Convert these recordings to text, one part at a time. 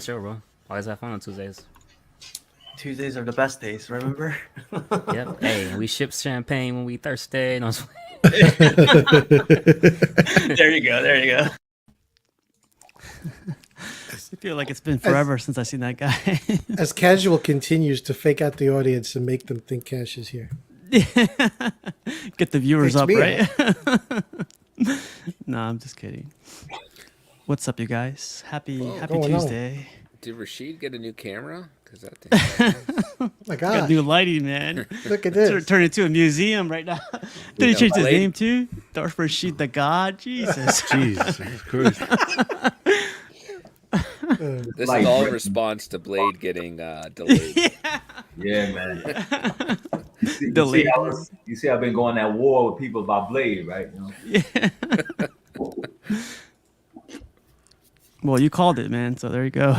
chill, bro. Always have fun on Tuesdays. Tuesdays are the best days, remember? Yep. Hey, we ship champagne when we thirsty. No, There you go. There you go. I feel like it's been forever since I've seen that guy. As Casual continues to fake out the audience and make them think Cash is here. Get the viewers It's up, me. right? No, I'm just kidding. What's up, you guys? Happy going on? Tuesday. Did Rashid get a new camera? Because that thing. Oh my Got God. new lighting, man. Look at this. Turn into a museum right now. Did he change his Blade. name too? Darth Rashid the God? Jesus. Jesus Christ. This is all in response to Blade getting delayed. Yeah, man. Delayed. You see, I've been going at war with people about Blade, right? You know? Yeah. Well, you called it, man. So there you go.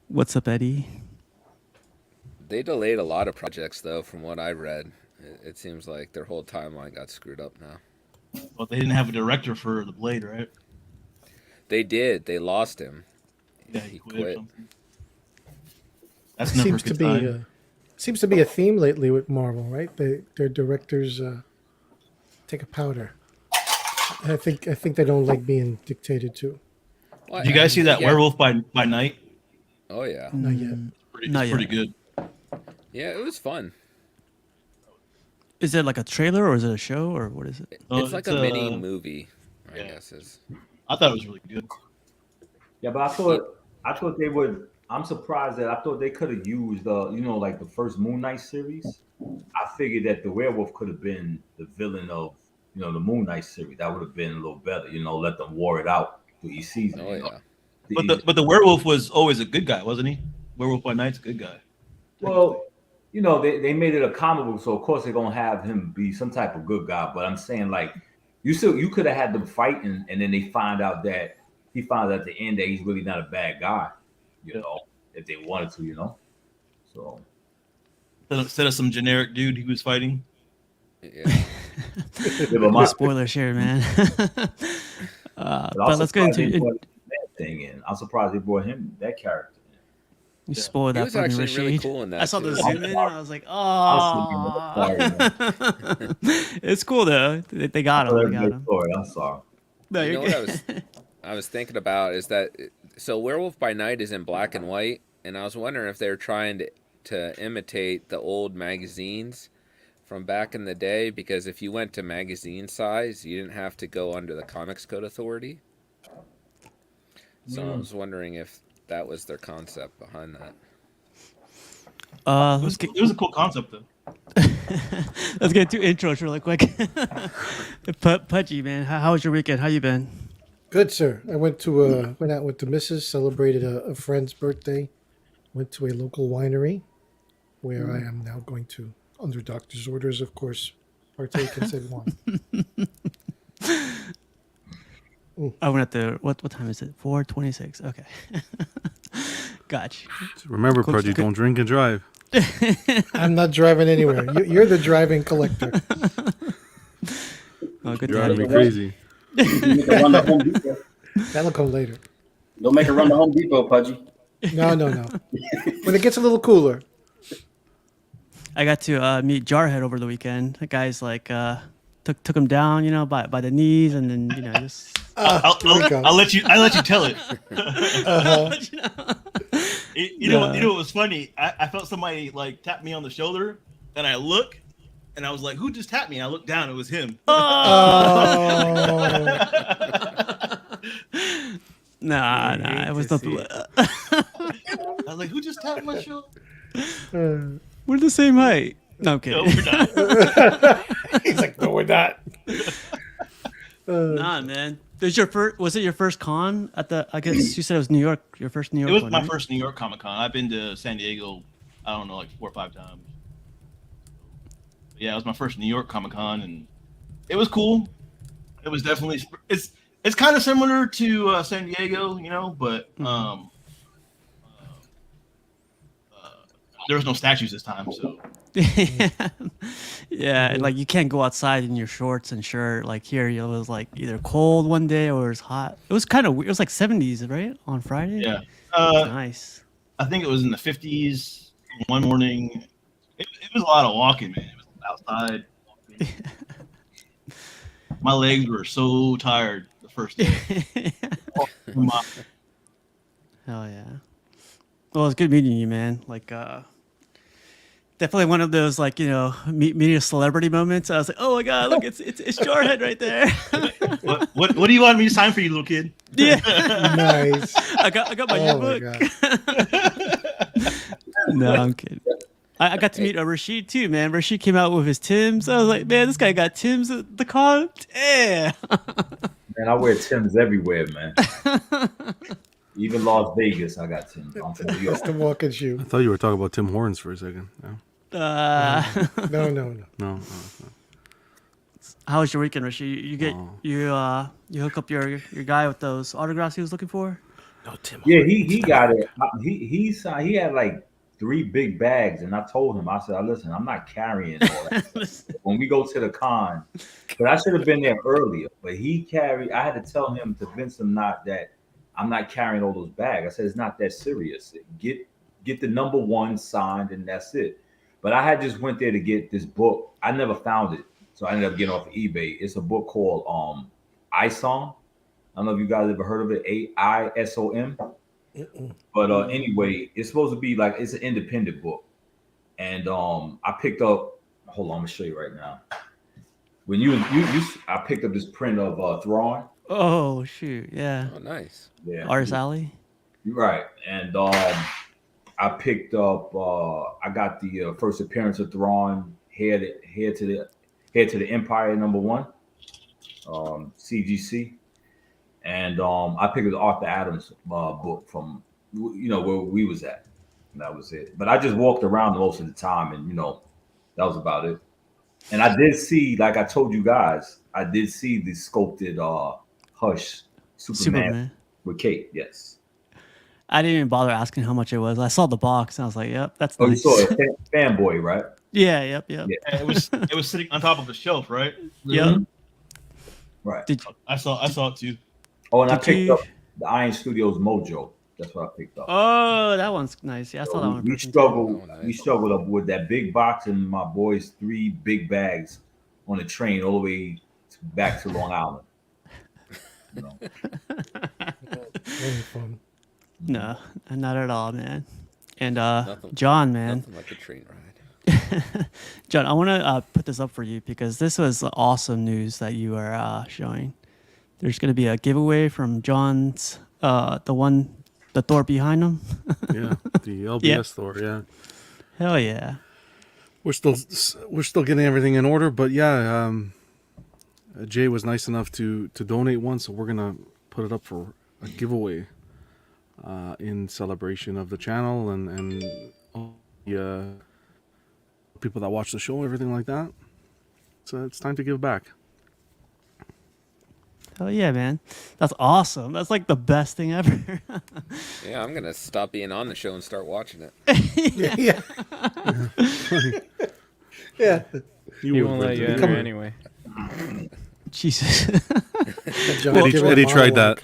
What's up, Eddie? They delayed a lot of projects, though, from what I read. It seems like their whole timeline got screwed up now. Well, they didn't have a director for the Blade, right? They did. They lost him. Yeah, He he quit. quit. Or something. That's never Seems a to good be sign. seems to be a theme lately with Marvel, right? Their directors take a powder. I think they don't like being dictated to. Well, Did you guys see that yeah. Werewolf by Night? Oh, yeah. Not yet. Not It's pretty yet. good. Yeah, it was fun. Is it like a trailer or is it a show or what is it? Oh, It's like it's a mini a- movie, I yeah. guess. Is I thought it was really good. Yeah, but I thought they would. I'm surprised that I thought they could have used like the first Moon Knight series. I figured that the werewolf could have been the villain of the Moon Knight series. That would have been a little better. Let them war it out through each season. Oh, yeah. But the werewolf was always a good guy, wasn't he? Werewolf by Night's a good guy. Well, they made it a comic book, so of course they're gonna have him be some type of good guy. But I'm saying, like, you could have had them fighting, and then they find out that he found out at the end that he's really not a bad guy. If they wanted to. So Instead of some generic dude he was fighting. Yeah. yeah, but No spoilers here, man. But let's get into it. Thing in. I'm surprised they brought him that character. You spoiled He that was for me, actually really Rashid. cool in that. I saw the too. zoom in and I was like, I oh. It's cool though. They got him. They got him. Sorry, I'm sorry. No, You you're know what good. I was thinking about is that so Werewolf by Night is in black and white, and I was wondering if they're trying to imitate the old magazines from back in the day, because if you went to magazine size, you didn't have to go under the Comics Code Authority. So I was wondering if that was their concept behind that. Let's get It was a cool concept, though. let's get into intros really quick. Pudgy, man, how was your weekend? How you been? Good, sir. I went out with the missus, celebrated a friend's birthday, went to a local winery where I am now going to, under doctor's orders, of course, partake in said wine. I went at the what time is it? 4:26. Okay. Gotcha. Remember, Cool, Pudgy, good. don't drink and drive. I'm not driving anywhere. You're the driving collector. Oh, good to You're have driving me you. crazy. Make her run to Home Depot. That'll come later. Don't make her run to Home Depot, Pudgy. No. When it gets a little cooler. I got to meet Jarhead over the weekend. The guy's like took him down, by the knees, and then just. Here we go. I'll let you tell it. Uh-huh. You know what was funny? I felt somebody like tap me on the shoulder, and I look, and I was like, "Who just tapped me?" And I looked down, it was him. Oh. Nah, it was to nothing. see I was like, "Who just tapped my shoulder?" We're the same height. No, I'm No, kidding. we're not. He's like, no, we're not. Nah, man. Was it your first con at the? I guess you said it was New York. Your first New York. It was one, my right? first New York Comic Con. I've been to San Diego, I don't know, like 4 or 5 times. Yeah, it was my first New York Comic Con, and it was cool. It was definitely it's kind of similar to San Diego, but there was no statues this time, so Yeah, and like you can't go outside in your shorts and shirt. Like here, it was like either cold one day or it was hot. It was kind of weird. It was like 70s, right, on Friday. yeah. It's nice. I think it was in the 50s one morning. It was a lot of walking, man. It was outside. Walking. My legs were so tired the first day. Hell yeah. Well, it's good meeting you, man. Like, definitely one of those like meeting a celebrity moments. I was like, oh my god, look, it's Jarhead right there. What do you want me to sign for you, little kid? Yeah, Nice. I got my yearbook. No, I'm kidding. I got to meet Rashid too, man. Rashid came out with his Timbs. I was like, man, this guy got Timbs at the con. Yeah. Man, I wear Timbs everywhere, man. Even Las Vegas, I got Timbs. I'm from New York. That's the walking shoe. I thought you were talking about Tim Hortons for a second. No, No. no. How was your weekend, Rashid? You get you hook up your guy with those autographs he was looking for? No, Tim. Yeah, he got it. He had like 3 big bags, and I told him, I said, listen, I'm not carrying all that. When we go to the con, but I should have been there earlier. But I had to tell him to Vincent that I'm not carrying all those bags. I said it's not that serious. Get the number 1 signed, and that's it. But I had just went there to get this book. I never found it, so I ended up getting off of eBay. It's a book called ISOM. I don't know if you guys ever heard of it. AISOM. But anyway, it's supposed to be like it's an independent book, and I picked up. Hold on, I'm gonna show you right now. When I picked up this print of Thrawn. Oh shoot, yeah. Oh, nice. Yeah, Artist Alley. You're right, and I picked up. I got the first appearance of Thrawn, head to the Empire #1, CGC. And I picked up the Arthur Adams book from where we was at. And that was it. But I just walked around most of the time, and that was about it. And I did see, like I told you guys, I did see the sculpted Hush Superman with Kate. Yes. I didn't even bother asking how much it was. I saw the box and I was like, "Yep, that's Oh, nice." you saw it, fanboy, right? Yeah, yep. Yeah. It was sitting on top of a shelf, right? Yep. Mm-hmm. Right. I saw it too. Oh, and I picked up the Iron Studios Mojo. That's what I picked up. Oh, that one's nice. Yeah, I saw that one. We struggled up with that big box and my boys' 3 big bags on the train all the way back to Long Island. Very fun. No, not at all, man. And Nothing- John, man. Nothing like a train ride. John, I want to put this up for you because this was awesome news that you are showing. There's going to be a giveaway from John's, the Thor behind him. Yeah, the LBS Thor. Yeah, Hell yeah. we're still getting everything in order, but yeah, Jay was nice enough to donate one, so we're gonna put it up for a giveaway in celebration of the channel and all the people that watch the show, everything like that. So it's time to give back. Hell yeah, man. That's awesome. That's like the best thing ever. Yeah, I'm gonna stop being on the show and start watching it. Yeah. Yeah. He won't let you enter anyway. Jesus. Eddie tried that.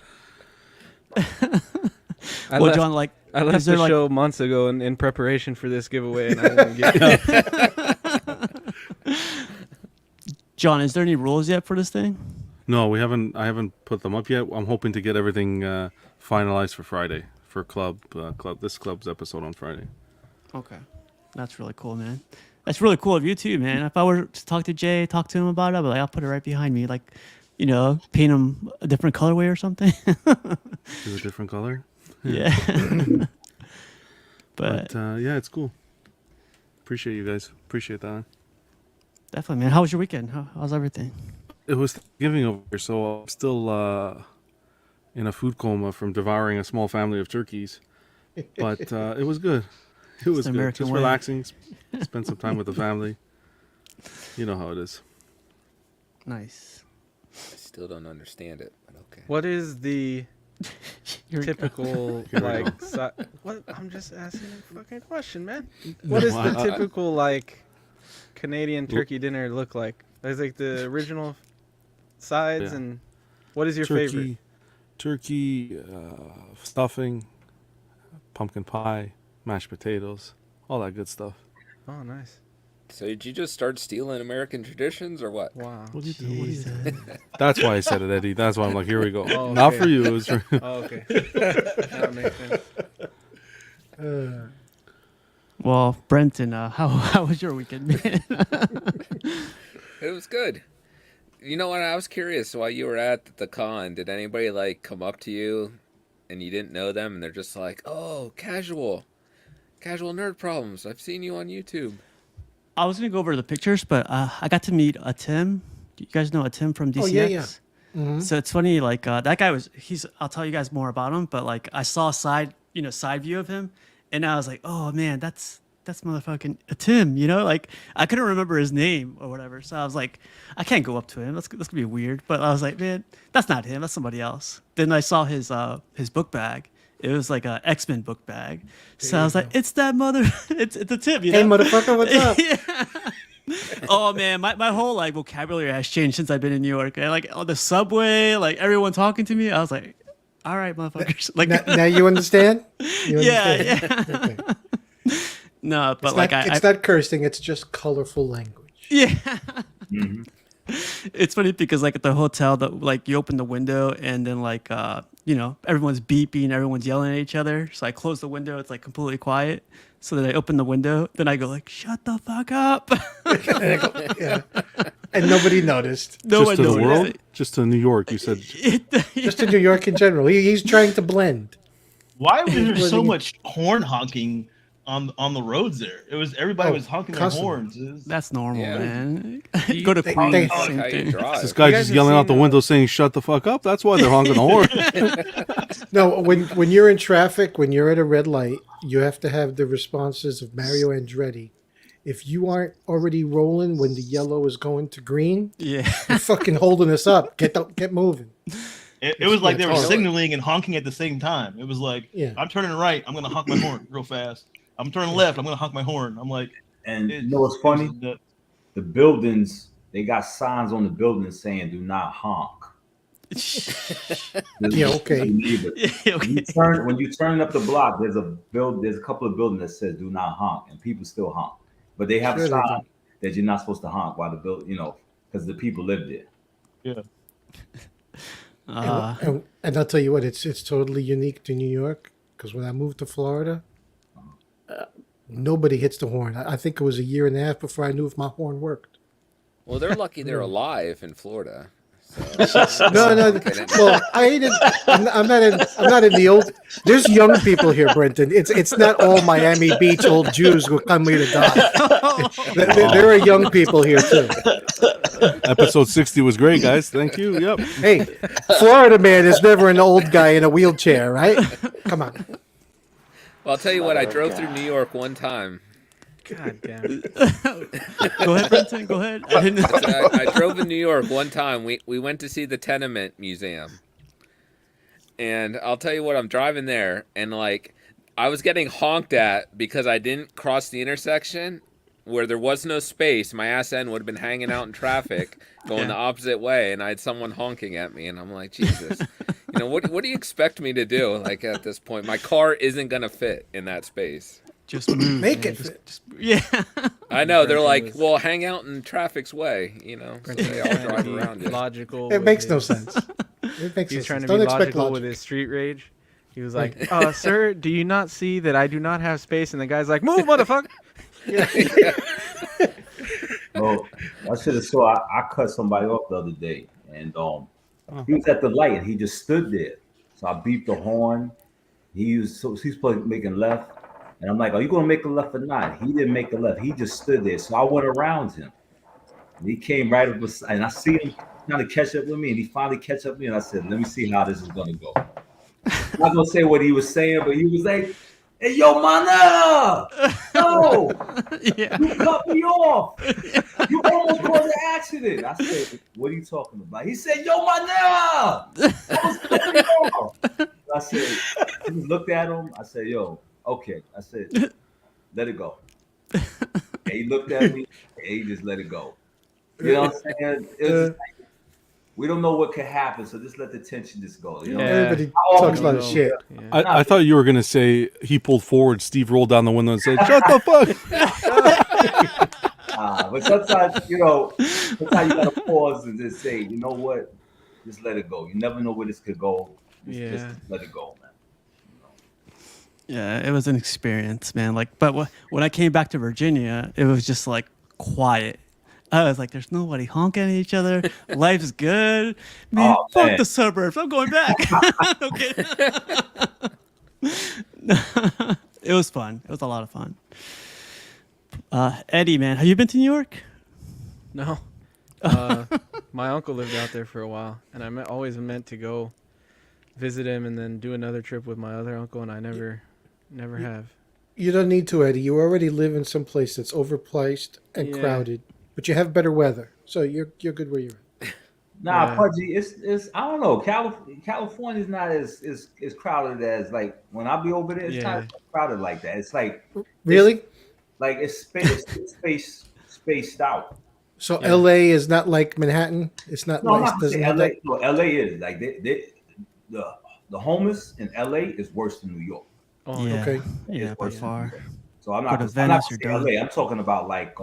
Well, John, like, I left is there the like show months ago in preparation for this giveaway, and I didn't get it. John, is there any rules yet for this thing? No, we haven't. I haven't put them up yet. I'm hoping to get everything finalized for Friday for this club's episode on Friday. Okay, that's really cool, man. That's really cool of you too, man. If I were to talk to Jay, talk to him about it, I'd be like, I'll put it right behind me, like, paint him a different colorway or something. Do a different color. Yeah. But yeah, it's cool. Appreciate you guys. Appreciate that. Definitely, man. How was your weekend? How's everything? It was Thanksgiving over here, so I'm still in a food coma from devouring a small family of turkeys. But it was good. It was good. American Just way. relaxing. Spend some time with the family. You know how it is. Nice. I still don't understand it, but okay. What is the typical Here we like what? I'm just asking a fucking question, man. What does the I- typical like Canadian turkey dinner look like? There's like the original sides, Yeah. and what is your favorite? Turkey, stuffing, pumpkin pie, mashed potatoes, all that good stuff. Oh, nice. So did you just start stealing American traditions or what? Wow. What do you do? What do you do? Jesus. That's why I said it, Eddie. That's why I'm like, here we go. Oh, Not okay. for you. It was for Oh, okay. That makes sense. Well, Brenton, how was your weekend, man? It was good. You know what? I was curious while you were at the con. Did anybody like come up to you, and you didn't know them, and they're just like, "Oh, casual nerd problems. I've seen you on YouTube." I was gonna go over the pictures, but I got to meet a Tim. Do you guys know a Tim from DCX? Oh, yeah. Mhm. So it's funny, like that guy I'll tell you guys more about him, but like I saw a side view of him, and I was like, oh man, that's motherfucking a Tim, like I couldn't remember his name or whatever. So I was like, I can't go up to him. That's gonna be weird. But I was like, man, that's not him. That's somebody else. Then I saw his book bag. It was like a X-Men book bag. So I was like, it's that mother. It's a Tim. Hey, motherfucker, what's up? Yeah. Oh man, my whole like vocabulary has changed since I've been in New York. And, like on the subway, like everyone talking to me, I was like, all right, motherfuckers. Like Now you understand? You yeah, understand? yeah. Okay. No, but It's like not, it's not cursing. It's just colorful language. yeah. Mhm. It's funny because like at the hotel, like you open the window and then like everyone's beeping, everyone's yelling at each other. So I close the window, it's like completely quiet. So then I open the window, then I go like, "Shut the fuck up!" Yeah. And nobody noticed. No just one to the noticed. world, just to New York. You said Just in New York in general. He's trying to blend. Why was there so Blending. much horn honking on the roads there? Everybody Oh, was honking their constantly. horns. It was- That's normal, Yeah. man. Go to They- Queens, they- How same you thing. drive. this guy guys just have yelling out the seen, window saying, "Shut the fuck up." That's why they're honking the horn. No, when you're in traffic, when you're at a red light, you have to have the responses of Mario Andretti. If you aren't already rolling when the yellow is going to green, Yeah. you're fucking holding us up. Get moving. It was like they were Yeah, totally. signaling and honking at the same time. It was like, Yeah. I'm turning right, I'm gonna honk my horn real fast. I'm turning left, I'm gonna honk my horn. I'm like, And you know what's funny? The buildings, they got signs on the buildings saying "Do not honk." Yeah, okay. Yeah, okay. When you turn up the block, there's a couple of buildings that says "Do not honk," and people still honk, but they have Sure they signs that you're not supposed to honk while the because the people live there. yeah. And I'll tell you what, it's totally unique to New York because when I moved to Florida, nobody hits the horn. I think it was a year and a half before I knew if my horn worked. Well, they're lucky they're alive in Florida. So. No. Well, I'm not in the old. There's young people here, Brenton. It's not all Miami Beach old Jews who come here to die. There are young people here too. Episode 60 was great, guys. Thank you. Yep. Hey, Florida man is never an old guy in a wheelchair, right? Come on. Well, I'll tell you what. I drove through New York one time. God damn it. Go ahead, Brenton. Go ahead. I didn't. I drove in New York one time. We went to see the Tenement Museum, and I'll tell you what. I'm driving there, and like I was getting honked at because I didn't cross the intersection where there was no space. My ass end would have been hanging out in traffic, going the opposite way, and I had someone honking at me, and I'm like, Jesus, what do you expect me to do? Like at this point, my car isn't gonna fit in that space. Just move. Make man. it fit. Just yeah. I know they're Brenton like, was- well, hang out in traffic's way, so they all Trying to drive be around you. Logical. It with makes no his- sense. It makes He no was trying sense. to be Don't expect logical with logic. his street rage. He was like, "Sir, do you not see that I do not have space?" And the guy's like, "Move, motherfucker!" Well, I should have saw. I cut somebody off the other day, and he was at the light, and he just stood there. So I beeped the horn. He's supposed making left, and I'm like, "Are you gonna make a left or not?" He didn't make a left. He just stood there. So I went around him, and he came right up beside, and I see him trying to catch up with me, and he finally catch up with me, and I said, "Let me see how this is gonna go." I'm not gonna say what he was saying, but he was like, "Hey, yo, mana! yo, Yeah. you cut me off. You almost caused an accident. I said, what are you talking about? He said, yo, my nigga, I was cutting you off. I said, I just looked at him. I said, yo, okay. I said, let it go. And he looked at me and he just let it go. You know what I'm saying? It was just like, we don't know what could happen, so just let the tension just go. You know? Everybody How talks often a lot you of know- shit. Yeah. I thought you were gonna say he pulled forward. Steve rolled down the window and said, "Shut the fuck." But sometimes, you gotta pause and just say, you know what? Just let it go. You never know where this could go. Just let it go, man. Yeah, it was an experience, man. Like, but when I came back to Virginia, it was just like quiet. I was like, "There's nobody honking at each other. Life's good, man. Oh, fuck man. the suburbs. I'm going back." Okay. It was fun. It was a lot of fun. Eddie, man, have you been to New York? No. My uncle lived out there for a while, and I always meant to go visit him and then do another trip with my other uncle, and I never have. You don't need to, Eddie. You already live in some place that's overpriced and Yeah. crowded, but you have better weather, so you're good where you're at. Nah, Yeah. Pudgy, it's I don't know. California's not as crowded as like when I be over there. It's not Yeah. crowded like that. It's like Really? like it's spaced out. So Yeah. L.A. is not like Manhattan. It's not No, I'm like not gonna doesn't say have LA. that. No, LA is like the homeless in LA is worse than New York. Oh, Yeah. Okay. Yeah, by worse than far. New York. So I'm Go not. to I'm Venice, not you're saying done. LA. I'm talking about like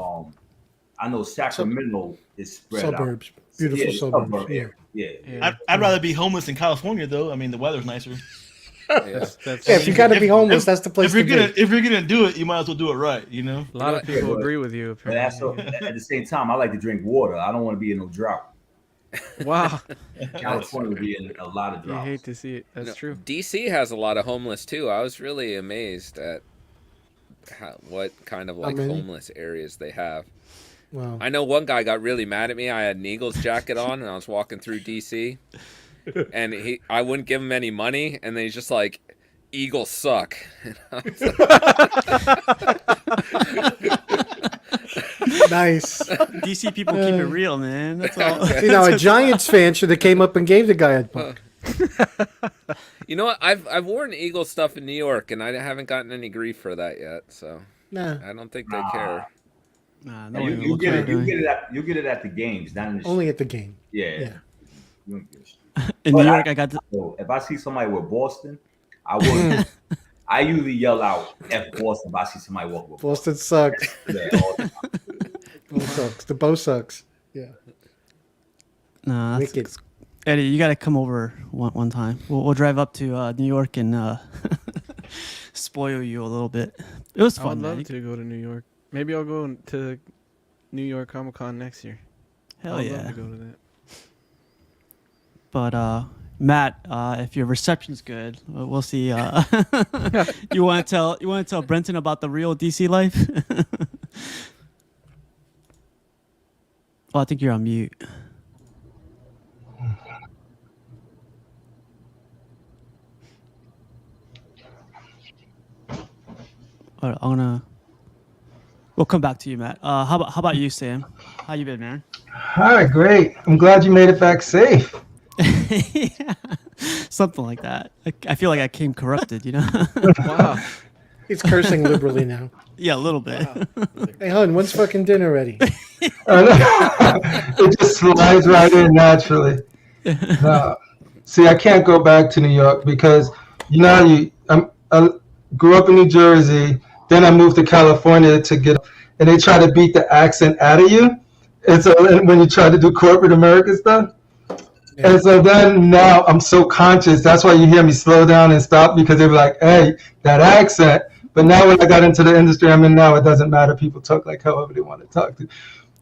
I know Sacramento is spread Suburbs, out. beautiful Yeah, suburbs. suburb Yeah. area. Yeah. Yeah. I'd rather be homeless in California though. I mean, the weather's nicer. That's Yeah, if you got to be homeless, that's the place If you're to gonna be. if you're gonna do it, you might as well do it right. You know. a lot of Yeah, people but- agree with you. But also, Apparently. at the same time, I like to drink water. I don't want to be in no drought. Wow, California would be in a lot of you droughts. hate to see it. That's true. DC has a lot of homeless too. I was really amazed at what kind of like many? homeless areas they have. Wow. I know one guy got really mad at me. I had an Eagles jacket on, and I was walking through DC, and I wouldn't give him any money, and then he's just like, "Eagles suck." And I was like, Nice. DC people keep it real, man. That's all. You know, a Giants fan should have came up and gave the guy a buck. you know what? I've worn Eagles stuff in New York, and I haven't gotten any grief for that yet. So Nah, I don't think they care. Nah, no And one you looks get what it. they're You doing. get it at the games, not in the only at the game. yeah. Yeah. You don't give a shit. In But New York, I got to. So if I see somebody with Boston, I would. I usually yell out "F Boston" if I see somebody walking with Boston sucks. Boston. all the time. Bo sucks. The Bo sucks. Yeah. Nah, that's, Wicked. Eddie, you got to come over one time. We'll drive up to New York and spoil you a little bit. It was I fun, would man. love to go to New York. Maybe I'll go to New York Comic Con next year. Hell I'd yeah. love to go to that. But Matt, if your reception's good, we'll see. You want to tell Brenton about the real DC life? Oh, I think you're on mute. All right, we'll come back to you, Matt. How about you, Sam? How you been, man? Hi, great. I'm glad you made it back safe. Yeah, something like that. I feel like I came corrupted, you know? Wow. He's cursing liberally now. Yeah, a little bit. Hey, hon, when's fucking dinner ready? It just slides right in naturally. See, I can't go back to New York because I grew up in New Jersey, then I moved to California to get, and they try to beat the accent out of you. And so when you try to do corporate America stuff, and so then now I'm so conscious. That's why you hear me slow down and stop because they were like, "Hey, that accent." But now when I got into the industry I'm in now, it doesn't matter. People talk like however they want to talk to.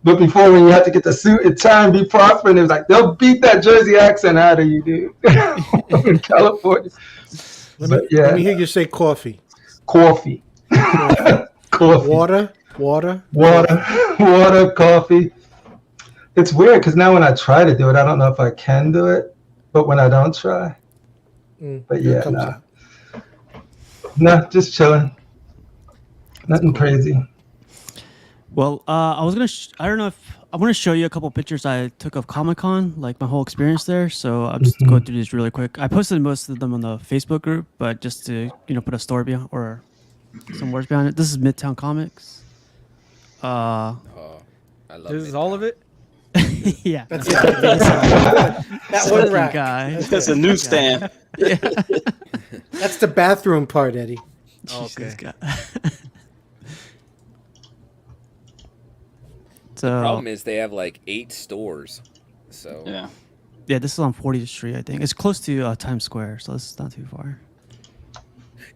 But before, when you had to get the suit and tie and be proper, and it was like, they'll beat that Jersey accent out of you, dude. In California. Let me hear you say coffee. Coffee. Coffee. Water, coffee. It's weird because now when I try to do it, I don't know if I can do it. But when I don't try, but here it yeah, comes out. no, just chilling. Nothing crazy. Well, I was gonna. I don't know if I want to show you a couple pictures I took of Comic Con, like my whole experience there. So I'm just going through these really quick. I posted most of them on the Facebook group, but just to put a story behind or some words behind it. This is Midtown Comics. Oh, I love This is Midtown. all of it. Yeah, That's that one rack. guy. That's a newsstand. Yeah. That's the bathroom part, Eddie. Jesus, Okay. guy. So Problem is they have like 8 stores. So Yeah. yeah, this is on 40th Street, I think. It's close to Times Square, so this is not too far.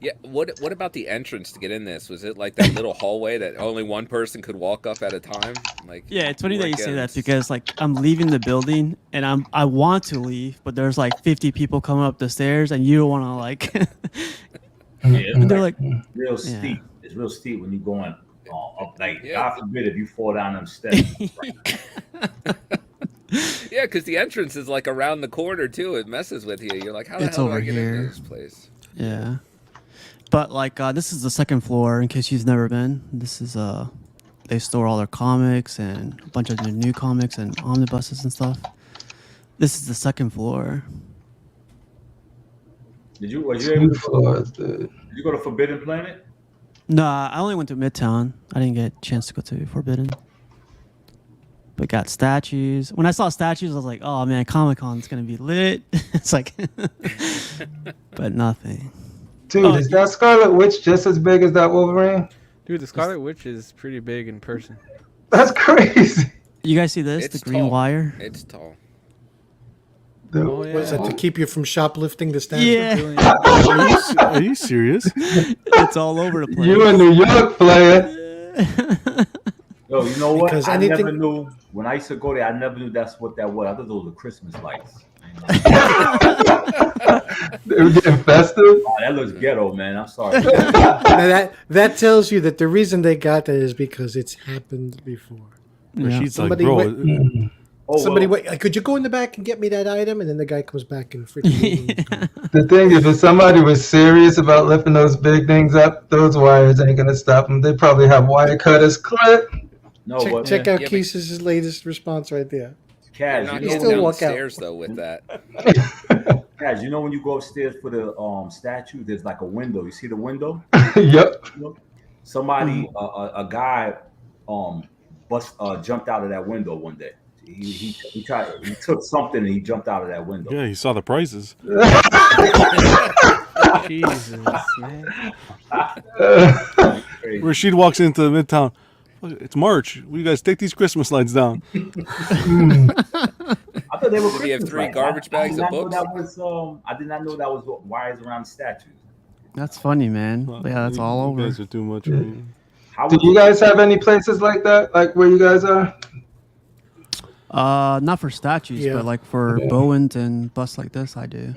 yeah, what about the entrance to get in this? Was it like that little hallway that only one person could walk up at a time? Like Yeah, it's funny that you say that weekends? because like I'm leaving the building and I want to leave, but there's like 50 people coming up the stairs and you don't want to like. Yeah, And they're like, real Yeah. steep. It's real steep when you're going up. Like, Yeah. God forbid if you fall down them steps. Yeah, because the entrance is like around the corner too. It messes with you. You're like, how the It's hell do over I get here. into this place? yeah. But like this is the second floor in case you've never been. This is they store all their comics and a bunch of their new comics and omnibuses and stuff. This is the second floor. Was you able Two to floors, dude. did you go to Forbidden Planet? Nah, I only went to Midtown. I didn't get a chance to go to Forbidden. But got statues. When I saw statues, I was like, oh man, Comic-Con's gonna be lit. It's like but nothing. Dude, Oh, is that Scarlet Witch just as big as that Wolverine? Dude, the Scarlet Witch is pretty big in person. That's crazy. You guys see this? It's the green tall. wire? It's tall. Dude, Oh yeah. What is that to keep you from shoplifting the stand? Yeah. Are you serious? It's all over the place. you a New York player. Yo, you know what? Because I anything- never knew when I used to go there. I never knew that's what that was. I thought those were Christmas lights. They were getting festive. Oh, that looks ghetto, man. I'm sorry. Now that tells you that the reason they got that is because it's happened before. Yeah. She's like, Somebody bro, went- Oh, Somebody well, wait. Could you go in the back and get me that item? And then the guy comes back and freaking. The thing is, if somebody was serious about lifting those big things up, those wires ain't gonna stop them. They probably have wire cutters clip. no, check but check out Yeah, but- Keys' latest response right there. You're Kaz, not you can getting know, still down walk the out. stairs though with that. Kaz, you know when you go upstairs for the statue, there's like a window. You see the window? Yep. Somebody, a guy, jumped out of that window one day. He took something and he jumped out of that window. yeah, he saw the prices. Jesus, man. Crazy. Rashid walks into Midtown. It's March. We guys take these Christmas lights down. I thought they were. Did he have Christmas 3 lights. garbage I bags did of not know books? that was. I did not know that was wires around the statues. That's funny, man. Yeah, that's all You over. guys are too much for me. How Do was you guys have any places like that, like where you guys are? Not for statues, Yeah. but like for Bowens and busts like this, I do.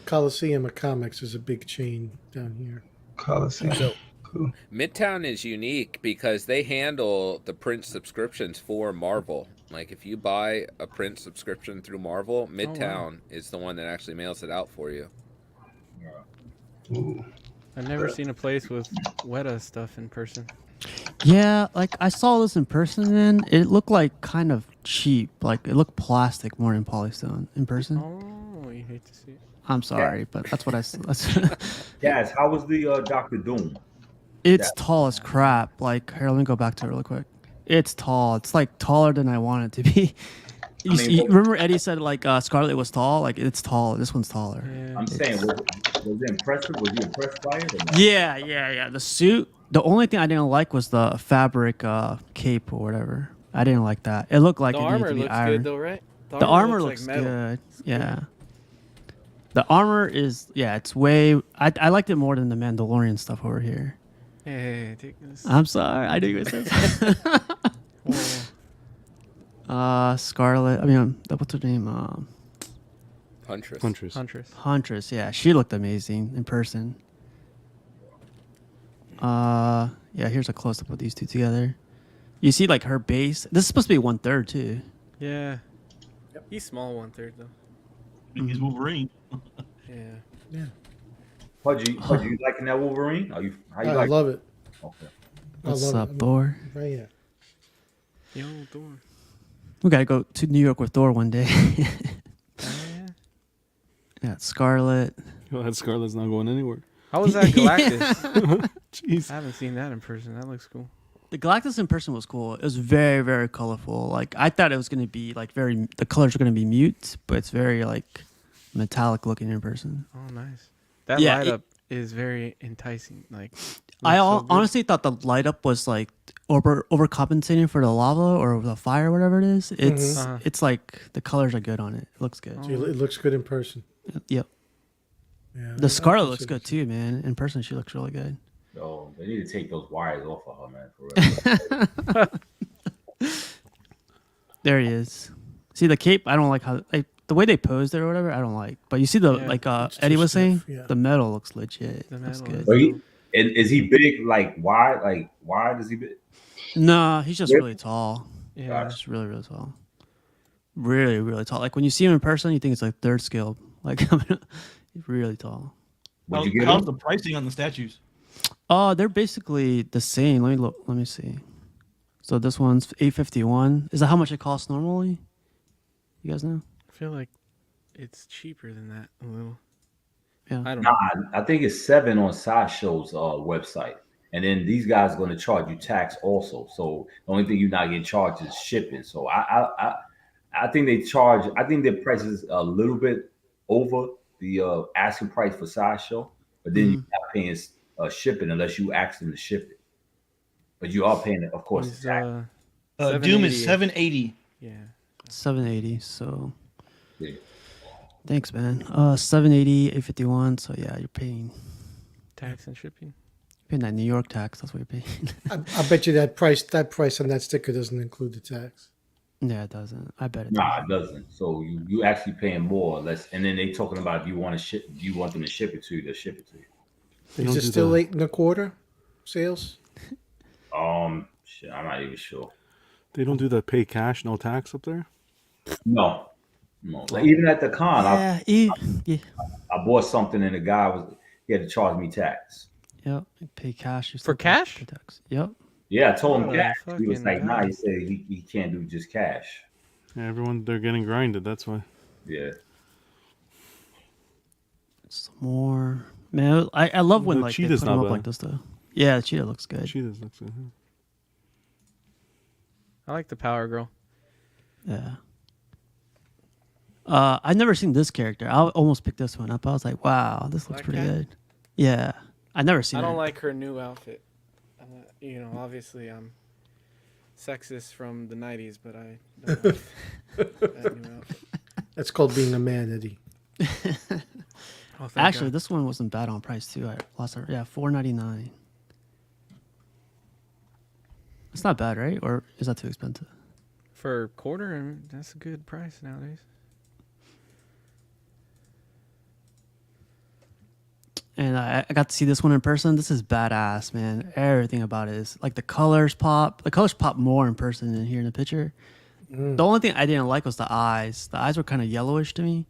Coliseum of Comics is a big chain down here. Coliseum. Cool. Midtown is unique because they handle the print subscriptions for Marvel. Like if you buy a print subscription through Marvel, Midtown is the one that actually mails it out for you. Ooh. I've never seen a place with Weta stuff in person. Yeah, like I saw this in person and it looked like kind of cheap. Like it looked plastic more than polystone in person. Oh, you hate to see it. I'm sorry, but that's what I saw. Guys, how was the Doctor Doom? It's tall as crap. Like, here, let me go back to it real quick. It's tall. It's like taller than I want it to be. You remember Eddie said like Scarlet was tall? Like it's tall. This one's taller. Yeah. I'm saying, was it impressive? Was you impressed by it? Or not? Yeah. The suit. The only thing I didn't like was the fabric cape or whatever. I didn't like that. It looked like The it needed armor to be looks iron. good though, right? The armor like looks metal. good. Yeah. The armor is it's way. I liked it more than the Mandalorian stuff over here. Hey, take this. I'm sorry. I knew you said that. Scarlet. I mean, what's her name? Huntress. Huntress. Huntress. Yeah, she looked amazing in person. Yeah. Here's a close up of these two together. You see, like her base. This is supposed to be 1/3 too. Yeah. He's small 1/3 though. He's Wolverine. Yeah. Pudgy, you liking that Wolverine? How you I like? love it. Okay. I What's love up, it. Thor? Right, yeah. Yo, Thor. We gotta go to New York with Thor one day. Oh, yeah. Yeah, Scarlet. Oh, that Scarlet's not going anywhere. How was that Galactus? Jeez. I haven't seen that in person. That looks cool. The Galactus in person was cool. It was very, very colorful. Like I thought it was gonna be like the colors are gonna be mute, but it's very like metallic looking in person. Oh, nice. That Yeah, light up is very enticing. Like, I looks so good. honestly thought the light up was like overcompensating for the lava or the fire, whatever it is. It's Uh-huh. it's like the colors are good on it. It looks good. Oh. So it looks good in person. Yep. Yeah, The Scarlet I looks consider good too, man. In person, she looks really good. Oh, they need to take those wires off of her, man. For real. There he is. See the cape? I don't like how the way they posed it or whatever. I don't like. But you see the Yeah, it's Eddie too was saying, stiff, yeah. the metal looks legit. The Looks metal good. is- So is he big? Like wide? Like wide? Is he big? No, he's just Yep. really tall. Yeah. Just really, really tall. Really, really tall. Like when you see him in person, you think it's like third scale. Like he's really tall. Would you get How's him? the pricing on the statues? Oh, they're basically the same. Let me look. Let me see. So this one's $851. Is that how much it costs normally? You guys know? I feel like it's cheaper than that a little. Yeah. I don't Nah, know. I think it's 7 on Sideshow's website, and then these guys are going to charge you tax also. So the only thing you're not getting charged is shipping. So I think they charge. I think their price is a little bit over the asking price for Sideshow, but then you're not paying shipping unless you ask them to ship it. But you are paying, of course, He's, the tax. Doom is 780. 780. Yeah. 780. So Yeah. thanks, man. 780, 851. So yeah, you're paying Tax and shipping. that New York tax. That's what you're paying. I bet you that price on that sticker doesn't include the tax. Yeah, it doesn't. I bet it Nah, doesn't. it doesn't. So you actually paying more or less, and then they talking about if you want to ship, you want them to ship it to you, they'll ship it to you. They Is don't it do still the- 8.25 sales? Shit, I'm not even sure. They don't do the pay cash, no tax up there. No. Like, even at the con, Yeah, I bought something and the guy he had to charge me tax. Yep. You pay cash. You For still pay cash? tax. Yep. Yeah, I told him What a cash. He was fucking like, nah. He guy. said he can't do just cash. Yeah, they're getting grinded. That's why. Yeah. Some more. Man, I love when The like they put cheetah's them not up bad. like this though. Yeah, the cheetah looks good. Cheetahs looks good. I like the Power Girl. Yeah. I've never seen this character. I almost picked this one up. I was like, wow, this looks Black pretty Cat? good. Yeah. I've never seen I don't it. like her new outfit. You know, obviously I'm sexist from the 90s, but I don't like that new outfit. That's called being a man, Eddie. Oh, thank Actually, God. this one wasn't bad on price too. I lost it. Yeah, $4.99. It's not bad, right? Or is that too expensive? For a quarter, I mean, that's a good price nowadays. And I got to see this one in person. This is badass, man. Everything about it is like the colors pop. The colors pop more in person than here in the picture. The only thing I didn't like was the eyes. The eyes were kind of yellowish to me,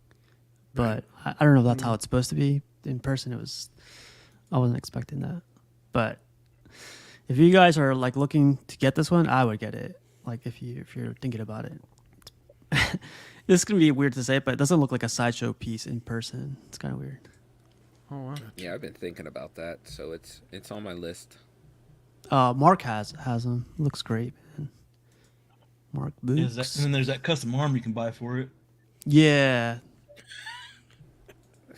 but I don't know if that's how it's supposed to be. In person, I wasn't expecting that. But if you guys are like looking to get this one, I would get it. Like if you're thinking about it. This is gonna be weird to say, but it doesn't look like a sideshow piece in person. It's kind of weird. Oh, wow. Yeah, I've been thinking about that, so it's on my list. Mark has them. Looks great, man. Mark And Books. then there's that custom arm you can buy for it. Yeah.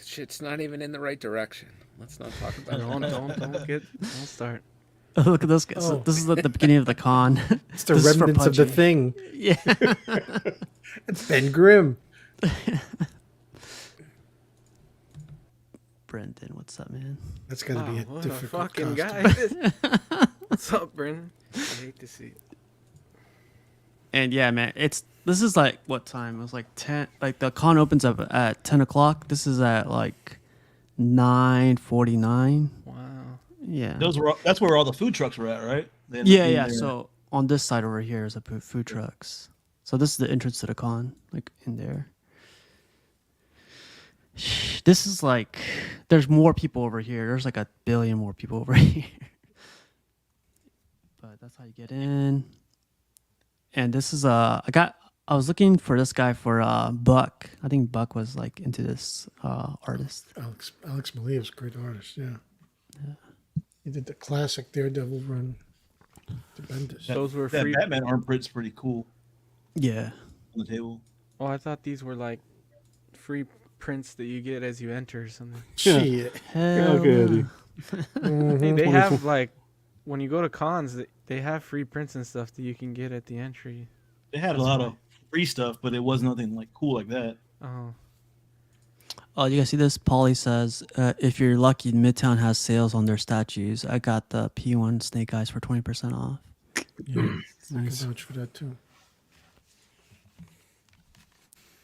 Shit's not even in the right direction. Let's not talk about it. Don't start. Look at this. So Oh. this is at the beginning of the con. It's the This is for remnants of the Pudgy. thing. Yeah. It's Ben Grimm. Brendan, what's up, man? That's got to be a What a difficult fucking costume. guy. What's up, Brendan? I hate to see it. And yeah, man, this is like what time? It was like 10. Like the con opens up at 10 o'clock. This is at like 9:49. Wow. Yeah. That's where all the food trucks were at, right? They ended up Yeah, being yeah. there. So on this side over here is the food trucks. So this is the entrance to the con, like in there. This is like, there's more people over here. There's like a billion more people over here. that's how you get in. And this is I was looking for this guy for Buck. I think Buck was like into this artist. Alex Maleev's a great artist. Yeah. He did the classic Daredevil run to Bendis. Those were That free. Batman art print's pretty cool Yeah. on the table. Oh, I thought these were like free prints that you get as you enter or something. Shit. Hell Okay, no. Eddie. Hey, they have like when you go to cons, they have free prints and stuff that you can get at the entry. They had a lot of free stuff, but it was nothing like cool like that. Oh, Oh, you guys see this? Polly says, if you're lucky, Midtown has sales on their statues. I got the P1 Snake Eyes for 20% off. Yeah. I can Nice. vouch for that too.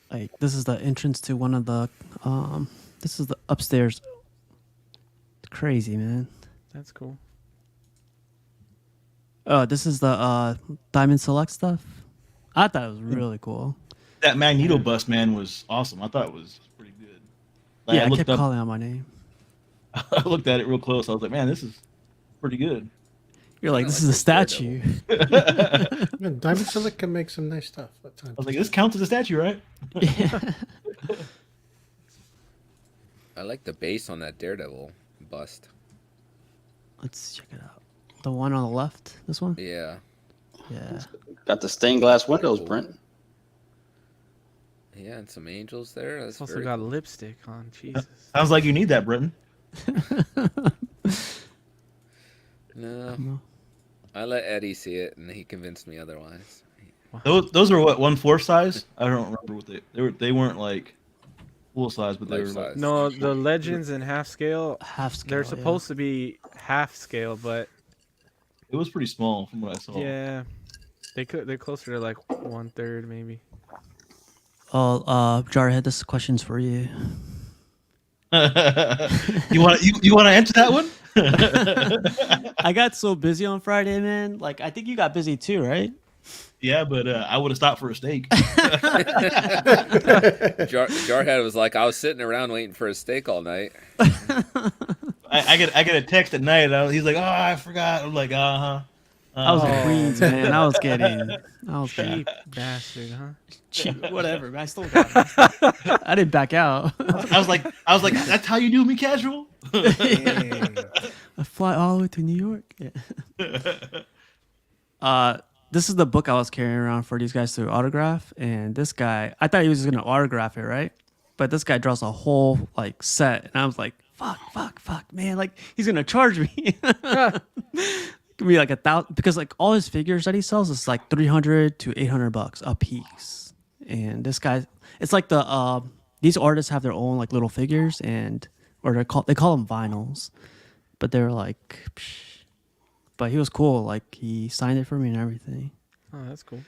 Like, this is the entrance to one of the, this is the upstairs. Crazy, man. that's cool. Oh, this is the Diamond Select stuff. I thought it was really cool. That Magneto bust, man, was awesome. I thought it was pretty good. Like, Yeah, I looked kept up- calling out my name. I looked at it real close. I was like, man, this is pretty good. You're like, I this like is a this statue. Yeah, Diamond Select can make some nice stuff at times. I was like, this counts as a statue, right? I like the base on that Daredevil bust. Let's check it out. The one on the left, this one? Yeah. Yeah. Got the stained glass windows, Brent. Yeah, and some angels there. That's It's also very got cool. lipstick on. Jesus. Sounds like you need that, Britton. No. I let Eddie see it, and he convinced me otherwise. Those were what, 1/4 size? I don't remember what they weren't like full size, but they Life were like size. No, the legends in half scale. Half scale. They're supposed to be half scale, but it was pretty small from what I saw. yeah, they're closer to like 1/3 maybe. Oh, Jarhead, this question's for you. you want to answer that one? I got so busy on Friday, man. Like, I think you got busy too, right? Yeah, but I would have stopped for a steak. Jarhead was like, I was sitting around waiting for a steak all night. I get a text at night. He's like, oh, I forgot. I'm like, I was in Queens, man. I was getting Cheap bastard, huh? cheap. Whatever, man. I still got it. I didn't back out. I was like, that's how you do me casual. I fly all the way to New York. Yeah. This is the book I was carrying around for these guys to autograph, and this guy, I thought he was just gonna autograph it, right? But this guy draws a whole like set, and I was like, fuck, man, like he's gonna charge me. Could be like $1,000 because like all his figures that he sells is like $300 to $800 a piece, and this guy, it's like the these artists have their own like little figures, and or they call them vinyls, but they're like. Psh. But he was cool. Like, he signed it for me and everything. Oh, that's cool.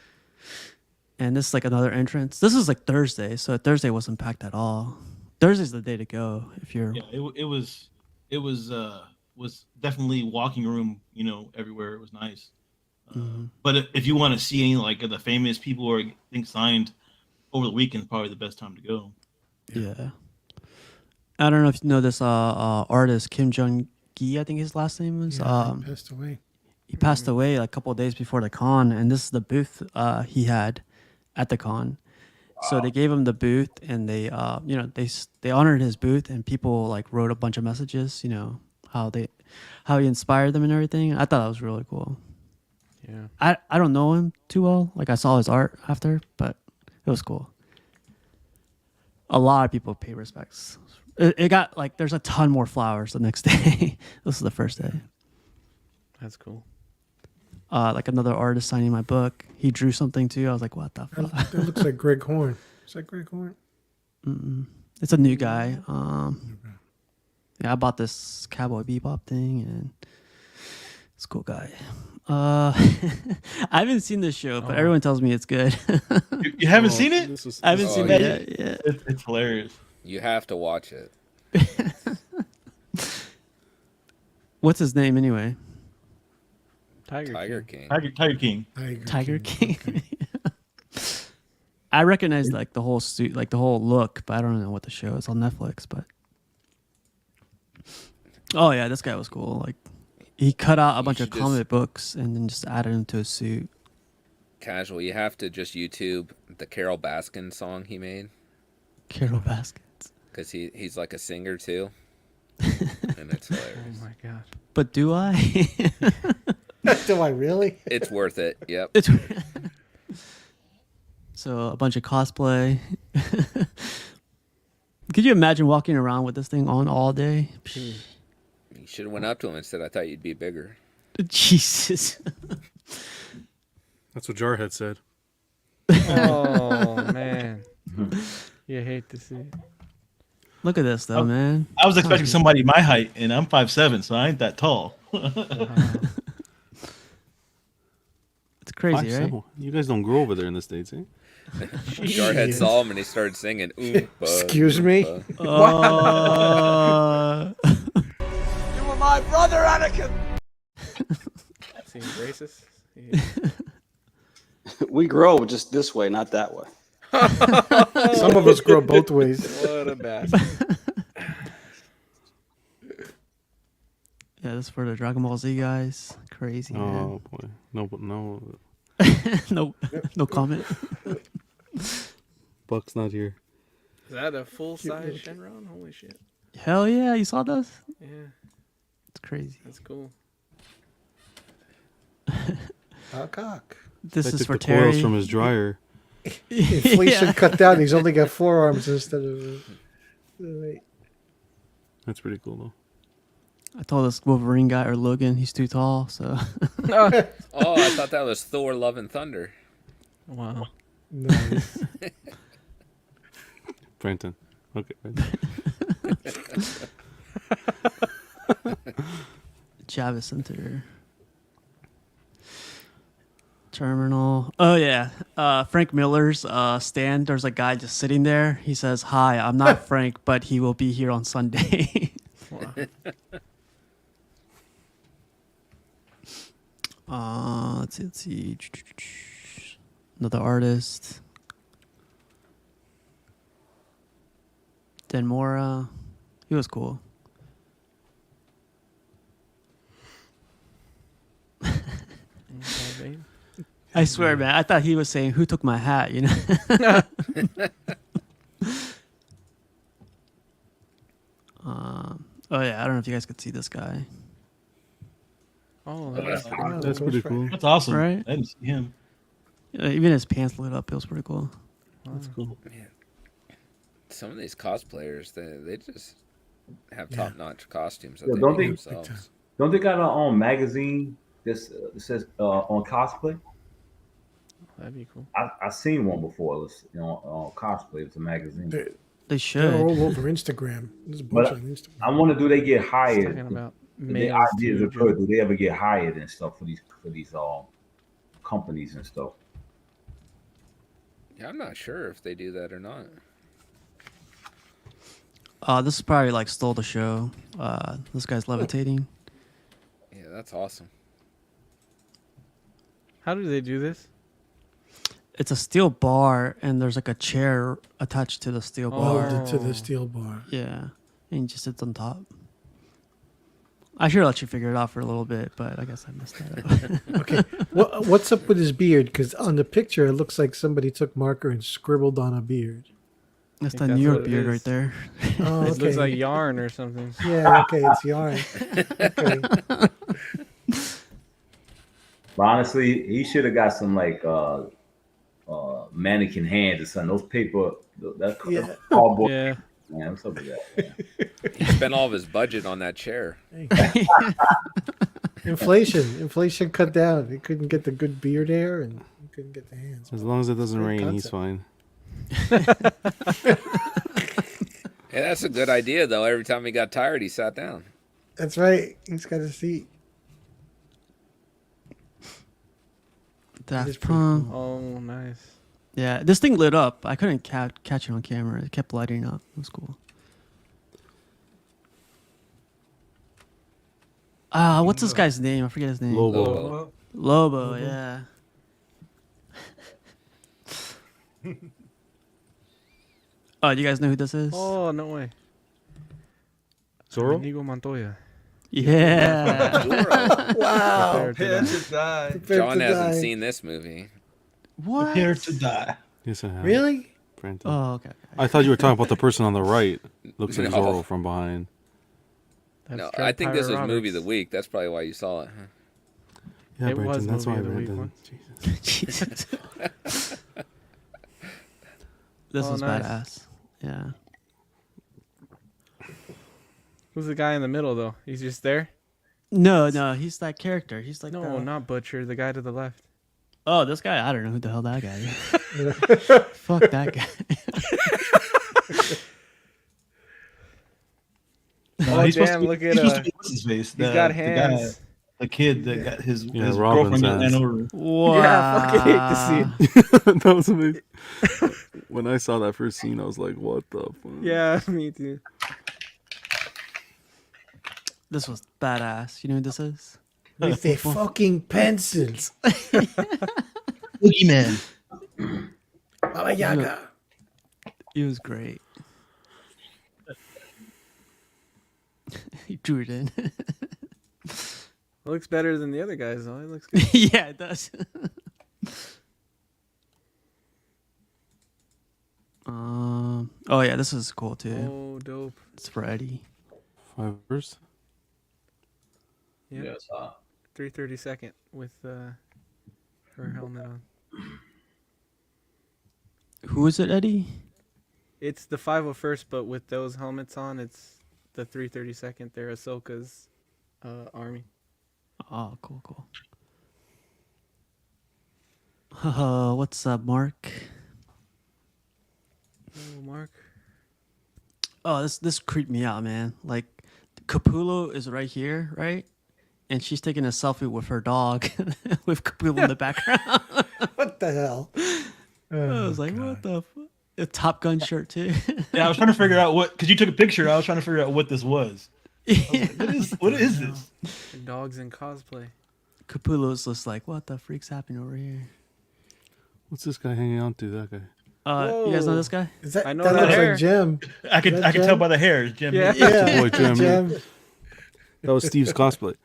And this is like another entrance. This is like Thursday, so Thursday wasn't packed at all. Thursday's the day to go if you're. Yeah, it was definitely walking room. Everywhere. It was nice. But if you want to see any like of the famous people or things signed over the weekend, probably the best time to go. Yeah. I don't know if you know this artist Kim Jong-gi, I think his last name was. Yeah, he passed away. He passed away like a couple of days before the con, and this is the booth he had at the con. So they gave him the booth, and they honored his booth, and people like wrote a bunch of messages, how he inspired them and everything. I thought that was really cool. Yeah. I don't know him too well. Like, I saw his art after, but it was cool. A lot of people pay respects. It got like there's a ton more flowers the next day. This is the first day. That's cool. Like another artist signing my book. He drew something too. I was like, what the fuck? That looks like Greg Horn. Is that Greg Horn? It's a new guy. Yeah, I bought this Cowboy Bebop thing, and it's a cool guy. I haven't seen this show, but everyone tells me it's good. You haven't seen it? I haven't seen it yet. Yeah. It's hilarious. You have to watch it. What's his name anyway? Tiger King. Tiger King. Tiger King. Okay. I recognize like the whole suit, like the whole look, but I don't know what the show is on Netflix. But oh yeah, this guy was cool. Like He cut out a bunch of should just- comic books and then just added them to a suit. Casual. You have to just YouTube the Carol Baskin song he made Carol Baskins. because he's like a singer too, and it's Oh hilarious. my god. But do I? Do I really? It's worth it. Yep. It's so a bunch of cosplay. Could you imagine walking around with this thing on all day? You should have went up to him and said, "I thought you'd be bigger." Jesus. That's what Jarhead said. Oh man. You hate to see it. Look at this though, man. I was expecting somebody my height, and I'm 5'7", so I ain't that tall. It's crazy, right? 5'7". You guys don't grow over there in the States, eh? Jarhead saw him and he started singing. Oompa, Excuse me? Oompa. You were my brother, Anakin. Seems racist. Yeah. We grow just this way, not that way. Some of us grow both ways. What a bastard. Yeah, this is for the Dragon Ball Z guys. Crazy, man. Oh boy, no. No comment. Buck's not here. Is that a full size Shenron? Holy shit. Hell yeah, you saw this? Yeah, It's crazy. that's cool. Cock. This I is took for the coils Terry. from his dryer. Inflation Yeah. cut down. He's only got 4 arms instead of. Wait. That's pretty cool though. I told this Wolverine guy or Logan he's too tall, so Oh, I thought that was Thor: Love and Thunder. Wow. Nice. Brenton. Okay. Javits Center. Terminal. Oh yeah. Frank Miller's stand. There's a guy just sitting there. He says, "Hi, I'm not Frank, but he will be here on Sunday." Wow. Let's see. Another artist. Denmora. He was cool. Okay, babe. I swear, man. I thought he was saying, "Who took my hat?" You know. Oh yeah, I don't know if you guys could see this guy. Oh, That's pretty cool. That's awesome. Right? I didn't see him. Even his pants lit up. It was pretty cool. That's cool. Man, some of these cosplayers, they just have top-notch costumes that Yeah, they don't make they- themselves. Don't they got their own magazine that says on cosplay? that'd be cool. I seen one before. It was on cosplay. It's a magazine. They They're should. all over Instagram. There's a bunch But on Instagram. I wonder, do they get Talking hired? about The males ideas too, are Joe. good. Do they ever get hired and stuff for these companies and stuff? Yeah, I'm not sure if they do that or not. This is probably like stole the show. This guy's levitating. Yeah, that's awesome. How do they do this? It's a steel bar, and there's like a chair attached to the steel bar. Welded to the steel bar. Yeah, and he just sits on top. I should let you figure it out for a little bit, but I guess I messed that up. Okay. What's up with his beard? Because on the picture, it looks like somebody took marker and scribbled on a beard. That's think the that's New what York it beard is. right there. Oh, It okay. looks like yarn or something. Yeah, okay, it's yarn. Okay. But honestly, he should have got some like mannequin hands or something. Those paper, that Yeah. cardboard. Yeah. Man, what's up with that? Man? He spent all of his budget on that chair. Inflation cut down. He couldn't get the good beard hair, and he couldn't get the hands. As long as it doesn't Great rain, he's concept. fine. Hey, that's a good idea, though. Every time he got tired, he sat down. That's right. He's got a seat. Daft is pretty Punk. Oh, nice. Yeah, this thing lit up. I couldn't catch it on camera. It kept lighting up. It was cool. What's this guy's name? I forget his name. Lobo. Lobo, yeah. Oh, do you guys know who this is? Oh, no way. Zorro? Inigo Montoya. Yeah. Zorro. Wow. Prepare to Prepare to die. Prepared John to hasn't die. seen this movie. What? Prepare to die. Yes, I have. Really? Brandon. Oh, okay. I thought you were talking about the person on the right. Looks like No. Zorro from behind. That's No, Dread I think this Pirate was movie of the Roberts. week. That's probably why you saw it. Huh? Yeah, It Brandon, was that's movie why of the week Brandon. once. Jesus. Jesus. This Oh, is nice. badass. Yeah. Who's the guy in the middle though? He's just there. No, he's that character. He's like No, not Butcher. The guy to the left. Oh, this guy. I don't know who the hell that guy is. Fuck that guy. No, Oh, he's supposed damn, to be, look at, he's supposed to be what's his face. He's got hands. The kid that got his Robin's girlfriend got ran hands. over. Wow. Yeah, I fucking hate to see it. That was amazing. When I saw that first scene, I was like, "What the fuck?" Yeah, me too. This was badass. You know who this is? With their fucking pencils. Boogeyman. Baba Yaga. He was great. He drew it in. Looks better than the other guys though. It looks good. Yeah, it does. Oh yeah, this is cool too. Oh, dope. It's for Eddie. 5 hours. Yeah. Yes, 332nd with her helmet on. Who is it, Eddie? It's the 501st, but with those helmets on, it's the 332nd. They're Ahsoka's army. Oh, cool. What's up, Mark? Oh, Mark. Oh, this creeped me out, man. Like, Capullo is right here, right? And she's taking a selfie with her dog, with Capullo in the background. What the hell? I was like, what the fuck? A Top Gun shirt, too. Yeah, I was trying to figure out because you took a picture. I was trying to figure out what this was. What is this? Dogs in cosplay. Capullo's just like, what the freak's happening over here? What's this guy hanging on to? That guy. You guys know this guy? Is that, I know that that looks hair. like Jim. I could That tell Jim? by the hair. It's Jim. Yeah. Yeah. Your boy Jim. Jim. That was Steve's cosplay.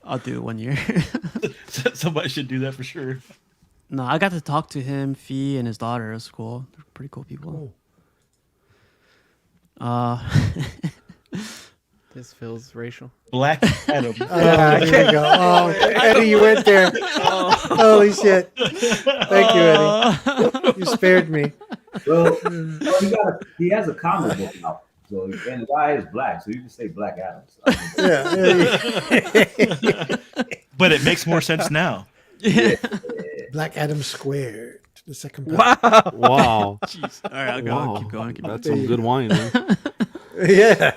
I'll do it 1 year. Somebody should do that for sure. No, I got to talk to him, Fee, and his daughter. It was cool. They're pretty cool people. This feels racial. Black Adam. Here we go. Oh, Eddie, you went there. Holy shit. Thank you, Eddie. You spared me. Well, he has a comic book out. So, and the guy is black, so you can say Black Adam. Yeah. But it makes more sense now. Black Adam squared. The second part. Wow. Wow. Jeez. All right, I'll go. Wow. Keep going. That's some good wine, man. Yeah.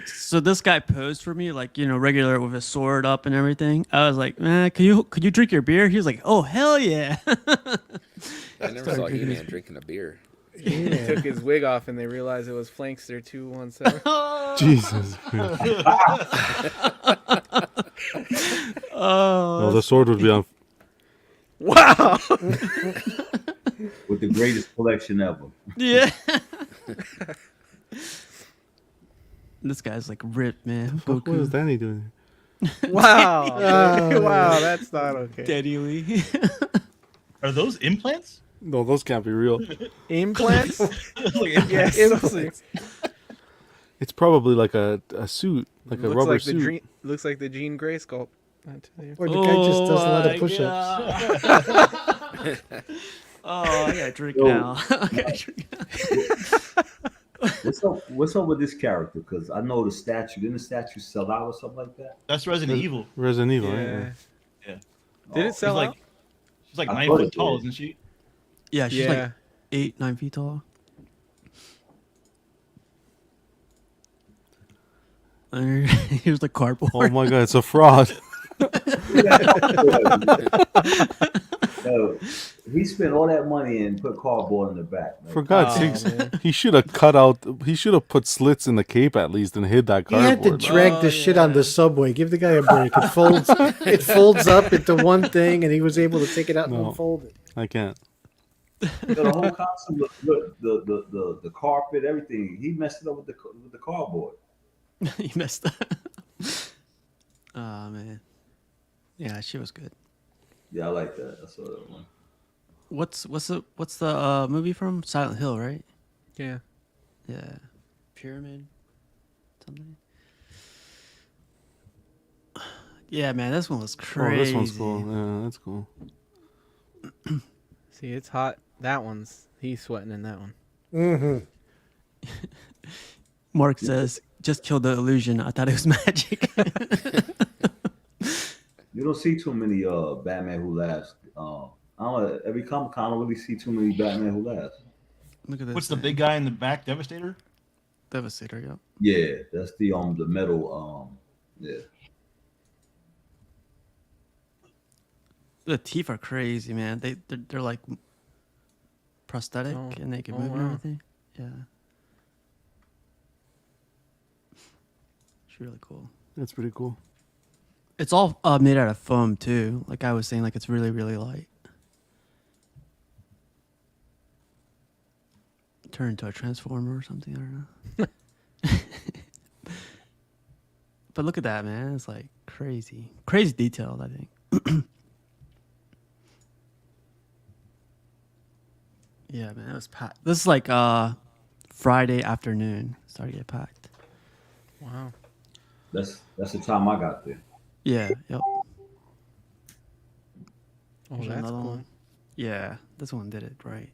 So this guy posed for me, like, regular with his sword up and everything. I was like, man, could you drink your beer? He was like, oh, hell yeah. I never saw He-Man drinking a beer. He took his wig off and they realized it was Flankster 217. Jesus. No, the sword would be on. Wow. With the greatest collection ever. Yeah. This guy's like ripped, man. What Goku. is Danny doing? Wow. Oh, Wow, that's not okay. Daddy Lee. Are those implants? No, those can't be real. Implants? Like, Yes. Implants. It's probably like a suit, like a looks rubber like suit. looks like the Jean Grey sculpt. I tell you. Or the guy just does a lot of my push-ups. God. Oh, I gotta drink Yo. now. I gotta drink now. What's up with this character? Because I know the statue. Didn't the statue sell out or something like that? That's Resident Evil. Resident Evil, Yeah. right? Yeah. Did it sell out? She's like I 9 thought foot it tall, did. isn't she? Yeah, she's Yeah. like 8-9 feet tall. Here's the cardboard. Oh my god, it's a fraud. No, he spent all that money and put cardboard in the back. Like, For God's Oh, sakes, man. he should have cut out. He should have put slits in the cape at least and hid that He had to cardboard. drag the shit on the subway. Give the guy a break. It folds. It folds up into one thing, and he was able to take it out and No. unfold it. I can't. The whole costume, the carpet, everything. He messed it up with the cardboard. You messed up. Oh man. Yeah, she was good. Yeah, I like that. I saw that one. What's the movie from? Silent Hill, right? Yeah. Yeah. Pyramid. Something. Yeah, man, this one was crazy. Oh, this one's cool. Yeah, that's cool. See, it's hot. That one's he's sweating in that one. Mm-hmm. Mark says, "Just kill the illusion. I thought it was magic." You don't see too many Batman Who Laughs. I don't know, every Comic Con I don't really see too many Batman Who Laughs. Look at this. What's the man. big guy in the back? Devastator. Devastator? Yep. Yeah, that's the metal yeah. The teeth are crazy, man. They're like prosthetic Oh. and they can Oh, move and wow. everything. Yeah. It's really cool. That's pretty cool. It's all made out of foam too. Like I was saying, like it's really, really light. Turn into a transformer or something. I don't know. But look at that, man. It's like crazy, crazy detailed. I think. Yeah, man, it was packed. This is like Friday afternoon. Started to get packed. Wow. That's the time I got there. Yeah. Yep. Oh, Here's that's another cool. one. Yeah, this one did it right.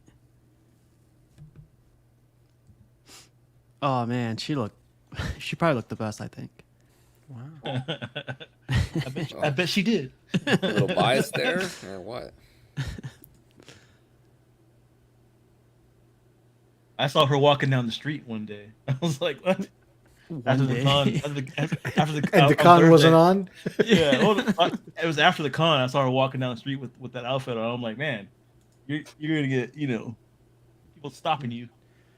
Oh man, she probably looked the best, I think. Wow. I bet she did. A little bias there, or what? I saw her walking down the street one day. I was like, what? After the con, after the And the con wasn't on. Yeah, well, it was after the con. I saw her walking down the street with that outfit on. I'm like, man, you're gonna get people stopping you.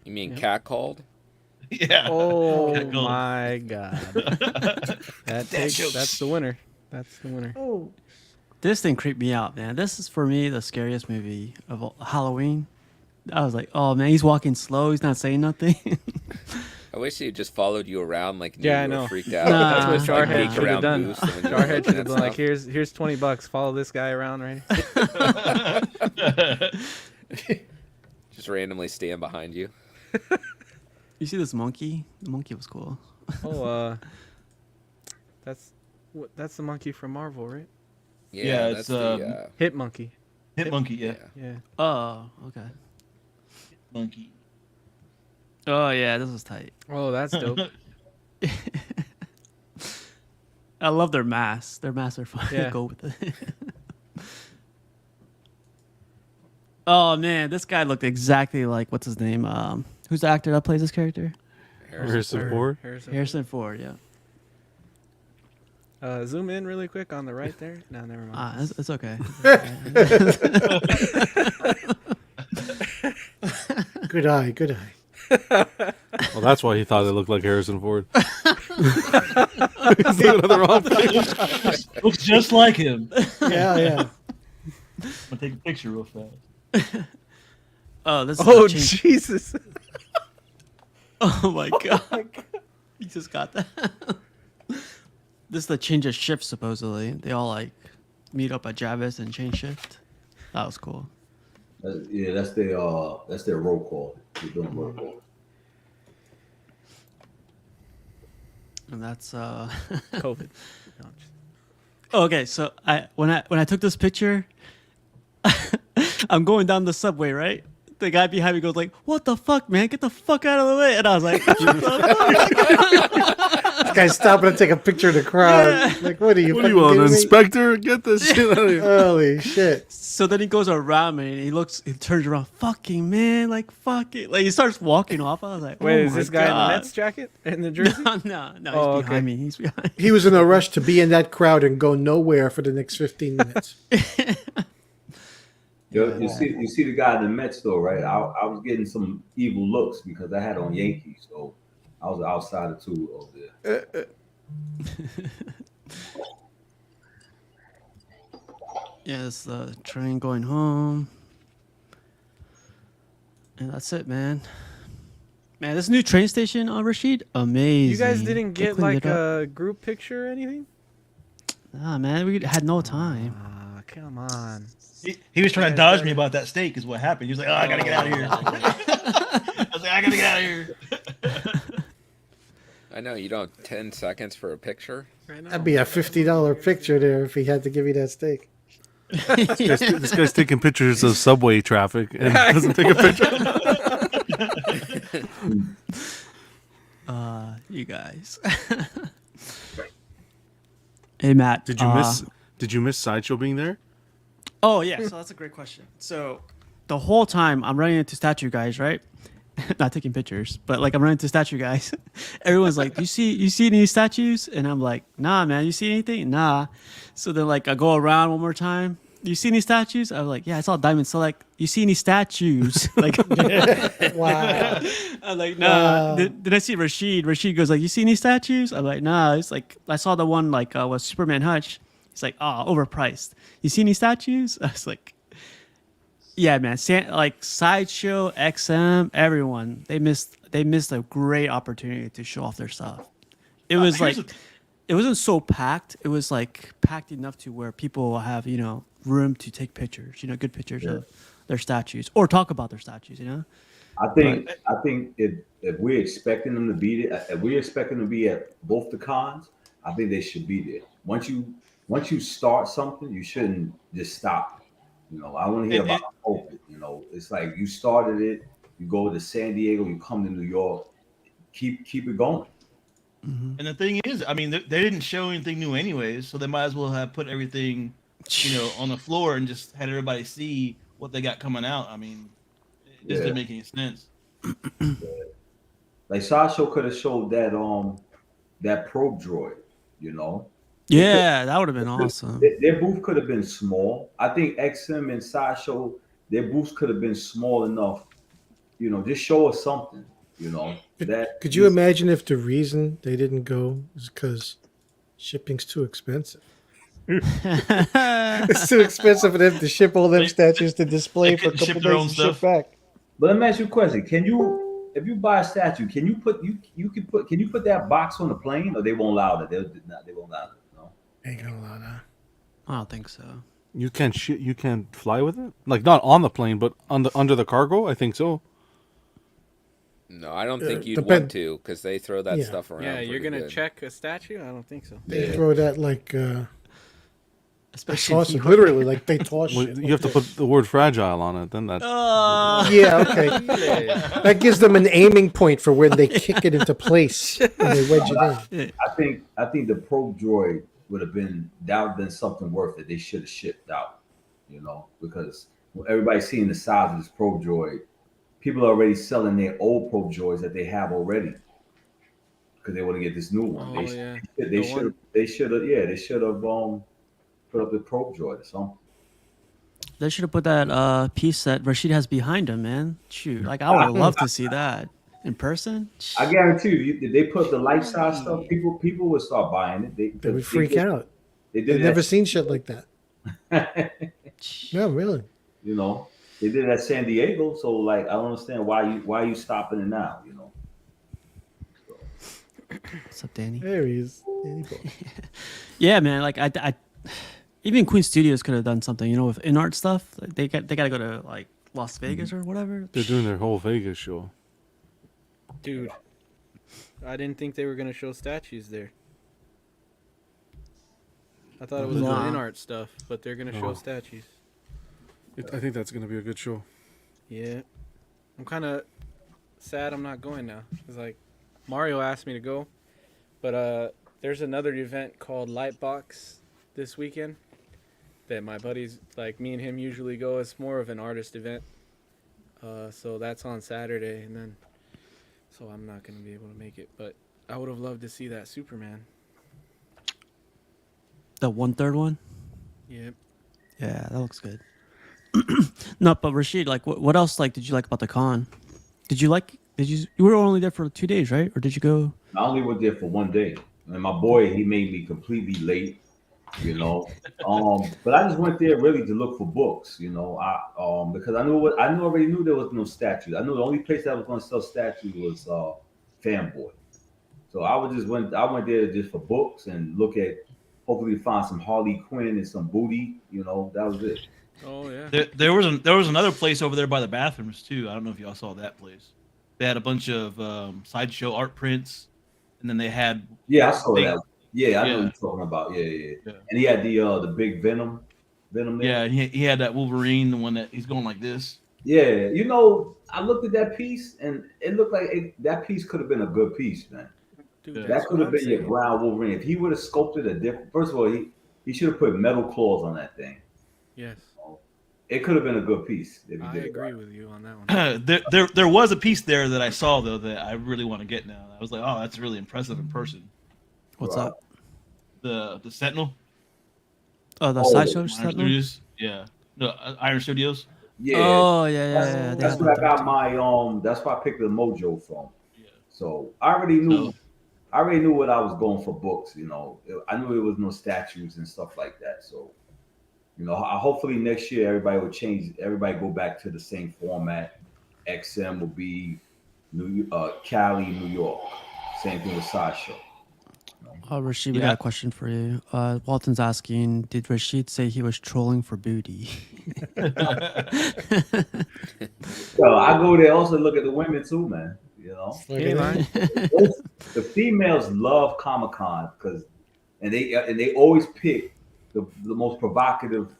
You mean catcalled? Yeah. Oh Catcalled. my god. That's the winner. That's the winner. Oh, This thing creeped me out, man. This is for me the scariest movie of Halloween. I was like, oh man, he's walking slow. He's not saying nothing. I wish he just followed you around like Yeah, I you were know. freaked out. Nah. That's what Like, Jarhead peek should have around done. booths and when you were Jarhead looking should have at been like, stuff. here's $20. Follow this guy around, right? Just randomly stand behind you. You see this monkey? The monkey was cool. Oh, that's the monkey from Marvel, right? Yeah, that's it's, the Hit monkey. Hit monkey, yeah. Yeah. Oh, okay. Monkey. Oh yeah, this was tight. Oh, that's dope. I love their masks. Their masks are fun. Yeah. Go with it. Oh man, this guy looked exactly like what's his name? Who's the actor that plays this character? Harrison Ford. Harrison Ford. Yeah. Zoom in really quick on the right there. No, never mind. It's okay. good eye, good eye. Well, that's why he thought it looked like Harrison Ford. He's looking at the wrong thing. Looks just like him. Yeah. I'm gonna take a picture real fast. Oh, this. Oh Is Jesus! Oh my god! You just got that. This is the change of shift. Supposedly, they all like meet up at Javis and change shift. That was cool. Yeah, that's their roll call. They're doing roll call. And that's COVID. No, I'm just- Okay, so when I took this picture, I'm going down the subway, right? The guy behind me goes like, "What the fuck, man? Get the fuck out of the way!" And I was like, "What the fuck?" This guy's stopping to take a picture of the crowd. Yeah. Like, what are you? What are fucking you, an kidding me? inspector? Get this shit out of here. Holy shit! So then he goes around me and he turns around, fucking man, like fuck it, like he starts walking off. I was like, Wait, oh is my this guy in the God. Nets jacket and the jersey? No, Oh, he's behind okay. me. He's behind. He was in a rush to be in that crowd and go nowhere for the next 15 minutes. You see the guy in the Mets though, right? I was getting some evil looks because I had on Yankees, so I was outside of two over there. Yeah, it's the train going home. And that's it, man. Man, this new train station, Rashid, amazing. You guys didn't They get cleaned like it up. a group picture or anything? Nah, man, we had no time. Ah, come on. He was trying You to guys dodge me gotta- about that steak. Is what happened. He was like, "Oh, I gotta get out of here." I was like, "I gotta get out of here." I know you don't have 10 seconds for a picture. Right now. That'd be a $50 picture there if he had to give you that steak. This guy's taking pictures of subway traffic and doesn't take a picture. You guys. Hey, Matt. Did you miss Sideshow being there? Oh yeah, so that's a great question. So the whole time I'm running into statue guys, right? Not taking pictures, but like I'm running into statue guys. Everyone's like, you see any statues? And I'm like, nah, man. You see anything? Nah. So then like I go around one more time. You see any statues? I'm like, yeah, I saw diamonds. So like, you see any statues? Like, Wow. I'm like, nah. Wow. Then I see Rashid. Rashid goes like, you see any statues? I'm like, nah. It's like I saw the one like with Superman Hutch. He's like, oh, overpriced. You see any statues? I was like, yeah, man. Like Sideshow, XM, everyone. They missed a great opportunity to show off their stuff. It was like, it wasn't so packed. It was like packed enough to where people will have, room to take pictures, good pictures of their statues or talk about their statues, I think if we're expecting them to be there, if we're expecting them to be at both the cons, I think they should be there. Once you start something, you shouldn't just stop. I want to hear about hope. It's like you started it, you go to San Diego, you come to New York, keep it going. And the thing is, I mean, they didn't show anything new anyways, so they might as well have put everything, on the floor and just had everybody see what they got coming out. I mean, it just didn't make any sense. Like Sasha could have showed that probe droid, Yeah, that would have been awesome. Their booth could have been small. I think XM and Sideshow, their booths could have been small enough. Just show us something. Could you imagine if the reason they didn't go is because shipping's too expensive? It's too expensive for them to ship all them statues to display for a couple days and ship back. But let me ask you a question: if you buy a statue, can you put that box on the plane, or they won't allow that? They won't allow it. No, Ain't gonna allow that. I don't think so. You can't fly with it? Like not on the plane, but under the cargo? I think so. No, I don't think you'd depend- want to because they throw that Yeah. stuff around. Yeah, you're pretty gonna good. check a statue? I don't think so. They throw that like Especially toss it, literally like they toss Well, shit. you have to put the word fragile on it. Then that. Yeah, okay. That gives them an aiming point for when they kick it into place and they wedge it in. I think the probe droid would have been something worth it. They should have shipped out, because everybody's seeing the size of this probe droid. People are already selling their old probe droids that they have already because they want to get this new one. Oh, They should have put up the probe droid or something. They should have put that piece that Rashid has behind him, man. Shoot, like I would have loved to see that in person. I guarantee you, if they put the life size stuff, people would start buying it. They would freak out. They did They've that. never seen shit like that. No, really. They did it at San Diego, so like I don't understand why you stopping it now. What's up, Danny? There he is. Danny boy. Yeah, man. Like I even Queen Studios could have done something, with in art stuff. Like, they got to go to like Las Vegas or whatever. They're doing their whole Vegas show. Dude, I didn't think they were gonna show statues there. I thought it was all in art stuff, but they're gonna show statues. I think that's going to be a good show. Yeah, I'm kind of sad I'm not going now. Cause like Mario asked me to go, but there's another event called Lightbox this weekend that my buddies, like me and him, usually go. It's more of an artist event, so that's on Saturday, and then so I'm not gonna be able to make it. But I would have loved to see that Superman. The 1/3 one. Yep. Yeah, that looks good. No, but Rashid, like, what else like did you like about the con? You were only there for 2 days, right? Or did you go? I only went there for one day, and my boy he made me completely late. you know. But I just went there really to look for books, you know. Because I already knew there was no statues. I knew the only place that was going to sell statues was Fanboy. So I went there just for books and look at, hopefully find some Harley Quinn and some booty, you know. That was it. Oh yeah. There was another place over there by the bathrooms too. I don't know if y'all saw that place. They had a bunch of sideshow art prints, and then they had Yeah, I saw they that. Yeah, I know what yeah you're talking about. Yeah, yeah. yeah And he had the big Venom there. yeah. And he had that Wolverine, the one that he's going like this. Yeah, you know, I looked at that piece and it looked like that piece could have been a good piece, man. Dude, Yeah. That that's could what have I'm been your saying. brown Wolverine. If he would have sculpted a different, first of all, he should have put metal claws on that thing. Yes, It could have been a good piece if he I did it agree right. with you on that one. There was a piece there that I saw though that I really want to get now. I was like, oh, that's really impressive in person. What's Right. up? The Sentinel, Oh, the Oh, sideshow Iron Sentinel? Studios, yeah, no Iron Studios. Yeah, Oh, yeah, yeah, that's yeah. They that's had where that I there got too. my that's where I picked the mojo from. Yeah. So I already knew So I already knew what I was going for books. You know, I knew there was no statues and stuff like that. So you know, hopefully next year everybody will change. Everybody go back to the same format. XM will be Cali, New York. Same thing with Sideshow. You know? Rashid, we got yeah, a question for you. Walton's asking, did Rashid say he was trolling for booty? So I go there also look at the women too, man. You know, Look He at ain't that. lying. the females love Comic Con because and they always pick the most provocative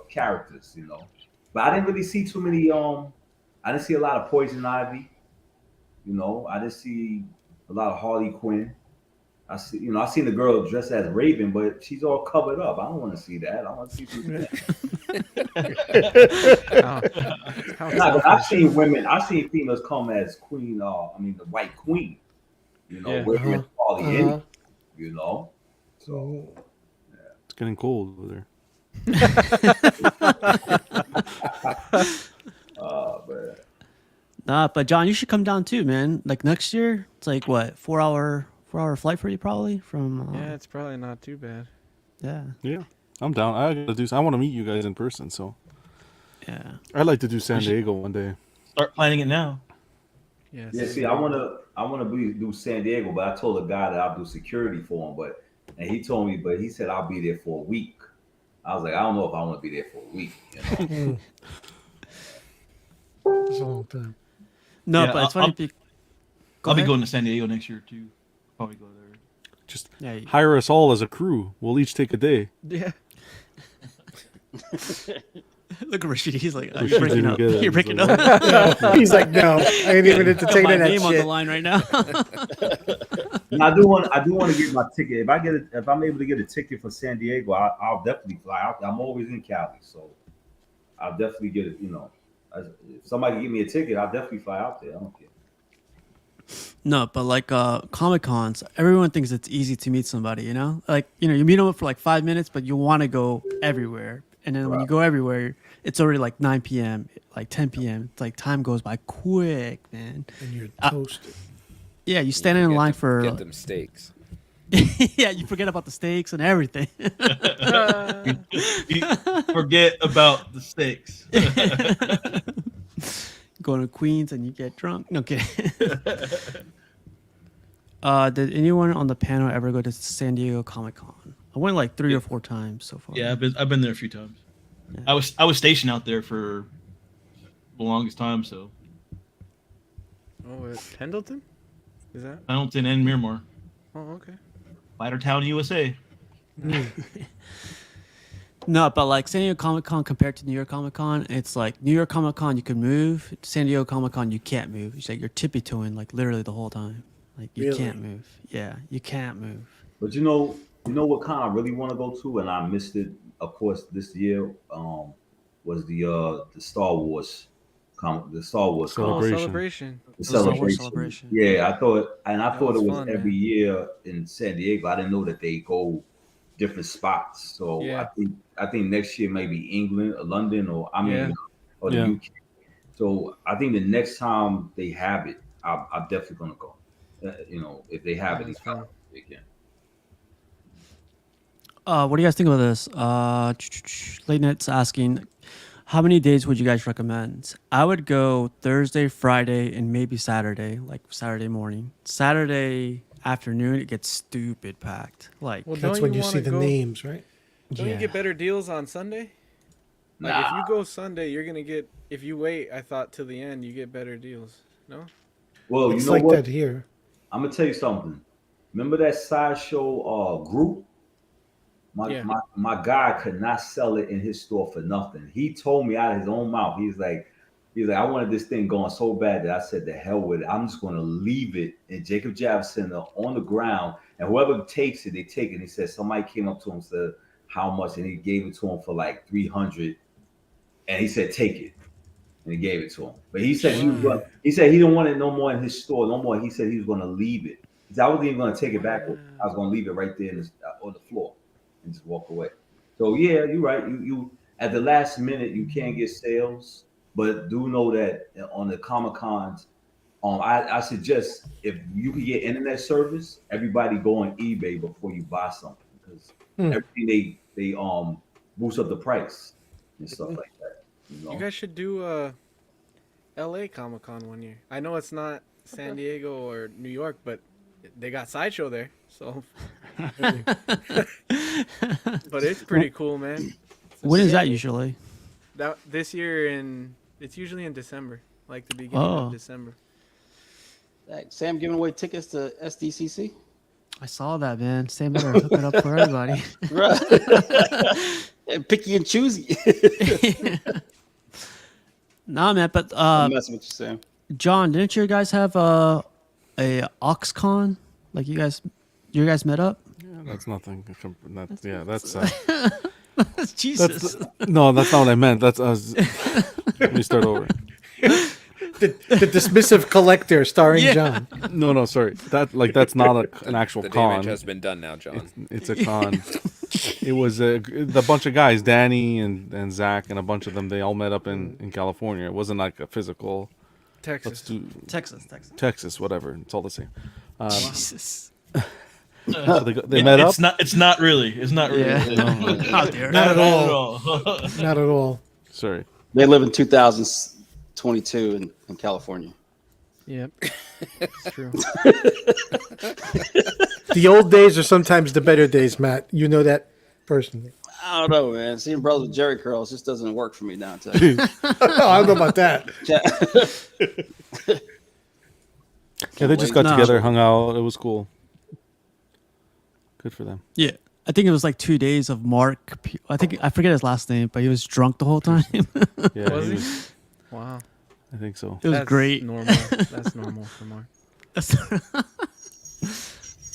characters, you know. But I didn't really see too many. I didn't see a lot of Poison Ivy. You know, I didn't see a lot of Harley Quinn. I see, you know, I seen the girl dressed as Raven, but she's all covered up. I don't want to see that. I want to see some. How, how Nah, but I've selfish. seen women. I've seen females come as Queen. I mean, the White Queen. You know, Yeah. wearing Harley in. Uh-huh. You know, so It's getting cold over there. but Nah, but John, you should come down too, man. Like next year, it's like what, 4 hour flight for you probably from. Yeah, it's probably not too bad. Yeah, Yeah, I'm down. I want to meet you guys in person, so yeah. I'd like to do San Diego one day. start planning it now. Yes. yeah, see, I wanna do San Diego, but I told a guy that I'll do security for him, and he told me, but he said I'll be there for a week. I was like, I don't know if I want to be there for a week. You know? It's a long time. No, Yeah, but it's funny. I'll be going to San Diego next year too. Probably go there. Just Yeah, hire us all as a crew. We'll each take a day. Yeah. look at Rashid. He's like, Rashid you're breaking didn't up. get it. You're He's breaking like, up. He's like, no, I ain't even Put entertaining my that name on the shit. line right now. And I do want to get my ticket. If I'm able to get a ticket for San Diego, I'll definitely fly out. I'm always in Cali, so I'll definitely get it. You know, if somebody give me a ticket, I'll definitely fly out there. I don't care. No, but like Comic Cons, everyone thinks it's easy to meet somebody, you know? Like, you meet them for like 5 minutes, but you want to go everywhere. And then when you go everywhere, it's already like 9 p.m., like 10 p.m. It's like time goes by quick, man. And you're Uh, toasted. Yeah, you stand in line for. Get them steaks. Yeah, you forget about the steaks and everything. You forget about the stakes. Going to Queens and you get drunk. No kidding. Did anyone on the panel ever go to San Diego Comic Con? I went like 3 or 4 times so far. Yeah, I've been there a few times. I was stationed out there for the longest time, so Oh, Pendleton? Is that? Pendleton and Miramar, Oh, okay. Town, USA. No, but like San Diego Comic Con compared to New York Comic Con, it's like New York Comic Con you can move. San Diego Comic Con you can't move. It's like you're tippy toeing like literally the whole time. Like you Really? can't move. Yeah, you can't move. But you know what con I really want to go to, and I missed it. Of course, this year was the Star Wars the Star Wars Oh, Celebration. celebration. the Star Wars celebration. celebration. Yeah, I thought That it was was fun, every man. year in San Diego. I didn't know that they go different spots. So Yeah. I think next year maybe England or London or Yeah. or the Yeah. UK. So I think the next time they have it, I'm definitely gonna go. You know, if they have it, That's it's not fun. again. What do you guys think about this? Late Night's asking, how many days would you guys recommend? I would go Thursday, Friday, and maybe Saturday, like Saturday morning. Saturday afternoon, it gets stupid packed. Like, Well, That's don't when you you want see to the go? names, right? Don't you yeah. get better deals on Sunday? Like Nah. if you go Sunday, you're gonna get. If you wait, I thought till the end, you get better deals. No. Well, you It's know like what? that here. I'm gonna tell you something. Remember that sideshow group? My, Yeah. my my guy could not sell it in his store for nothing. He told me out of his own mouth. He's like, I wanted this thing going so bad that I said, the hell with it. I'm just gonna leave it in Jacob Javits Center on the ground, and whoever takes it, they take it. He said somebody came up to him and said how much, and he gave it to him for like 300, and he said take it, and he gave it to him. But he said he was Wow. going. He said he didn't want it no more in his store, no more. He said he was going to leave it. He said I wasn't even going to take it back. I was going to leave it right there on the floor and just walk away. So yeah, you're right. You at the last minute you can't get sales, but do know that on the Comic Cons, I suggest if you can get internet service, everybody go on eBay before you buy something because Hmm. everything they boost up the price and stuff like that. You know? You guys should do L.A. Comic Con one year. I know it's not San Diego or New York, but they got Sideshow there, so. But it's pretty cool, man. When is that usually? This year it's usually in December, like the beginning of December. Hey, Sam giving away tickets to SDCC. I saw that, man. Sam better hook it up for everybody. Right. And picky and choosy. Nah, man, but I'm messing with you, Sam. John, didn't you guys have a OxCon? Like you guys met up? Yeah, that's nothing. That's Jesus. no, that's not what I meant. That's let me start over. The dismissive collector starring John. No, sorry. That's not an actual The con. damage has been done now, John. It's a con. It was the bunch of guys, Danny and Zach and a bunch of them. They all met up in California. It wasn't like a physical. Texas. Texas, whatever. It's all the same. Jesus. So they met up. It's not really. It's not really. Yeah. How dare Not at Not all. at all. Not at all. Sorry. They live in 2022 in California. Yep. It's true. The old days are sometimes the better days, Matt. You know that personally. I don't know, man. Seeing brothers with Jerry curls just doesn't work for me now. I tell you. I don't know about that. Yeah, they just got No. together, hung out. It was cool. Good for them. Yeah. I think it was like 2 days of Mark. I forget his last name, but he was drunk the whole time. Yeah, Was he he? was, Wow. I think so. It was That's great. Normal. That's normal for Mark.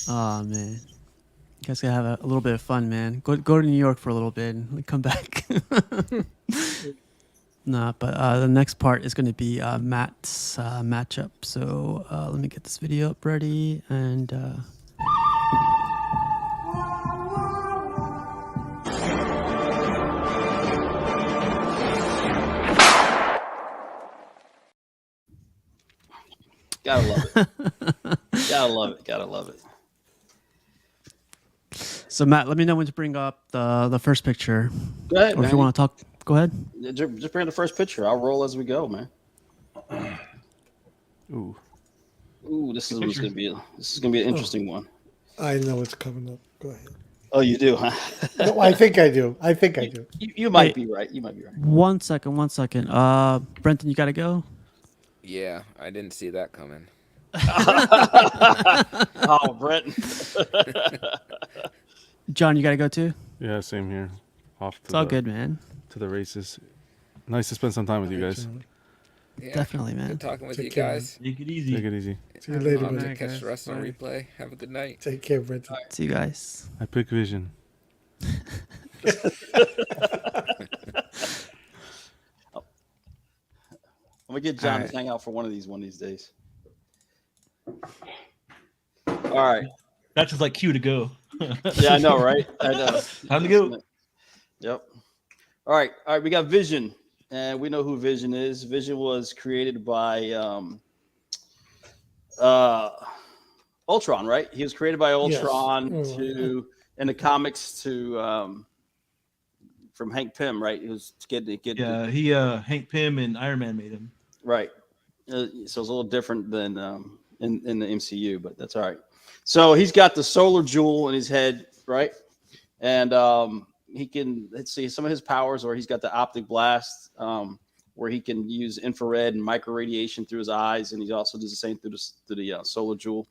Oh man, you guys gotta have a little bit of fun, man. Go to New York for a little bit and come back. Nah, but the next part is gonna be Matt's matchup. So let me get this video up ready and. Gotta love it. Gotta love it. Gotta love it. So Matt, let me know when to bring up the first picture. Go ahead, Or if man. you want to talk, go ahead. Just bring the first picture. I'll roll as we go, man. Ooh. Ooh, this is gonna be an interesting one. I know what's coming up. Go ahead. Oh, you do, huh? No, I think I do. You might be right. You might be right. 1 second. Brenton, you gotta go. Yeah, I didn't see that coming. Oh, Brett. John, you gotta go too. Yeah, same here. Off to It's all good, man. to the races. Nice to spend some time with you guys. Yeah, Definitely, man. Good talking with Take you care, guys. Take it easy. Take it easy. See you later, I'm buddy. gonna catch guys. the rest on Bye. replay. Have a good night. Take care, Brenton. See you guys. I pick Vision. I'm gonna get John Alright. to hang out for one of these days. All right. That's just like cue to go. Yeah, I know, right? I know. Time to go. Yep. All right. We got Vision, and we know who Vision is. Vision was created by Ultron, right? He was created by Ultron Yes. to in the comics from Hank Pym, right? It was Yeah, Hank Pym and Iron Man made him. right. So it's a little different than in the MCU, but that's all right. So he's got the solar jewel in his head, right? And he can, let's see, some of his powers, or he's got the optic blast, where he can use infrared and micro radiation through his eyes, and he also does the same through the solar jewel.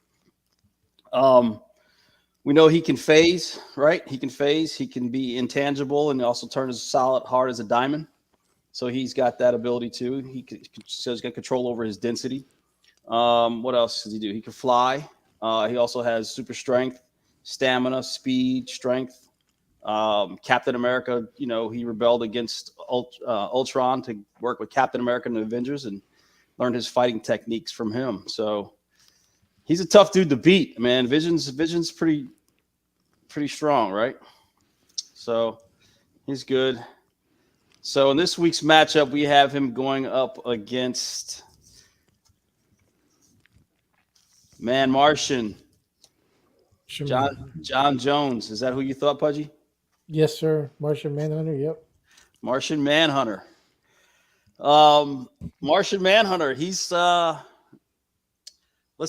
We know he can phase, right? He can phase. He can be intangible and also turn as solid, hard as a diamond. So he's got that ability too. So he's got control over his density. What else does he do? He can fly. He also has super strength, stamina, speed, strength. Captain America, he rebelled against Ultron to work with Captain America and the Avengers and learned his fighting techniques from him. So he's a tough dude to beat, man. Vision's pretty strong, right? So he's good. So in this week's matchup, we have him going up against Martian. John Jones. Is that who you thought, Pudgy? Yes, sir. Martian Manhunter. Yep. Martian Manhunter. Martian Manhunter. He's let's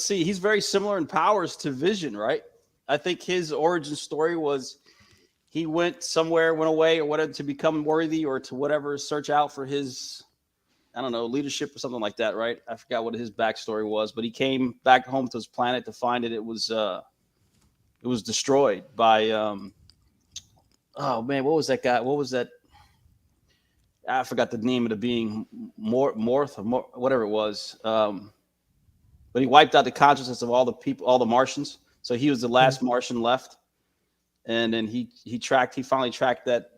see. He's very similar in powers to Vision, right? I think his origin story was he went away, or whatever, to become worthy, or to whatever, search out for his, I don't know, leadership or something like that, right? I forgot what his backstory was, but he came back home to his planet to find it was destroyed by oh man, what was that guy? What was that? I forgot the name of the being, Morth, or whatever it was. But he wiped out the consciousness of all the people, all the Martians. So he was the last Martian left. And then he finally tracked that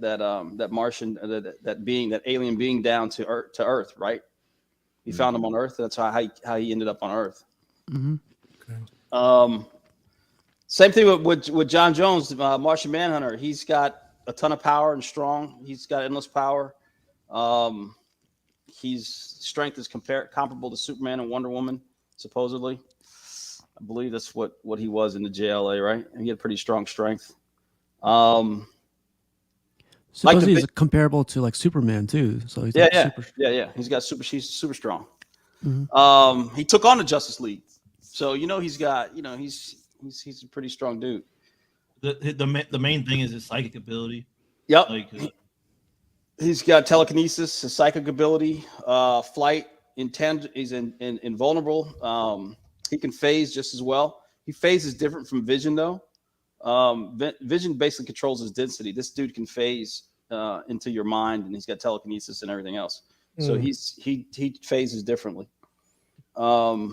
Martian, that alien being down to Earth, right? He found him on Earth. That's how he ended up on Earth. Mm-hmm. Okay. Same thing with John Jones, Martian Manhunter. He's got a ton of power and strong. He's got endless power. His strength is comparable to Superman and Wonder Woman, supposedly. I believe that's what he was in the JLA, right? And he had pretty strong strength. Supposedly he's comparable to like Superman too. So he's yeah. She's super strong. Mm-hmm. He took on the Justice League, so he's a pretty strong dude. The main thing is his psychic ability. Yep. He's got telekinesis, his psychic ability, flight, he's invulnerable. He can phase just as well. He phases different from Vision though. Vision basically controls his density. This dude can phase into your mind, and he's got telekinesis and everything else. So he phases differently. I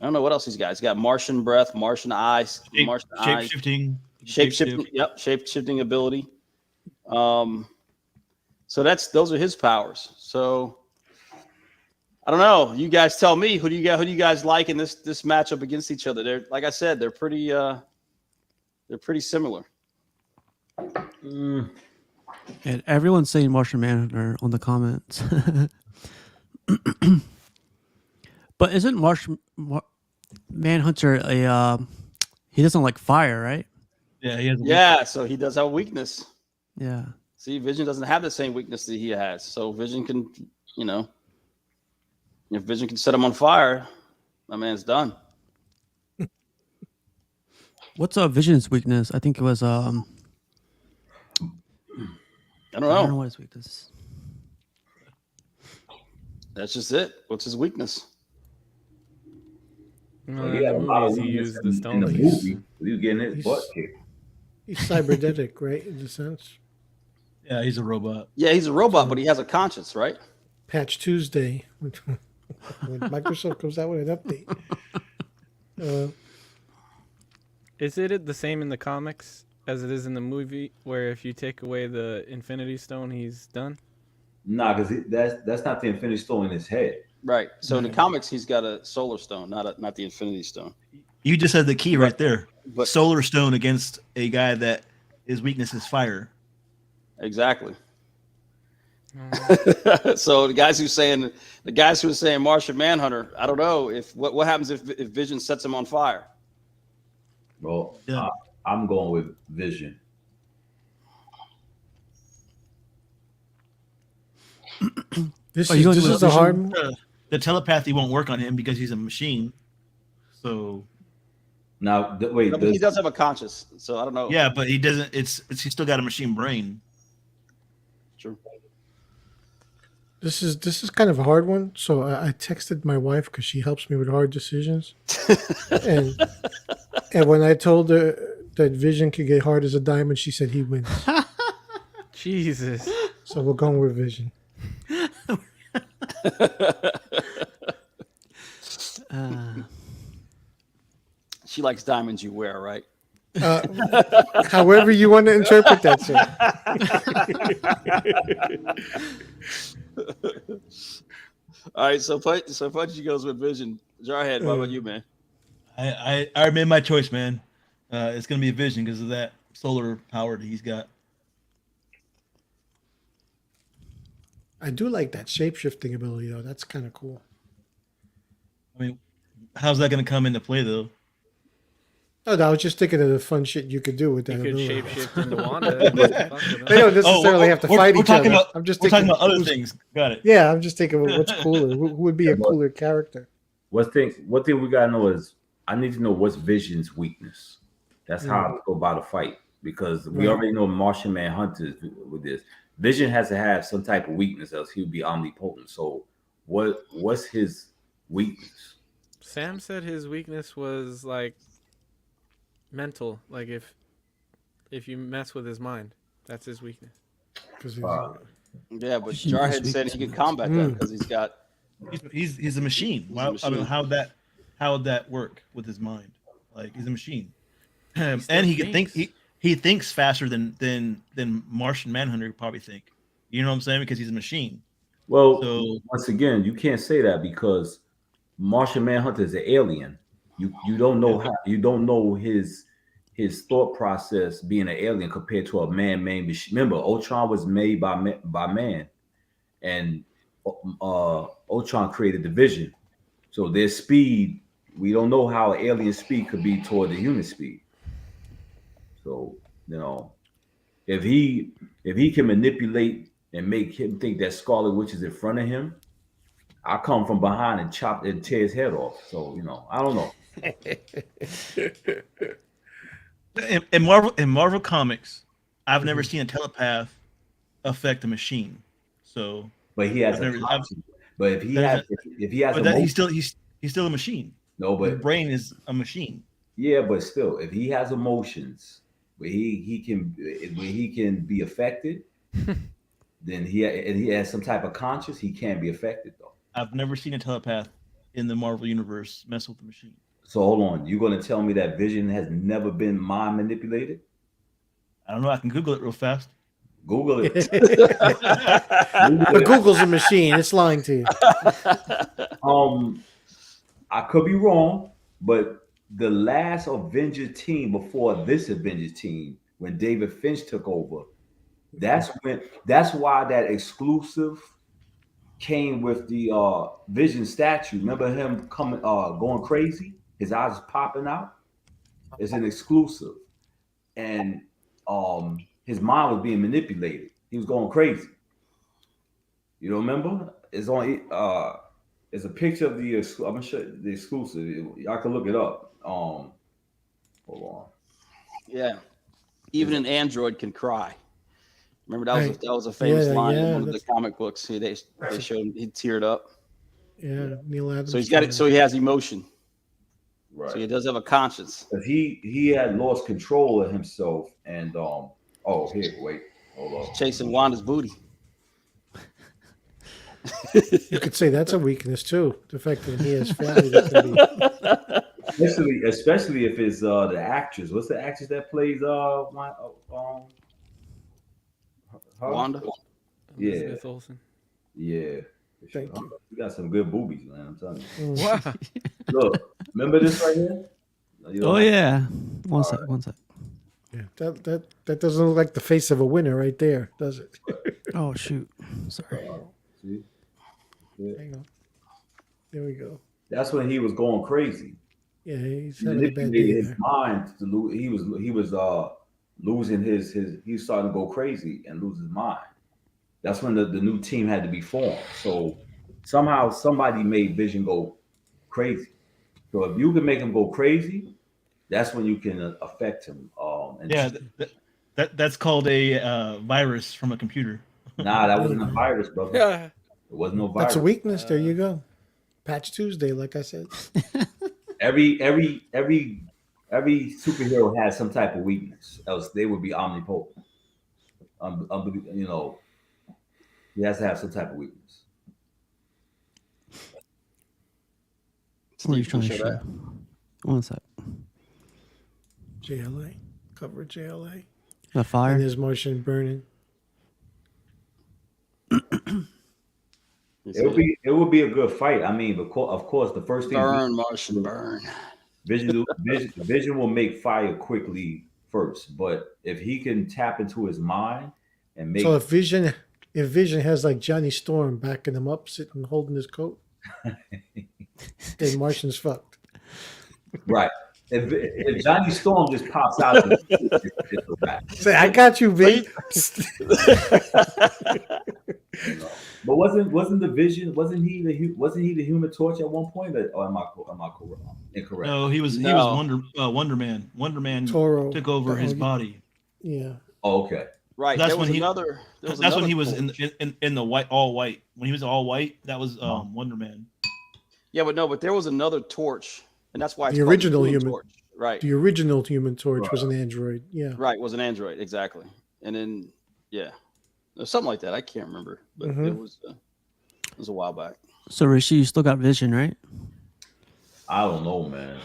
don't know what else he's got. He's got Martian breath, Martian eyes, shape-shifting. Shape-shifting, yep, shape-shifting ability. So those are his powers. So I don't know. You guys tell me, who do you guys like in this matchup against each other? They're, like I said, they're pretty similar. And everyone's saying Martian Manhunter on the comments. But isn't Manhunter he doesn't like fire, right? Yeah, he has. So he does have a weakness. Yeah. See, Vision doesn't have the same weakness that he has. So Vision can, if Vision can set him on fire, my man's done. What's Vision's weakness? I think it was I don't know what his weakness is. That's just it. What's his weakness? He had a lot of weakness in the movie. He was getting his butt kicked. He's cybernetic, right? In a sense. Yeah, he's a robot. Yeah, he's a robot, but he has a conscience, right? Patch Tuesday, when Microsoft comes out with an update. Is it the same in the comics as it is in the movie, where if you take away the Infinity Stone, he's done? Nah, because that's not the Infinity Stone in his head. Right. So in the comics, he's got a Solar Stone, not the Infinity Stone. You just said the key right there. But Solar Stone against a guy that his weakness is fire. Exactly. So the guys who are saying Martian Manhunter, I don't know if what happens if Vision sets him on fire. Well, I'm going with Vision. This Are you is going this with is the hard Vision? one. The telepathy won't work on him because he's a machine. So Now, No, but he does have a conscience, so I don't know. yeah, but he doesn't. It's he's still got a machine brain. True. This is kind of a hard one. So I texted my wife because she helps me with hard decisions, and and when I told her that Vision could get hard as a diamond, she said he wins. Jesus. So we're going with Vision. She likes diamonds you wear, right? However you want to interpret that, sir. All right, so Punchy goes with Vision. Jarhead, what about you, man? I made my choice, man. It's gonna be a Vision because of that solar power that he's got. I do like that shape shifting ability though. That's kind of cool. I mean, how's that gonna come into play though? Oh, no, I was just thinking of the fun shit you could do with You that could ability. shapeshift into Wanda. and just fuck with They him. don't necessarily have to fight each other. I'm just we're thinking talking about other who's- things. Got it. Yeah, I'm just thinking what's cooler. Who would be a cooler character? What thing we gotta know is I need to know what's Vision's weakness. That's how I go about a fight because we Right. already know Martian Manhunter with this. Vision has to have some type of weakness, else he'll be omnipotent. So what's his weakness? Sam said his weakness was like mental. Like if you mess with his mind, that's his weakness. Because Yeah, but Vision is Jarhead weak said to he could combat that because he's got. He's a machine. He's a Why, I mean, machine. how would that work with his mind? Like he's a machine, and still he can think. thinks. He thinks faster than Martian Manhunter would probably think. You know what I'm saying? Because he's a machine. Well, So once again, you can't say that because Martian Manhunter is an alien. You don't know how you don't know his thought process being an alien compared to a man-made machine. Remember, Ultron was made by man, and Ultron created the Vision. So their speed, we don't know how alien speed could be toward the human speed. So if he can manipulate and make him think that Scarlet Witch is in front of him, I come from behind and chop and tear his head off. So I don't know. in Marvel comics, I've never seen a telepath affect a machine. So, But he has I've never- but if he there's has but that, emotion, he's still a machine. no, His but brain is a machine. yeah, but still, if he has emotions, where he can be affected, then he has some type of conscience. He can be affected though. I've never seen a telepath in the Marvel universe mess with the machine. So hold on, you're going to tell me that Vision has never been mind manipulated? I don't know. I can Google it real fast. Google it. But Google's a machine. It's lying to you. I could be wrong, but the last Avengers team before this Avengers team, when David Finch took over, that's why that exclusive came with the Vision statue. Remember him going crazy? His eyes popping out. It's an exclusive, and his mind was being manipulated. He was going crazy. You don't remember? It's on. It's a picture of the. I'm gonna show you the exclusive. Y'all can look it up. Hold on. Yeah, even an android can cry. Remember that Right. was a famous Yeah, line yeah, in one of the that's- comic books. They showed him, he teared up. Yeah, Neil Adams. So he's got it. So he has emotion. Right. So he does have a conscience. Because he had lost control of himself, and here, wait, hold on. Chasing Wanda's booty. You could say that's a weakness too. The fact that he has family that can be. Especially if it's the actress. What's the actress that plays her? Wanda. Yeah. Elizabeth Olsen. Yeah. Thank you. You got some good boobies, man. I'm telling you. Wow. Look, remember this right here? You Oh know, yeah. One sec. Yeah, that doesn't look like the face of a winner right there, does it? Oh shoot. Sorry. See? Yeah. Hang on. There we go. That's when he was going crazy. Yeah, he's He having a bad day manipulated his there. mind to lose. He was losing his. He was starting to go crazy and lose his mind. That's when the new team had to be formed. So somehow somebody made Vision go crazy. So if you can make him go crazy, that's when you can affect him. Yeah, that's called a virus from a computer. Nah, that There you wasn't a go. virus, brother. Yeah. It wasn't no That's a virus. weakness. There you go. Patch Tuesday, like I said. Every superhero has some type of weakness, else they would be omnipotent. You know, he has to have some type of weakness. What are you Steve, can trying you to show show? that? One sec. JLA. Cover JLA. The And fire. there's Martian burning. You It see would be a good fight. I mean, of course, the first thing Burn, Martian, burn. Vision will make fire quickly first, but if he can tap into his mind and So make if Vision has like Johnny Storm backing him up, sitting holding his coat, then Martian's fucked. right, if Johnny Storm just pops out, it's a wrap. Say, I got you, B. You know? But wasn't the Vision? Wasn't he the Human Torch at one point? Or am I incorrect? No, he was No. Wonder Man. Wonder Man Toro. took over his body. Yeah. Oh, okay. Right. That's There was when he- another. There was That's when another he was torch. in the white, all white. When he was all white, that was Wonder Man. Yeah, but there was another torch, and that's why it's The called original human. torch. Right. The original Human Torch was an android. Yeah. Right. Was an android exactly, and then yeah, something like that. I can't remember, but it was a while back. So Rishi, you still got Vision, right? I don't know, man.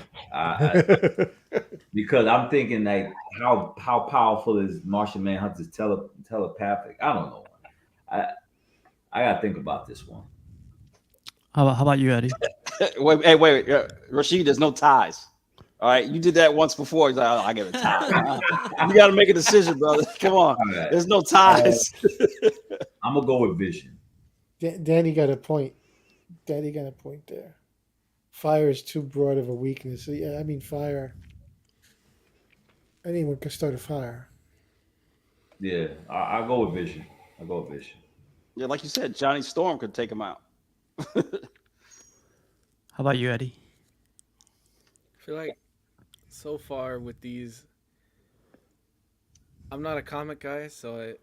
Because I'm thinking like how powerful is Martian Manhunter's telepathic? I don't know. I gotta think about this one. How about you, Eddie? Wait. Rashid, there's no ties. All right, you did that once before. He's like, oh, I give it tie. You got to make a decision, brother. Come on. Right. There's no ties. I'm gonna go with Vision. Danny got a point. Danny got a point there. Fire is too broad of a weakness. Yeah, I mean, fire. Anyone can start a fire. Yeah, I'll go with Vision. I'll go with Vision. Yeah, like you said, Johnny Storm could take him out. How about you, Eddie? I feel like so far with these, I'm not a comic guy, so I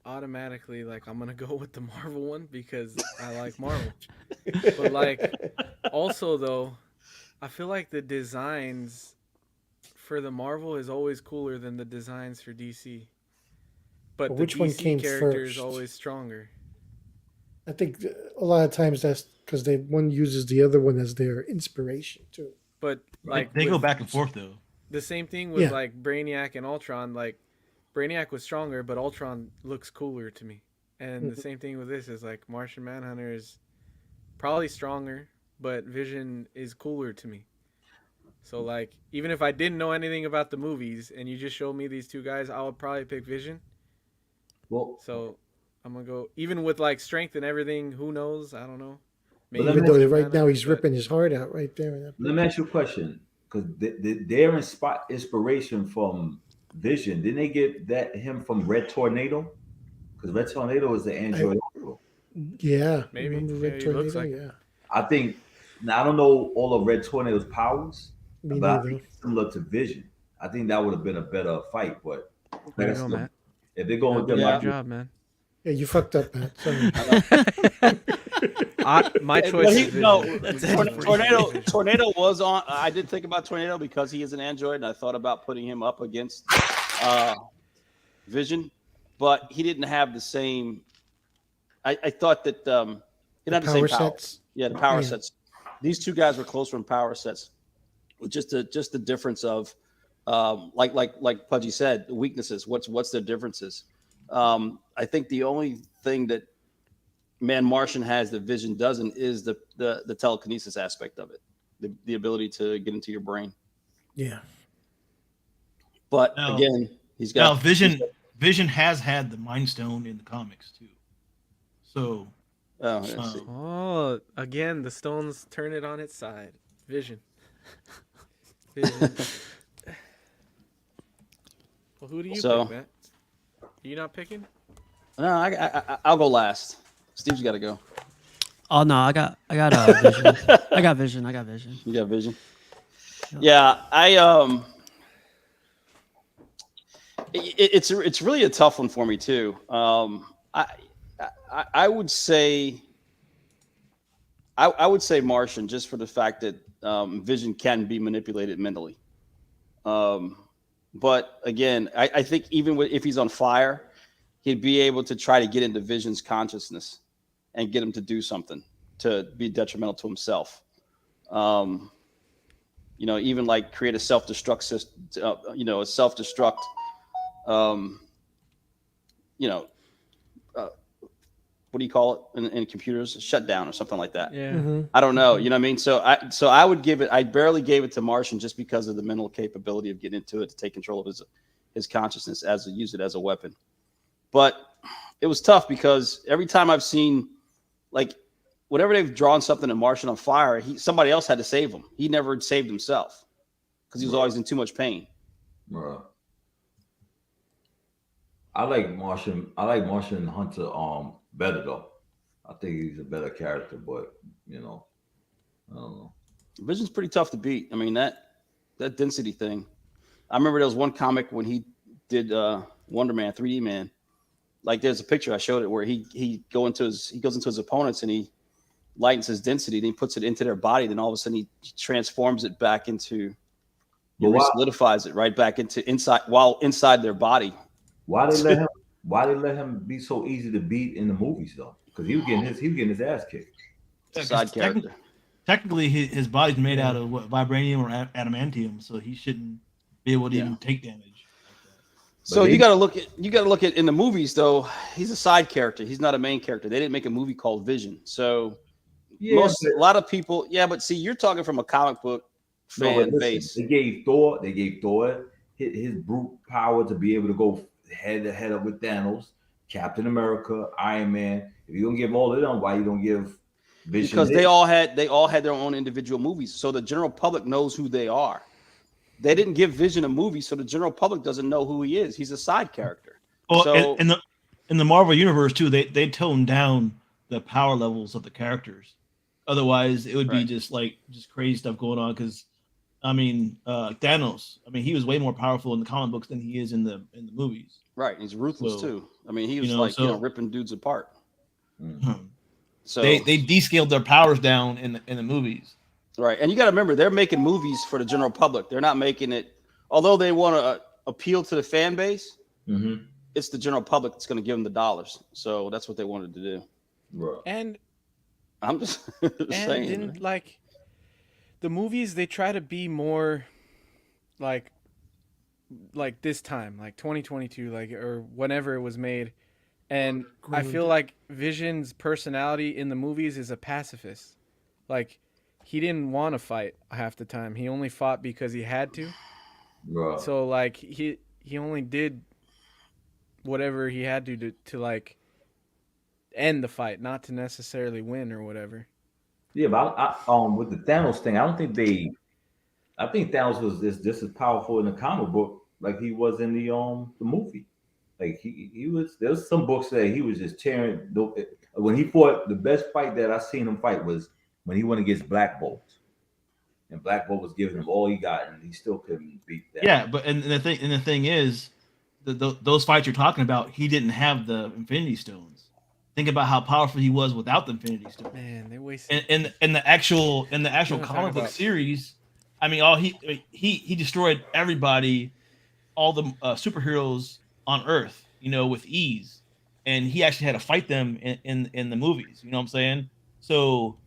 automatically like I'm gonna go with the Marvel one because I like Marvel. But like also though, I feel like the designs for the Marvel is always cooler than the designs for DC. But the which DC one came character is first? always stronger. I think a lot of times that's because one uses the other one as their inspiration too. But like They go with back and forth though. the same thing with Yeah. like Brainiac and Ultron. Like Brainiac was stronger, but Ultron looks cooler to me. And the same thing with this is like Martian Manhunter is probably stronger, but Vision is cooler to me. So like even if I didn't know anything about the movies and you just showed me these two guys, I would probably pick Vision. Well, So I'm gonna go even with like strength and everything. Who knows? I don't know. But let Even me though ask you, right now he's but- ripping his heart out right there. In that let me ask you a question. Because their inspiration from Vision, didn't they get him from Red Tornado? Because Red Tornado is the android. Yeah, Maybe. Remember Red Yeah, he looks Tornado? like Yeah, I think now I don't know all of Red Tornado's powers, me but I neither. think it's similar to Vision. I think that would have been a better fight. But Way to that's go, the- Matt. if they're going with Good them, job, man. Yeah, you fucked up, man. Sorry. My But choice he- is no, Vision. Tornado was on. I did think about Tornado because he is an android, and I thought about putting him up against Vision, but he didn't have the same. I thought that he didn't have the same power power. sets? Yeah, the power Yeah. sets. These two guys were closer in power sets. With just the difference of like Pudgy said, the weaknesses. What's their differences? I think the only thing that Man Martian has that Vision doesn't is the telekinesis aspect of it, the ability to get into your brain. Yeah, But Now- again, he's Now got Vision has had the Mind Stone in the comics too. So Oh, let's see. Oh, again, the stones turn it on its side. Vision. Vision. Well, who do you So- pick, Matt? Are you not picking? No, I'll go last. Steve's got to go. Oh no, I got Vision. I got Vision. You got Vision. Yeah, it's really a tough one for me too. I would say I would say Martian, just for the fact that Vision can be manipulated mentally. But again, I think even if he's on fire, he'd be able to try to get into Vision's consciousness and get him to do something to be detrimental to himself. Even like create a self-destruct system, a self-destruct, what do you call it in computers? Shutdown or something like that. Yeah. Mm-hmm. I don't know. You know what I mean? So I would give it. I barely gave it to Martian just because of the mental capability of getting into it to take control of his consciousness use it as a weapon. But it was tough because every time I've seen, like, whenever they've drawn something in Martian on fire, somebody else had to save him. He never saved himself because he was always in too much pain. Right. I like Martian Hunter better though. I think he's a better character, but I don't know. Vision's pretty tough to beat. I mean, that density thing. I remember there was one comic when he did Wonder Man, 3D Man. Like, there's a picture I showed it where he goes into his opponents and he lightens his density and he puts it into their body. Then all of a sudden he transforms it back into, solidifies it right back into inside their body. Why they let him be so easy to beat in the movies though? Because he was getting his ass kicked. Side character. Technically, his body's made out of vibranium or adamantium, so he shouldn't be able to even take damage. So you got to look at in the movies though. He's a side character. He's not a main character. They didn't make a movie called Vision. So a lot of people, but see, you're talking from a comic book fan base. They gave Thor his brute power to be able to go head to head up with Thanos, Captain America, Iron Man. If you're gonna give all of them, why you don't give Vision? Because they all had their own individual movies, so the general public knows who they are. They didn't give Vision a movie, so the general public doesn't know who he is. He's a side character. Well, so, in the Marvel universe too, they toned down the power levels of the characters. Otherwise, it would be just crazy stuff going on. Because Thanos. I mean, he was way more powerful in the comic books than he is in the movies. Right, he's ruthless too. I mean, he was ripping dudes apart. Mm-hmm. So they descaled their powers down in the movies. Right, and you got to remember, they're making movies for the general public. They're not making it, although they want to appeal to the fan base. Mm-hmm. It's the general public that's going to give them the dollars. So that's what they wanted to do. Right. And I'm just saying, like, the movies, they try to be more like this time, like 2022, like, or whenever it was made. And I feel like Vision's personality in the movies is a pacifist. Like, he didn't want to fight half the time. He only fought because he had to. Right. So, like, he only did whatever he had to like end the fight, not to necessarily win or whatever. Yeah, but I with the Thanos thing, I think Thanos was just as powerful in the comic book like he was in the movie. Like he was. There's some books that he was just tearing. When he fought, the best fight that I seen him fight was when he went against Black Bolt, and Black Bolt was giving him all he got, and he still couldn't beat that. Yeah, but the thing is, those fights you're talking about, he didn't have the Infinity Stones. Think about how powerful he was without the Infinity Stones. Man, they wasted. In the actual comic book series, I mean, he destroyed everybody, all the superheroes on Earth, with ease, and he actually had to fight them in the movies. You know what I'm saying? So,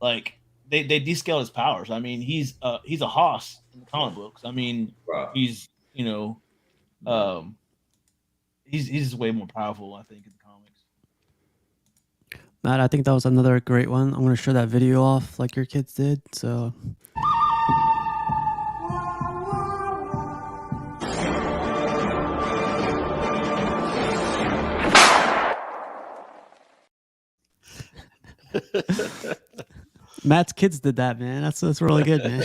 like, they descaled his powers. I mean, he's a hoss in the comic books. I mean, he's he's way more powerful, I think, in the comics. Matt, I think that was another great one. I'm going to show that video off like your kids did. So. Matt's kids did that, man. That's really good, man.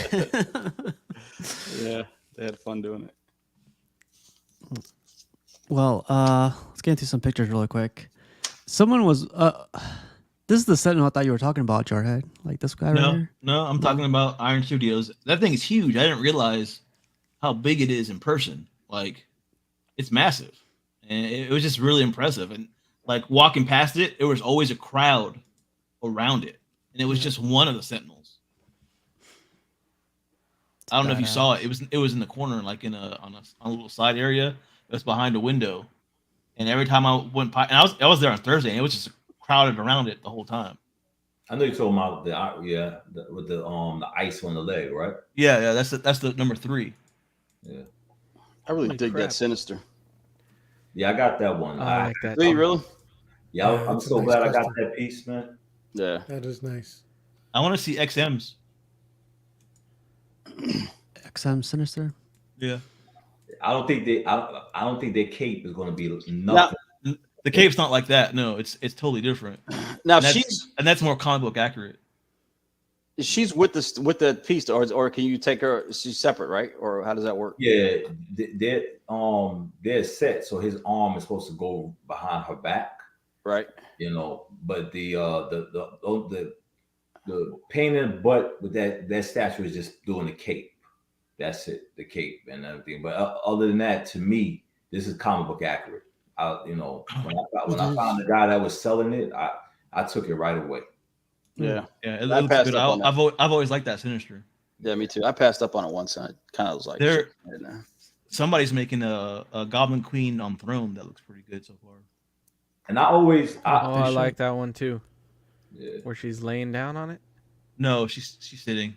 Yeah, they had fun doing it. Well, let's get into some pictures really quick. Someone was this is the Sentinel I thought you were talking about, Jarhead. Like this guy right No, here. no, I'm talking about Iron Studios. That thing is huge. I didn't realize how big it is in person. Like, it's massive, and it was just really impressive. And like walking past it, there was always a crowd around it, and it was just one of the Sentinels. I don't know if you saw it. It was in the corner, like in on a little side area. It was behind a window, and every time I went by, and I was there on Thursday, and it was just crowded around it the whole time. I know you're talking about with the ice on the leg, right? Yeah, that's the number 3. Yeah, I really Holy dig crap. that Sinister. yeah, I got that one. I like that. Do you really? Yeah, Yeah, I'm it's a so nice glad I custom. got that piece, man. Yeah. That is nice. I want to see XMs. XM Sinister. Yeah, I don't think their cape is going to be Now, nothing. the cape's not like that. No, it's totally different. now And that's more comic book accurate. she's with the piece, or can you take her? She's separate, right? Or how does that work? Yeah, they're set, so his arm is supposed to go behind her back, Right. But the pain in the butt with that statue is just doing the cape. That's it, the cape and everything. But other than that, to me, this is comic book accurate. When I found the guy that was selling it, I took it right away. Yeah. Yeah, it I looks passed good. up on that. I've always liked that Sinister. Yeah, me too. I passed up on it once. And I kind of was like, There- shit, I didn't know. Somebody's making a Goblin Queen on Throne that looks pretty good so far. And I I like that one too. Yeah. Where she's laying down on it. No, she's sitting.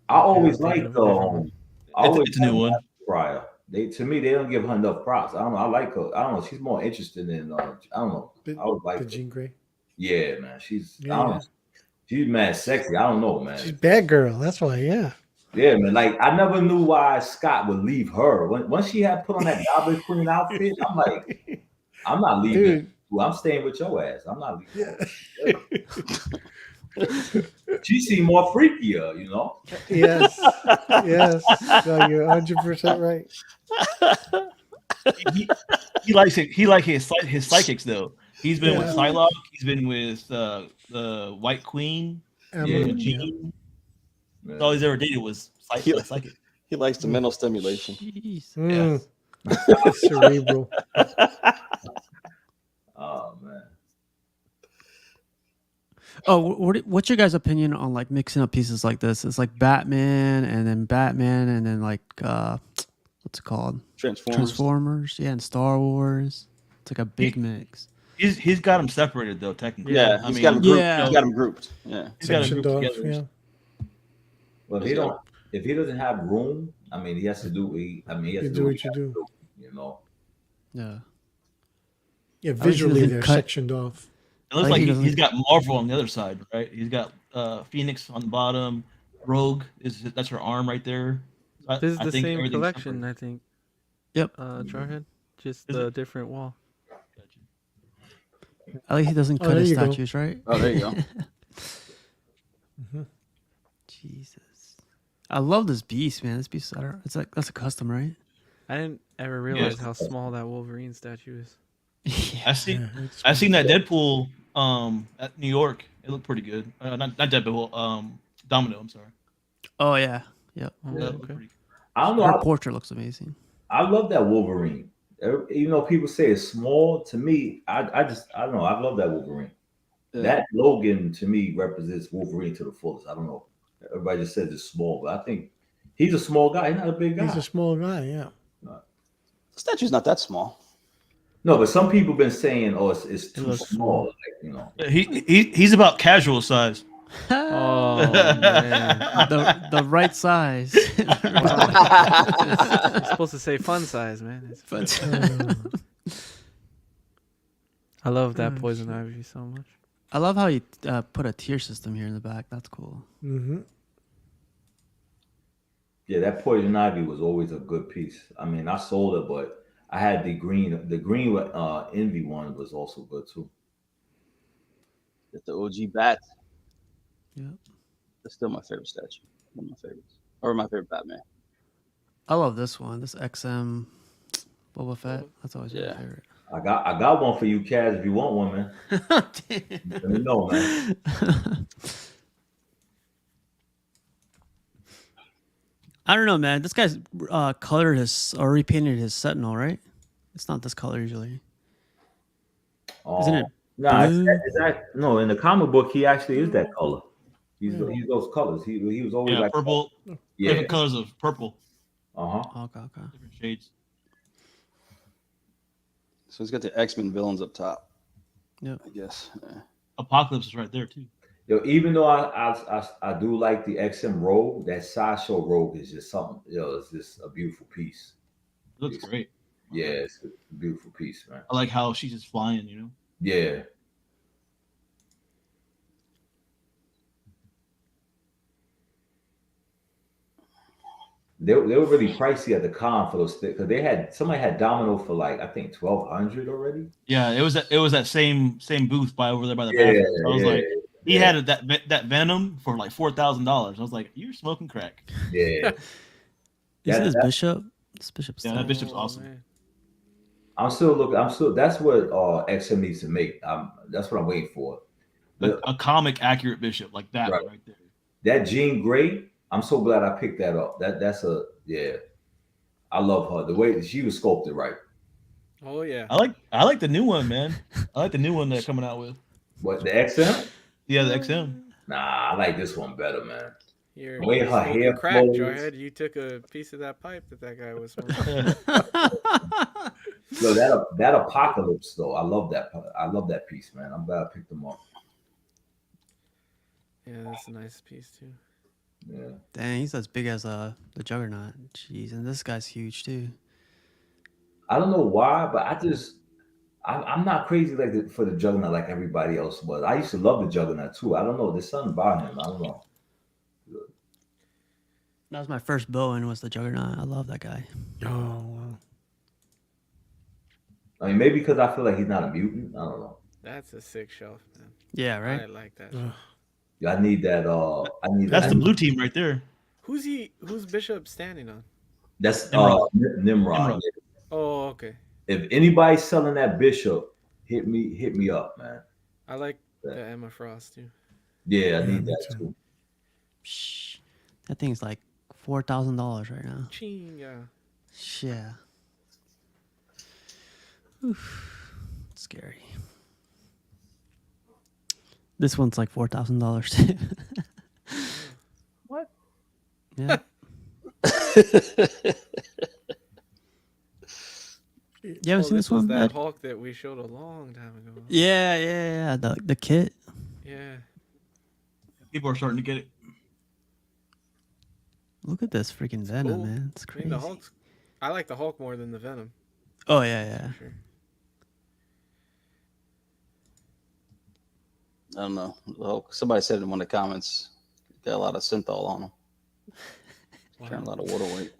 I always I'm thinking liked of a different one. It's a new one. Prior. To me, they don't give her enough props. I don't know. I like her. I don't know. She's more interested in. I don't know. I would like The her. Jean Grey. Yeah, man. She's. I Yeah. don't know. She's mad sexy. I don't know, man. She's bad girl. That's why. Yeah. Yeah, man. Like I never knew why Scott would leave her. Once she had put on that Goblin Queen outfit, I'm like, I'm not leaving. Dude. Well, I'm staying with your ass. I'm not leaving. Yeah. She seemed more freakier, Yes. Yes. No, you're 100% right. He likes it. He likes his psychics though. He's been with Yeah. Psylocke. He's been with the White Queen. Emma, Yeah, yeah. Jean. Man. All he's ever dated was psychic. He likes the mental stimulation. Jeez. Mm. Cerebral. Oh man. Oh, what's your guys' opinion on like mixing up pieces like this? It's like Batman and then like what's it called? Transformers, yeah, and Star Wars. It's like a big mix. He's got them separated though, technically. Yeah, I he's mean, got them grouped. Yeah. He's got them grouped. Yeah. he's got them Sectioned grouped off. together. Yeah. Well, if he doesn't have room, I mean, he has to do. He has You to do do what you do. Yeah. Yeah. least he Visually, doesn't they're cut- sectioned off. It looks Like like he doesn't- he's got Marvel on the other side, right? He's got Phoenix on the bottom. Rogue that's her arm right there. This is I the think same everything's collection, separate. I think. Yep. Jarhead. Just Is the it? different wall. At least he doesn't Oh, cut there his you go. statues, right? Oh, there you go. Jesus. I love this beast, man. This beast, that's a custom, right? I didn't ever realize how small that Wolverine statue is. I see. Yeah, it's I seen that Deadpool at New York. It looked pretty good. Not Deadpool. Domino. I'm sorry. Oh yeah. Yep. Oh, Yeah, it looked okay. pretty good. I don't know. Her portrait looks amazing. I love that Wolverine. Even though people say it's small, to me, I don't know. I love that Wolverine. Yeah. That Logan to me represents Wolverine to the fullest. I don't know. Everybody just says it's small, but I think he's a small guy. He's not a big guy. He's a small guy. Yeah. The statue's not that small. No, but some people been saying, "Oh, it's too looks small." small. Like, He's about casual size. Oh man! the right size. You're supposed to say fun size, man. It's fun. I love that Oh, poison ivy so much. I love how you put a tier system here in the back. That's cool. Mm-hmm. Yeah, that poison ivy was always a good piece. I mean, I sold it, but I had the green. The green envy one was also good too. It's the OG bat. Yep. That's still my favorite statue. One of my favorites. Or my favorite Batman. I love this one. This XM Boba Fett. That's always my Yeah. favorite. I got one for you, Kaz. If you want one, man, let me know, man. I don't know, man. This guy's colored his or repainted his Sentinel, right? It's not this color usually. Isn't it Nah, blue? no. In the comic book, he actually is that color. He's those colors. He was always like purple. Yeah. Different colors of purple, Okay. different shades. So he's got the X-Men villains up top. Yep. I guess. Yeah. Apocalypse is right there too. Yo, even though I do like the XM Rogue, that sideshow Rogue is just something. It's just a beautiful piece. It looks great. Yeah, it's a beautiful piece, man. I like how she's just flying. You know. Yeah. They were really pricey at the con for those because somebody had Domino for like I think 1,200 already. Yeah, it was that same booth by over there by the bathroom. So I was like, he had that Venom for like $4,000. I was like, you're smoking crack. Yeah. You see this Bishop? This Bishop's that Bishop's awesome. Man. I'm still looking. That's what XM needs to make. That's what I'm waiting for. A comic accurate Bishop like that right there. That Jean Grey. I'm so glad I picked that up. That's I love her. The way she was sculpted right. Oh yeah. I like the new one, man. I like the new one they're coming out with. What, the XM? Yeah, the XM. Nah, I like this one better, man. You're the way her hair crack, flows. Jarhead. You took a piece of that pipe that guy was smoking. No, that Apocalypse though. I love that piece, man. I'm glad I picked them up. Yeah, that's a nice piece too. Yeah. Dang, he's as big as the Juggernaut. Jeez, and this guy's huge too. I don't know why, but I'm not crazy for the Juggernaut like everybody else was. I used to love the Juggernaut too. I don't know. There's something about him. I don't know. That was my first Bowen was the Juggernaut. I love that guy. Oh, wow. I mean, maybe because I feel like he's not a mutant. I don't know. That's a sick shelf, man. Yeah, right. I like that. Yeah, I need that. That's the blue team right there. Who's Bishop standing on? That's Nimrod. Nimrod. Oh, okay. If anybody's selling that Bishop, hit me up, man. I like the Emma Frost too. Yeah, I need that too. Shh. That thing's like $4,000 right now. Chinga. Yeah. Oof. Scary. This one's like $4,000 too. What? Yeah. You haven't seen this one? That Ed? Hulk that we showed a long time ago. Yeah. The kit. Yeah. People are starting to get it. Look at this freaking Venom, cool. man. It's I crazy. mean, I like the Hulk more than the Venom. Oh yeah. For sure. I don't know. Well, somebody said in one of the comments, got a lot of synthol on him. Wow. Carrying a lot of water weight.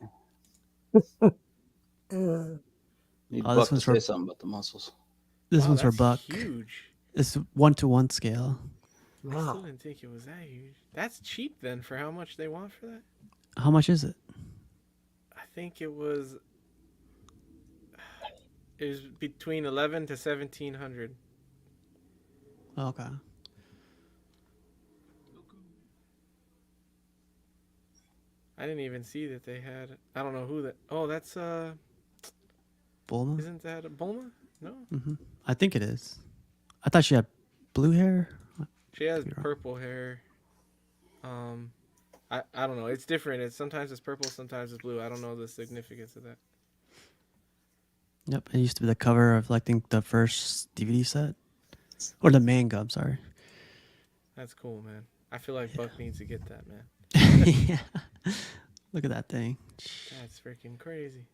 Need Oh, Buck this to one's say something about the muscles. This one's for that's Buck. Huge. It's 1-to-1 scale. I still didn't think it was that huge. That's cheap then for how much they want for that. How much is it? I think it was between 11 to 1,700. Okay. I didn't even see that they had. I don't know who that. Oh, that's Bulma? Isn't that a Bulma? No. I think it is. I thought she had blue hair. She has purple hair. I don't know. It's different. Sometimes it's purple, sometimes it's blue. I don't know the significance of that. Yep, it used to be the cover of, I think, the first DVD set. Or the manga, I'm sorry. That's cool, man. I feel like Buck needs to get that, man. Yeah. Look at that thing. That's freaking crazy.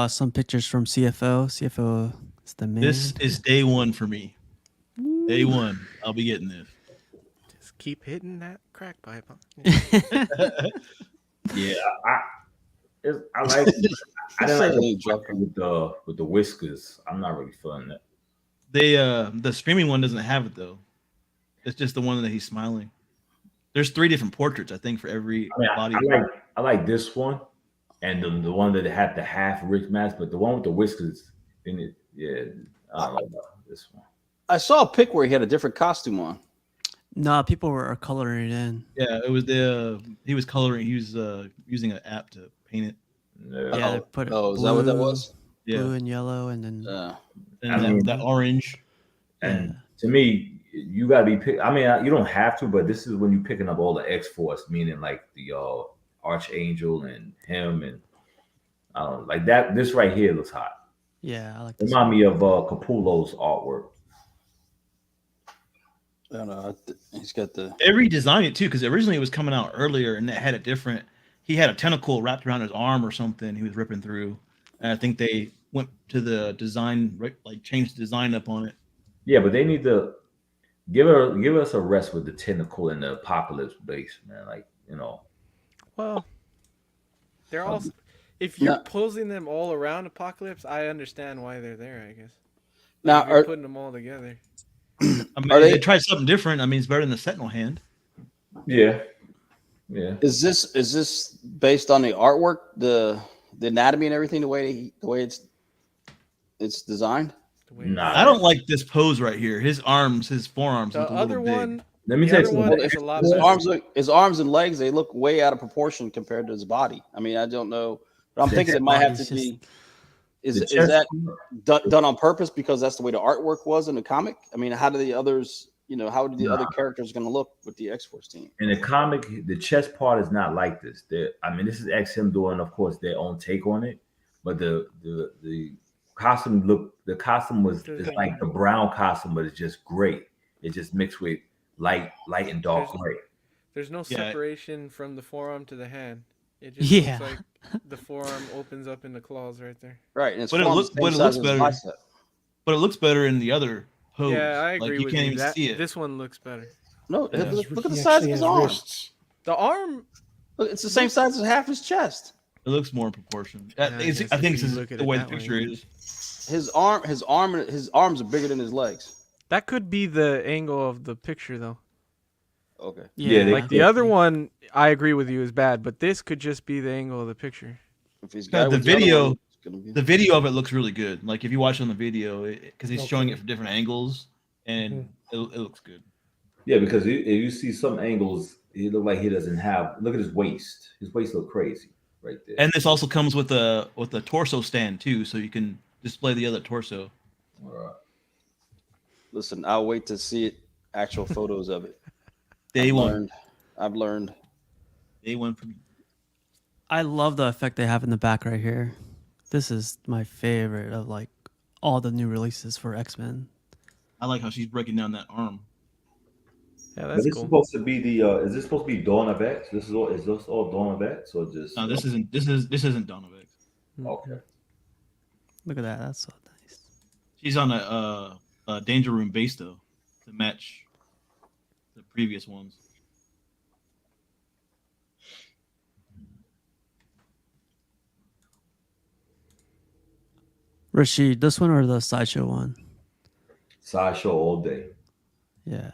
Some pictures from CFO. CFO is the man. This is day one for me. Day one. I'll be getting this. Just keep hitting that crack pipe. Huh? Yeah, I like. I didn't like the Joker with the whiskers. I'm not really feeling that. The streaming one doesn't have it though. It's just the one that he's smiling. There's 3 different portraits, I think, for every I mean, body. I like this one, and the one that had the half Rick mask, but the one with the whiskers in it, yeah, I don't know about this one. I saw a pic where he had a different costume on. No, people were coloring it in. Yeah, it was he was coloring. He was using an app to paint it. Yeah, they put it Is that what that blue, was? Yeah, blue and yellow, and then and I mean, that orange. And to me, you gotta be pick. I mean, you don't have to, but this is when you're picking up all the X Force, meaning like the Archangel and him, and I don't know, like that. This right here looks hot. Yeah, I like this. Remind me of Capullo's artwork. I don't know. He's got the. They redesigned it too, because originally it was coming out earlier, and it had a different. He had a tentacle wrapped around his arm or something. He was ripping through, and I think they went to the design, like changed the design up on it. Yeah, but they need to give us a rest with the tentacle and the apocalypse base, man. Like, you know. Well, they're all. If you're posing them all around Apocalypse, I understand why they're there. I guess. Now, if you're putting them all together. I mean, they tried something different. I mean, it's better than the Sentinel hand. Yeah. Yeah. Is this based on the artwork, the anatomy and everything, the way it's designed? Nah, I don't like this pose right here. His forearms. The look a other little one. big. Let me tell you something. His arms and legs, they look way out of proportion compared to his body. I mean, I don't know, but I'm thinking it might have to be. Is that done on purpose because that's the way the artwork was in the comic? I mean, how do the others? How do the other characters going to look with the X-Force team? In the comic, the chest part is not like this. I mean, this is XM doing, of course, their own take on it, but the costume is like the brown costume, but it's just gray. It just mixed with light and dark gray. There's no separation from the forearm to the hand. It just looks like the forearm opens up in the claws right there. Right, and but it looks better. But it looks better in the other pose. Yeah, I agree you with can't you. even see it. This one looks better. No, look at the size of his arm. The arm. Look, it's the same size as half his chest. It looks more in proportion. I think it's the way the picture is. His arms are bigger than his legs. That could be the angle of the picture, though. Okay. Yeah, like the other one, I agree with you, is bad, but this could just be the angle of the picture. If he's the video of it looks really good. Like if you watch on the video, because he's showing it from different angles, and it looks good. Yeah, because if you see some angles, he look like he doesn't have. Look at his waist. His waist look crazy right there. And this also comes with a torso stand too, so you can display the other torso. All right. Listen, I'll wait to see actual photos of it. I've learned. Day one for me. I love the effect they have in the back right here. This is my favorite of like all the new releases for X-Men. I like how she's breaking down that arm. Yeah, that's cool. Supposed to be the is this supposed to be Dawn of X? Is this all Dawn of X or just No, this isn't Dawn of X. Okay. Look at that. That's so nice. She's on a Danger Room base though to match the previous ones. Rashid, this one or the Sideshow one? Sideshow all day. Yeah.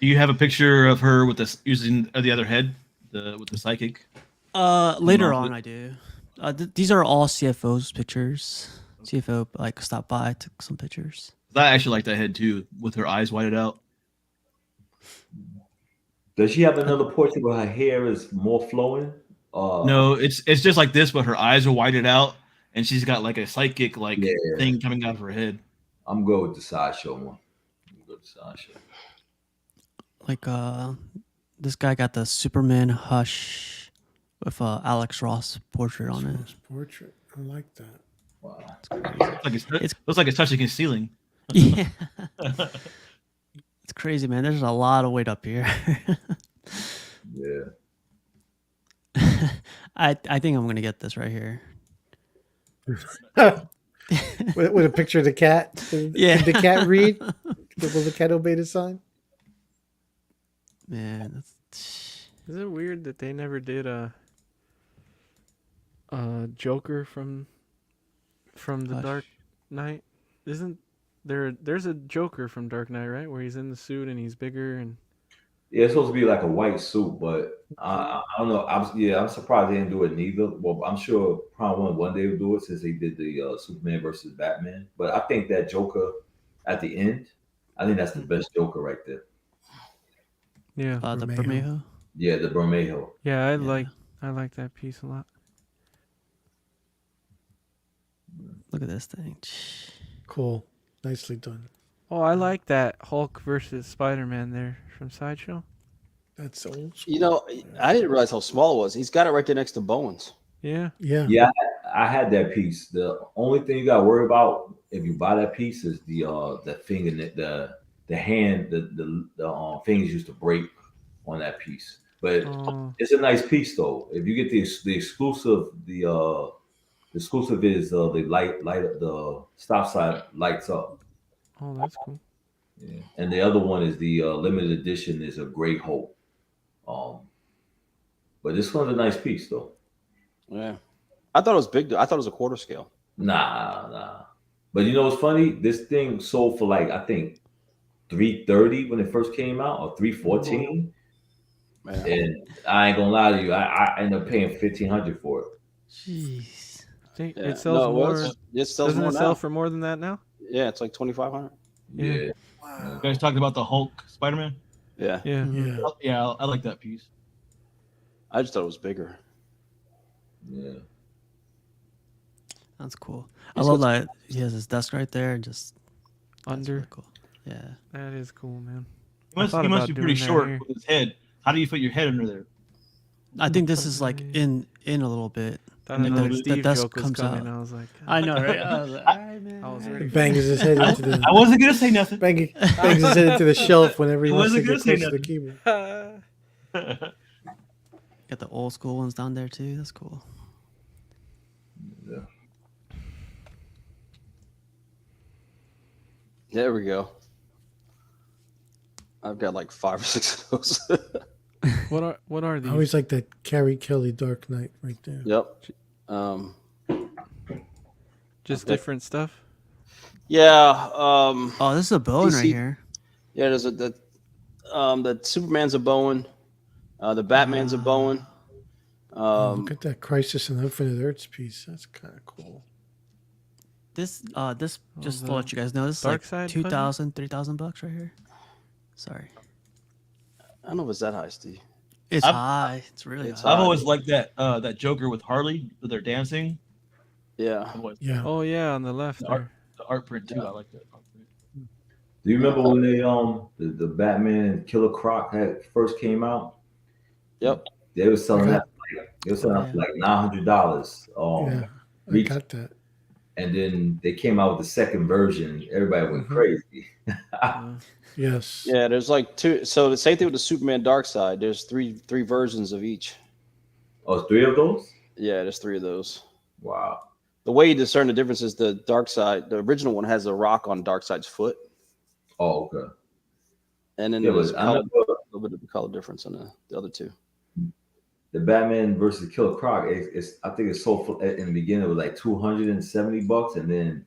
Do you have a picture of her with using the other head, with the psychic? Later on, I do. These are all CFO's pictures. CFO stopped by, took some pictures. I actually like that head too, with her eyes whited out. Does she have another portrait where her hair is more flowing? No, it's just like this, but her eyes are whited out, and she's got like a psychic thing coming out of her head. I'm good with the Sideshow one. Like this guy got the Superman Hush with Alex Ross portrait on it. Portrait, I like that. Wow, looks like it's touching his ceiling. Yeah, it's crazy, man. There's a lot of weight up here. Yeah. I think I'm gonna get this right here. with a picture of the cat. Yeah. Did the cat read? Will the cat obey the sign? Man, is it weird that they never did a Joker from the Hush. Dark Knight? Isn't there's a Joker from Dark Knight, right? Where he's in the suit and he's bigger and Yeah, it's supposed to be like a white suit, but I don't know. I'm surprised they didn't do it neither. Well, I'm sure probably one day they'll do it since they did the Superman versus Batman. But I think that Joker at the end, I think that's the best Joker right there. Yeah. The Bermejo. Bermejo. Yeah, the Bermejo. Yeah, Yeah. I like that piece a lot. Look at this thing. Cool. Nicely done. Oh, I like that Hulk versus Spider-Man there from Sideshow. That's old school. You know, I didn't realize how small it was. He's got it right there next to Bowens. Yeah. Yeah. Yeah, I had that piece. The only thing you got to worry about if you buy that piece is the finger, the hand, the fingers used to break on that piece. But Oh, it's a nice piece though. If you get the exclusive, the exclusive is the light the stop sign lights up. oh, that's cool. Yeah. And the other one is the limited edition is a Great Hope. Um, but this one's a nice piece though. Yeah. I thought it was big. I thought it was a quarter scale. Nah. But you know what's funny? This thing sold for like I think 330 when it first came out, or 314. Yeah. And I ain't gonna lie to you, I ended up paying 1,500 for it. Jeez. I think Yeah. it sells No, more. it sells Doesn't more it now. sell for more than that now? Yeah, it's like 2,500. Yeah. Yeah. You guys talked about the Hulk Spider-Man. Yeah. Yeah. Yeah. Yeah, I like that piece. I just thought it was bigger. Yeah. That's cool. He's I love got- that he has his desk right there and just that's Under. really cool. Yeah. That is cool, man. He must, thought he must about be pretty doing that short here. with his head. How do you fit your head under there? I think this is like in a little bit. Thought Like another the Steve desk joke was comes coming. out. I was like, I know, right? I was like, all right, man. I was all ready. right. Bangs his head into the I wasn't gonna say nothing. bangs his head into the shelf whenever he I wants to wasn't get gonna close say to the nothing. keyboard. Got the old school ones down there too. That's cool. Yeah. There we go. I've got like 5 or 6 of those. What are I these? always like that Carrie Kelly Dark Knight right there. Yep. Just different stuff. Yeah. Oh, this is a Bowen right DC here. Yeah, there's the Superman's a Bowen. The Batman's a Bowen. Look at that Crisis on Infinite Earths piece. That's kind of cool. This just to the let you guys know, this is Dark like Side 2,000, 3,000 bucks right here. Sorry, I don't know if it's that high, Steve. it's I've- high. It's really it's high. I've always liked that Joker with Harley with their dancing. Yeah. I've always- Yeah. Oh yeah, on the left The there. art print too. I like that. Art print. Do you remember when they the Batman and Killer Croc had first came out? Yep. They were selling Okay. that they were selling that for like $900. Yeah. I Reach- got that. and then they came out with the second version. Everybody went Mhm. crazy. Yes. Yeah, there's like 2. So the same thing with the Superman Dark Side. There's three versions of each. Oh, 3 of those? Yeah, there's 3 of those. Wow. The way you discern the difference is the Dark Side. The original one has a rock on Dark Side's foot, Oh, okay. and then Yeah, there's but I color, remember a little bit of a color difference on the other 2. the Batman versus Killer Croc. It's I think it's sold for in the beginning it was like $270, and then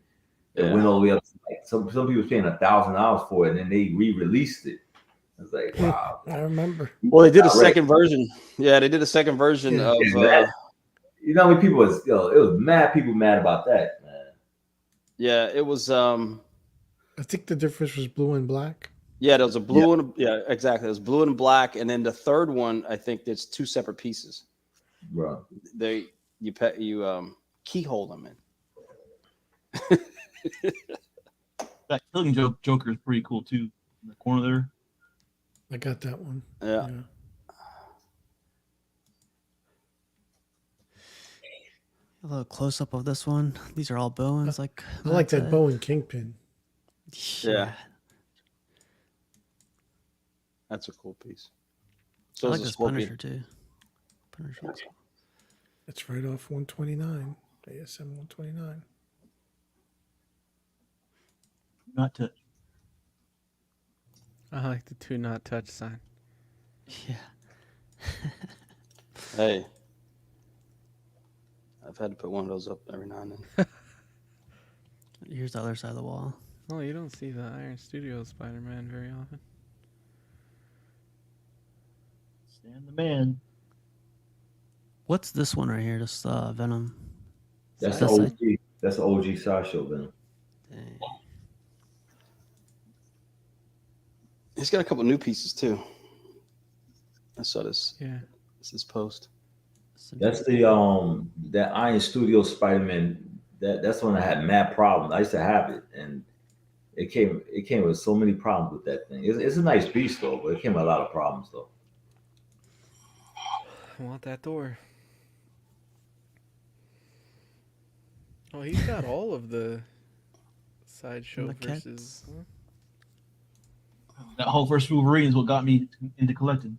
it Yeah. went all the way up to like some people was paying $1,000 for it, and then they re-released it. It's like wow. I remember. Well, they did a Not right. second version. Yeah, they did a second version Yeah. of. You know how many people was it was mad people mad about that, man. Yeah, it was. I think the difference was blue and black. Yeah, there was a blue and exactly. It was blue and black, and then the third one, I think there's 2 separate pieces. Bro. You keyhole them in. That Killing Joker is pretty cool too. In the corner there. I got that one. Yeah. A little close up of this one. These are all Bowens. Like I like that Matt Bowen Kingpin. said. Yeah. That's a cool piece. So I is like the this Scorpion. Punisher too. Punisher looks cool. It's right off 129. ASM 129. Not to. I like the 2 not touch sign. Yeah. Hey, I've had to put one of those up every now and then. Here's the other side of the wall. Oh, you don't see the Iron Studios Spider-Man very often. And the man. What's this one right here? This Venom. That's Side the side? OG. That's the OG sideshow Venom. Dang. He's got a couple new pieces too. I saw this. Yeah. This is post. That's the that Iron Studio Spider-Man. That's when I had mad problems. I used to have it, and it came with so many problems with that thing. It's a nice piece though, but it came with a lot of problems though. I want that door. Oh, he's got all of the sideshow The cats. versus. Huh? That Hulk vs. Wolverine is what got me into collecting.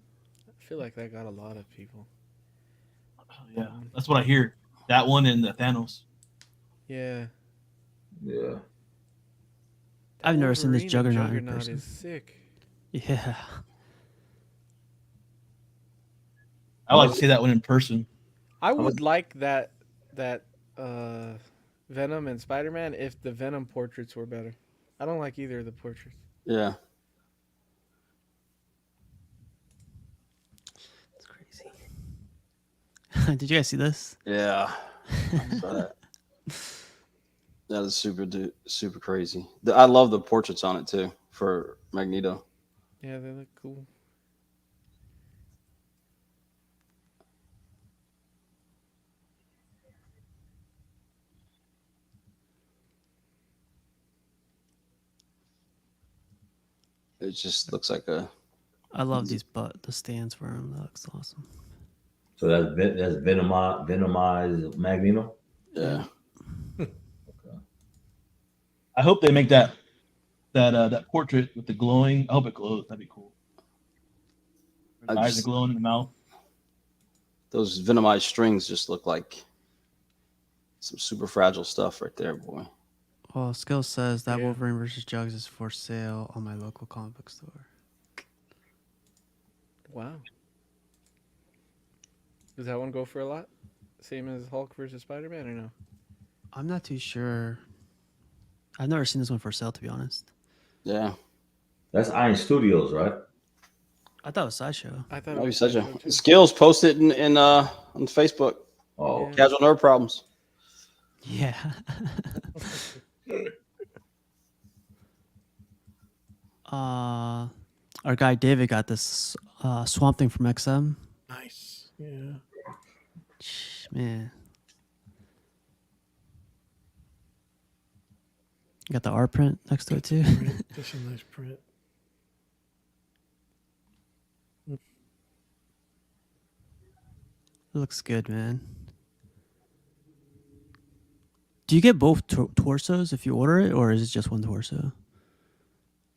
I feel like that got a lot of people. Yeah, that's what I hear. That one and the Thanos. Yeah. Yeah. I've never seen this Wolverine and Juggernaut in Juggernaut person. is sick. Yeah. I like to see that one in person. I would like that Venom and Spider-Man if the Venom portraits were better. I don't like either of the portraits. Yeah. It's crazy. Did you guys see this? Yeah. I saw that. That is super crazy. I love the portraits on it too for Magneto. Yeah, they look cool. It just looks like a. I love the stands for him. That looks awesome. So that's venomized Magneto. Yeah. I hope they make that portrait with the glowing. I hope it glows. That'd be cool. The eyes are glowing in the mouth. Those venomized strings just look like some super fragile stuff right there, boy. Well, Skill says that Wolverine versus Jugs is for sale on my local comic book store. Wow. Does that one go for a lot? Same as Hulk versus Spider-Man, or no? I'm not too sure. I've never seen this one for sale, to be honest. Yeah. That's Iron Studios, right? I thought it was Sideshow. I thought Maybe it was such Sideshow, a too. Skills posted in on Facebook. Oh, Yeah. Casual nerve problems. Yeah. Our guy David got this Swamp Thing from XM. Nice. Yeah. Man. Got the art print next to it too. Print. That's a nice print. It looks good, man. Do you get both torsos if you order it, or is it just one torso?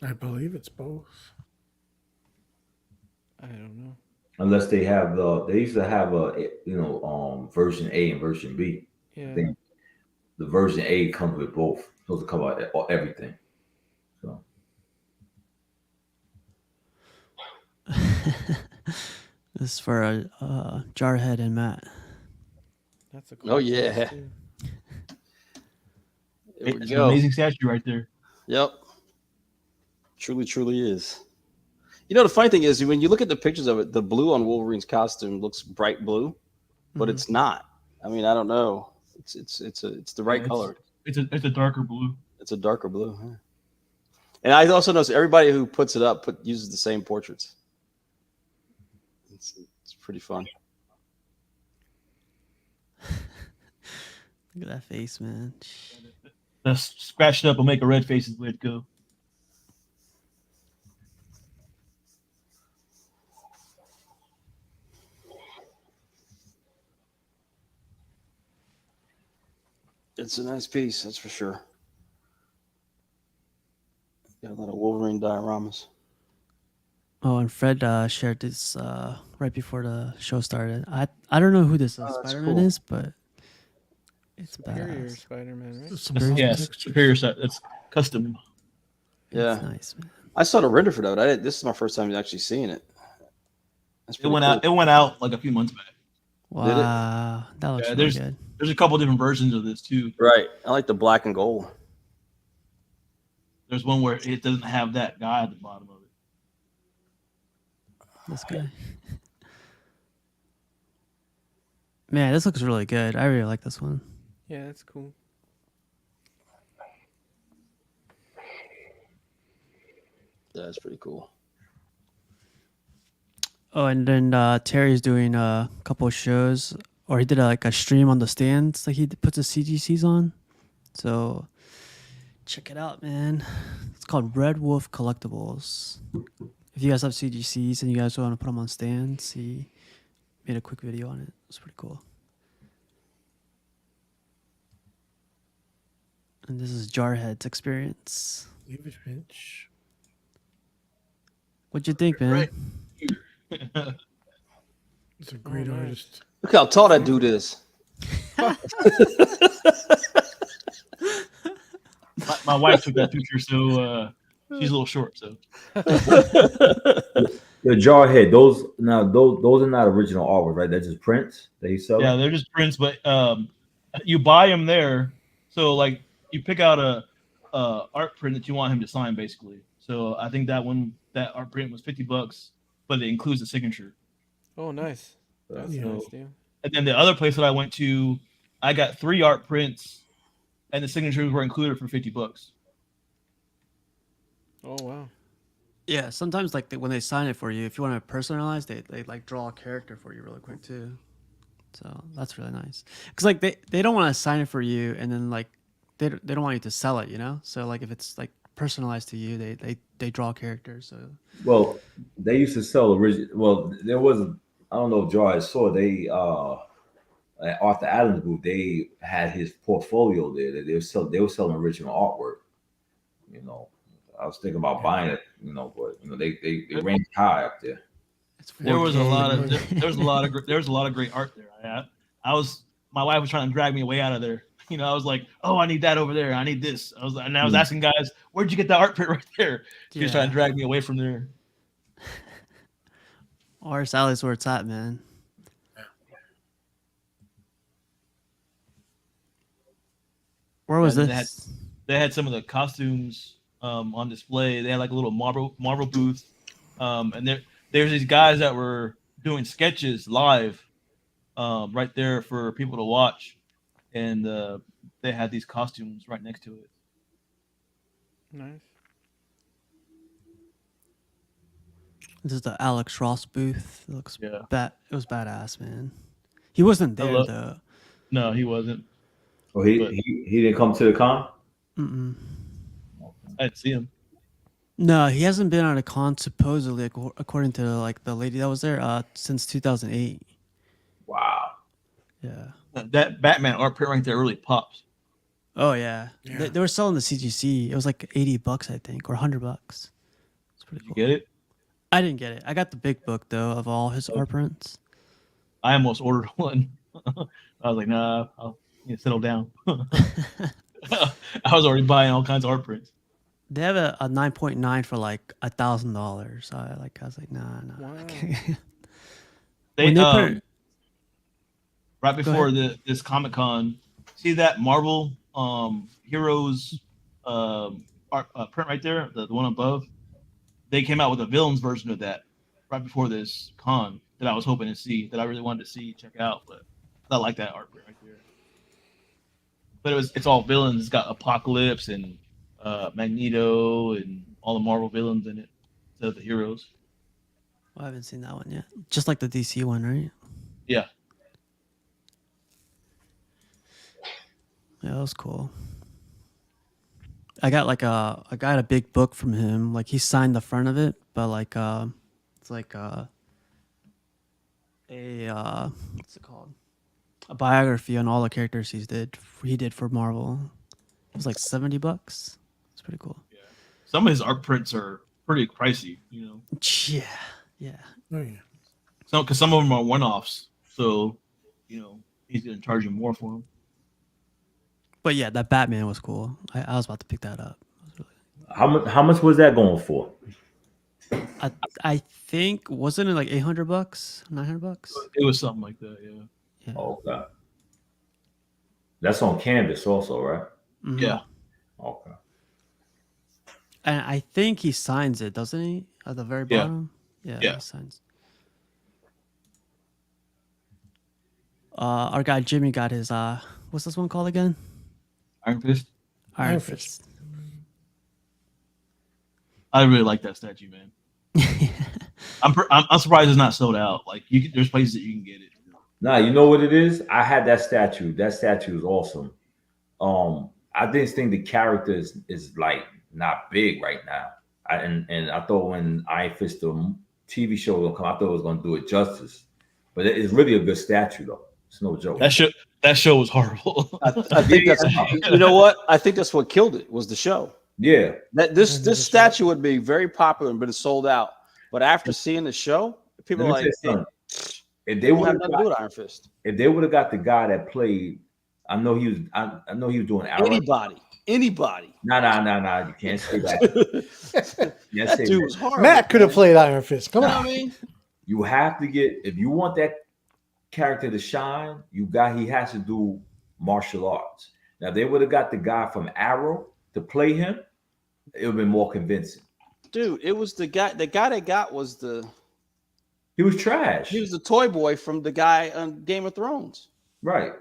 I believe it's both. I don't know. Unless they have they used to have version A and version B. Yeah. I think the version A comes with both. Supposed to cover everything. So This is for Jarhead and Matt. That's a cool Oh yeah. too. There we It's go. an amazing statue right there. Yep. Truly is. You know, the funny thing is when you look at the pictures of it, the blue on Wolverine's costume looks bright blue, but it's not. I mean, I don't know. It's the right color. It's a darker blue. It's a darker blue. Yeah. And I also notice everybody who puts it up uses the same portraits. It's pretty fun. Look at that face, man. Just scratch it up and make a red face is the way to go. It's a nice piece, that's for sure. Got a lot of Wolverine dioramas. Oh, and Fred shared this right before the show started. I don't know who this Spider-Man cool. is, but it's Superior badass. Spider-Man, right? Some Very awesome Yes, textures. superior set. That's custom. Yeah. It's nice, man. I saw the render for that. This is my first time actually seeing it. That's It pretty went cool. out. It went out like a few months back. Wow, that looks Yeah, really good. There's a couple different versions of this too. Right. I like the black and gold. There's one where it doesn't have that guy at the bottom of it. This guy. Man, this looks really good. I really like this one. Yeah, that's cool. That's pretty cool. Oh, and then Terry's doing a couple of shows, or he did a stream on the stands. Like he puts his CGCs on. So check it out, man. It's called Red Wolf Collectibles. If you guys have CGCs and you guys want to put them on stands, he made a quick video on it. It's pretty cool. And this is Jarhead's experience. David Finch. What'd you think, man? Right. He's a great nice. artist. Look how tall that dude is. My wife took that picture, so she's a little short. So The Jarhead, those are not original artwork, right? They're just prints that he sells. yeah, they're just prints, but you buy them there. So like you pick out a art print that you want him to sign, basically. So I think that art print was $50, but it includes the signature. Oh, nice. That's Yeah. a nice deal. And then the other place that I went to, I got 3 art prints, and the signatures were included for $50. Oh, wow. Yeah, sometimes like when they sign it for you, if you want to personalize, they like draw a character for you really quick too. So that's really nice. Cause like they don't want to sign it for you and then like they don't want you to sell it, you know. So like if it's like personalized to you, they draw characters. So Well, they used to sell original. Well, there was I don't know if Jarhead saw they at Arthur Adams booth, they had his portfolio there. That they were selling original artwork. You know, I was thinking about buying it. You know, but you know they range high up there. it's There was a 4K. lot of there was a lot of great art there. My wife was trying to drag me away out of there. You know, I was like, oh, I need that over there. I need this. I was asking guys, where'd you get that art print right there? She was trying to drag me away from there. Or Sally's where it's at, man. Where was And this? they had some of the costumes on display. They had like a little Marvel booth, and there's these guys that were doing sketches live, right there for people to watch, and they had these costumes right next to it. Nice. This is the Alex Ross booth. It looks Yeah. It was badass, man. He wasn't there love- though. No, he wasn't. Oh, But- he didn't come to the con. Mm-mm. I didn't see him. No, he hasn't been on a con supposedly, according to like the lady that was there, since 2008. Wow. Yeah. That Batman art print right there really pops. Oh yeah. Yeah. They were selling the CGC. It was like $80, I think, or $100. It's pretty You cool. get it? I didn't get it. I got the big book though of all his art prints. I almost ordered one. I was like, nah, I'll settle down. I was already buying all kinds of art prints. They have a 9.9 for like $1,000. So I was like, nah. Wow. Okay. They, When they put it- right before this Comic Con, see that Marvel Heroes art print right there, the one above. They came out with a villains version of that right before this con that I was hoping to see, that I really wanted to see, check out, but I like that art print right there. But it's all villains. It's got Apocalypse and Magneto and all the Marvel villains in it instead of the heroes. I haven't seen that one yet. Just like the DC one, right? Yeah. Yeah, that was cool. I got a big book from him. Like he signed the front of it, but like it's like a what's it called? A biography on all the characters he did for Marvel. It was like $70. It's pretty cool. Some of his art prints are pretty pricey, you know. Yeah. Oh yeah. So because some of them are one-offs, so you know he's gonna charge you more for them. But yeah, that Batman was cool. I was about to pick that up. How much was that going for? I think wasn't it like $800, $900? It was something like that, yeah. Yeah. Oh, okay. That's on canvas also, right? Mhm. Yeah. Okay. And I think he signs it, doesn't he? At the very Yeah. bottom. Yeah. Yeah. He signs. our guy Jimmy got his what's this one called again? Iron Fist. Iron Fist. Fist. I really like that statue, man. I'm surprised it's not sold out. Like there's places that you can get it. Nah, you know what it is? I had that statue. That statue is awesome. I just think the character is like not big right now. And I thought when Iron Fist the TV show will come, I thought it was going to do it justice. But it's really a good statue, though. It's no joke. That show was horrible. I think that's you know what? I think that's what killed it was the show. Yeah. This statue would be very popular and been sold out. But after seeing the show, people are like, if they would have nothing to do with Iron Fist. If they would have got the guy that played, I know he was doing Arrow. Anybody. Nah. You can't say that. That dude was horrible. Matt could have played Iron Fist. Come on. I mean, you have to get, if you want that character to shine, he has to do martial arts. Now, if they would have got the guy from Arrow to play him, it would have been more convincing. Dude, it was the guy they got was he was trash. He was the toy boy from the guy on Game of Thrones. Right.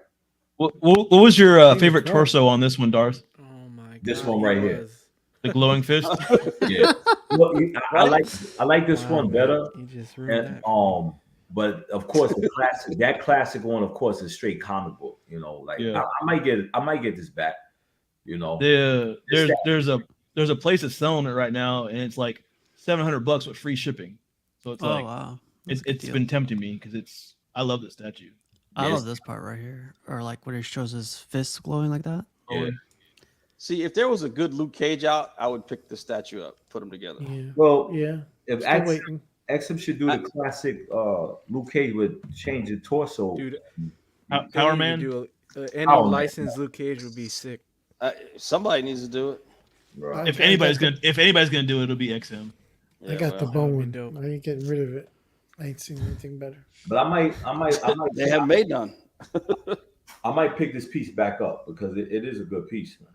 What was your favorite torso on this one, Darth? Oh my god. This one right here. The glowing fist? Yeah. Well, I like this one better. You just ruined And, that. but of course that classic one, of course, is straight comic book. You know, like I might get this back. You know, there's a place that's selling it right now, and it's like $700 with free shipping. So it's wow. It's been tempting me because I love the statue. I love this part right here, or like when he shows his fists glowing like that. Yeah. See, if there was a good Luke Cage out, I would pick the statue up, put them together. Yeah. Well, Yeah. if Exum should do the classic Luke Cage would change the torso. Dude, Power Man. Any licensed Luke Cage would be sick. Somebody needs to do it. Right. If anybody's gonna do it, it'll be XM. I got the bone one. dope. I ain't getting rid of it. I ain't seen anything better. But I might They haven't made none. I might pick this piece back up because it is a good piece, man.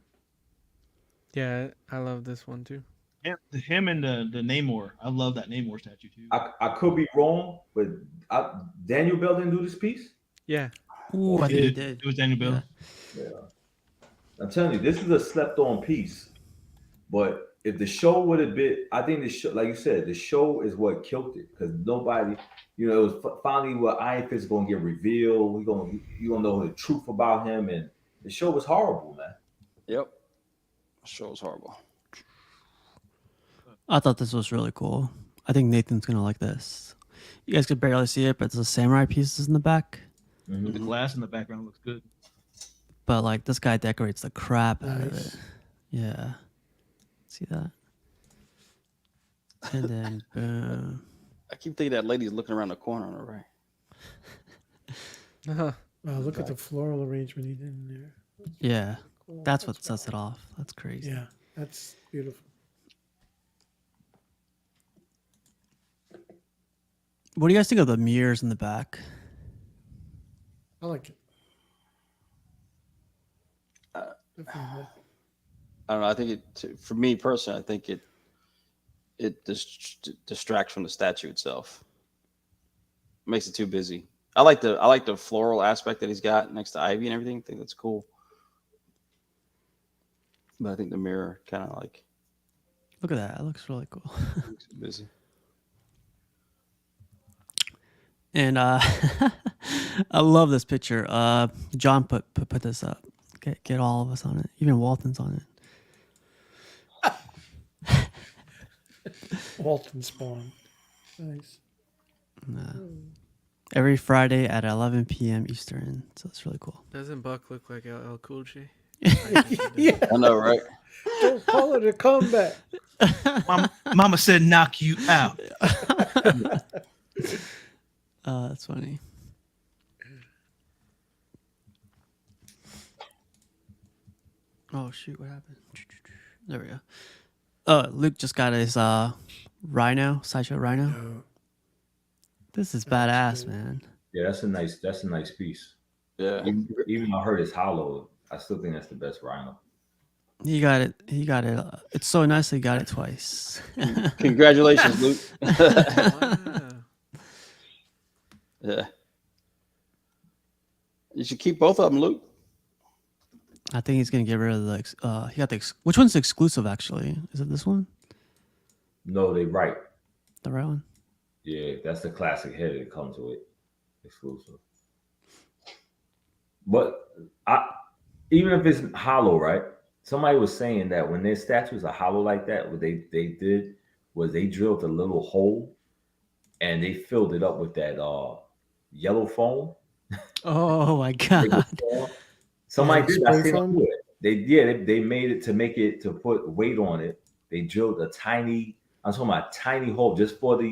Yeah, I love this one too. Him and the Namor. I love that Namor statue too. I could be wrong, but Daniel Bell didn't do this piece. Yeah. Ooh, I think he did. It was Daniel Bell. Yeah. I'm telling you, this is a slept-on piece. But if the show would have been, I think the show, like you said, the show is what killed it because nobody, it was finally what Iron Fist is going to get revealed. You're gonna know the truth about him, and the show was horrible, man. Yep. The show was horrible. I thought this was really cool. I think Nathan's gonna like this. You guys could barely see it, but the samurai pieces in the back. Mm-hmm. The glass in the background looks good. But like this guy decorates the crap out of Nice. it. Yeah. See that? And then boom. I keep thinking that lady's looking around the corner on the right. Look at the floral arrangement he did in there. Yeah. Cool. That's what sets it off. That's crazy. Yeah, that's beautiful. What do you guys think of the mirrors in the back? I like it. Definitely. I don't know. I think for me personally, I think it distracts from the statue itself. Makes it too busy. I like the floral aspect that he's got next to Ivy and everything. I think that's cool. But I think the mirror kind of like Look at that. That looks really cool. makes it busy. And I love this picture. John put this up. Get all of us on it. Even Walton's on it. Walton Spawn. Nice. Every Friday at 11 p.m. Eastern. So it's really cool. Doesn't Buck look like LL Cool J? Yeah. I know, right? Don't call it a comeback. Mama said knock you out. That's funny. Oh shoot! What happened? There we go. Luke just got his rhino, sideshow rhino. This is badass, man. Yeah, that's a nice piece. Yeah. Even though I heard it's hollow, I still think that's the best rhino. He got it. It's so nice that he got it twice. Congratulations, Luke. Wow. Yeah. You should keep both of them, Luke. I think he's gonna get rid of the. He got the. Which one's exclusive? Actually, is it this one? No, they right. The right one. Yeah, that's the classic head that comes with exclusive. But even if it's hollow, right? Somebody was saying that when their statues are hollow like that, what they did was they drilled a little hole and they filled it up with that yellow foam. Oh my god! Somebody Yeah, did. spray I seen them foam? do it. They made it to make it to put weight on it. They drilled a tiny. I'm talking about a tiny hole just for the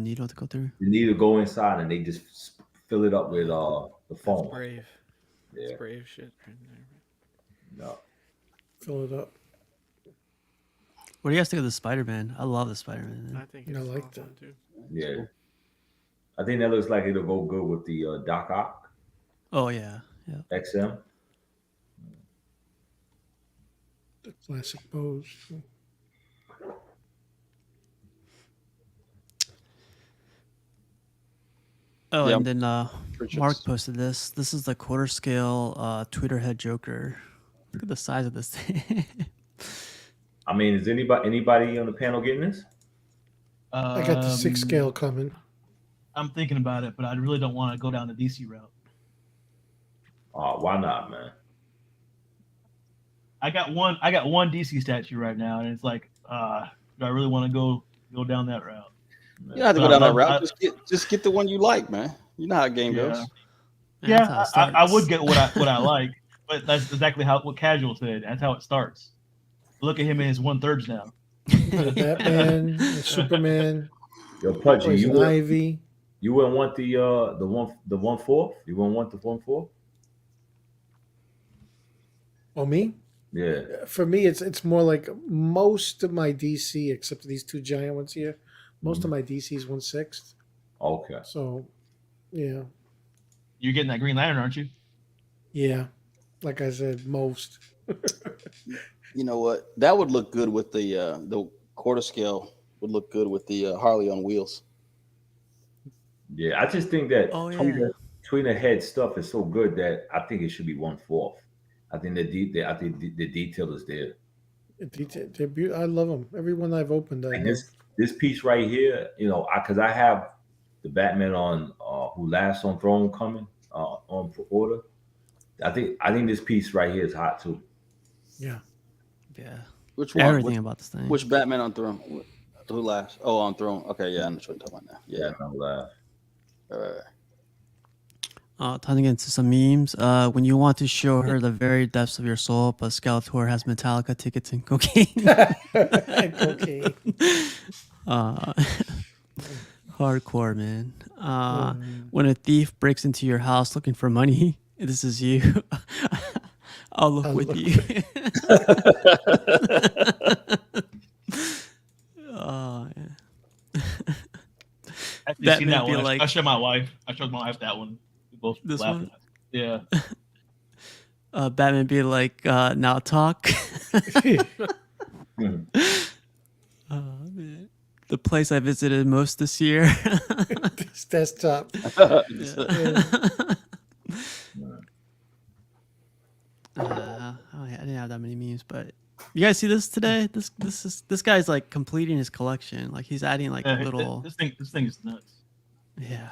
needle to go through. the needle to go inside, and they just fill it up with the That's foam. brave. Yeah. That's brave shit right there. No. Fill it up. What do you guys think of the Spider-Man? I love the Spider-Man. I think I it's like awesome, that. too. Yeah. I think that looks like it'll go good with the Doc Ock Oh yeah, yeah. XM. The classic pose. Oh, Yeah, and then Richards. Mark posted this. This is the quarter scale Twitter head Joker. Look at the size of this thing. I mean, is anybody on the panel getting this? I got the 6 scale coming. I'm thinking about it, but I really don't want to go down the DC route. Why not, man? I got one DC statue right now, and it's like, do I really want to go down that route? You don't have to go down that route. Just get the one you like, man. You know how a game goes. Man, that's how it I would starts. get what I like, but that's exactly what Casual said. That's how it starts. Look at him in his 1/3 now. The Batman, the Superman, Yo, Pudgy, Poison Ivy. you wouldn't want the 1/4? You wouldn't want the 1/4? Oh, me? Yeah. For me, it's more like most of my DC, except these 2 giant ones here. Most of my DC is 1/6. Okay. So, yeah, You're getting that Green Lantern, aren't you? yeah. Like I said, most. You know what? That would look good with the quarter scale. Would look good with the Harley on wheels. Yeah, I just think that Oh, yeah. tweeter head stuff is so good that I think it should be 1/4. I think the detail is there. I love them. Every one I've opened, I And love. this piece right here, because I have the Batman on Who Laughs on Throne coming on order. I think this piece right here is hot too. Yeah. Yeah. Which one? Everything about this thing. Which Batman on Throne? Who laughs? Oh, on Throne. Okay, yeah, I know what you're talking about now. Yeah. Batman Laugh. Time to get into some memes. When you want to show her the very depths of your soul, but Skeletor has Metallica tickets and cocaine. Cocaine. Hardcore, man. When a thief breaks into your house looking for money, this is you. I'll look with you. Oh, yeah. I've seen Batman that be one. like- I showed my wife. that one. We both This laughed. one? Yeah. Batman be like, now talk. Hmm. Oh, man. The place I visited most this year. This desktop. Oh, yeah, I didn't have that many memes, but you guys see this today? This guy's like completing his collection. Like he's adding like little. This thing is nuts. Yeah.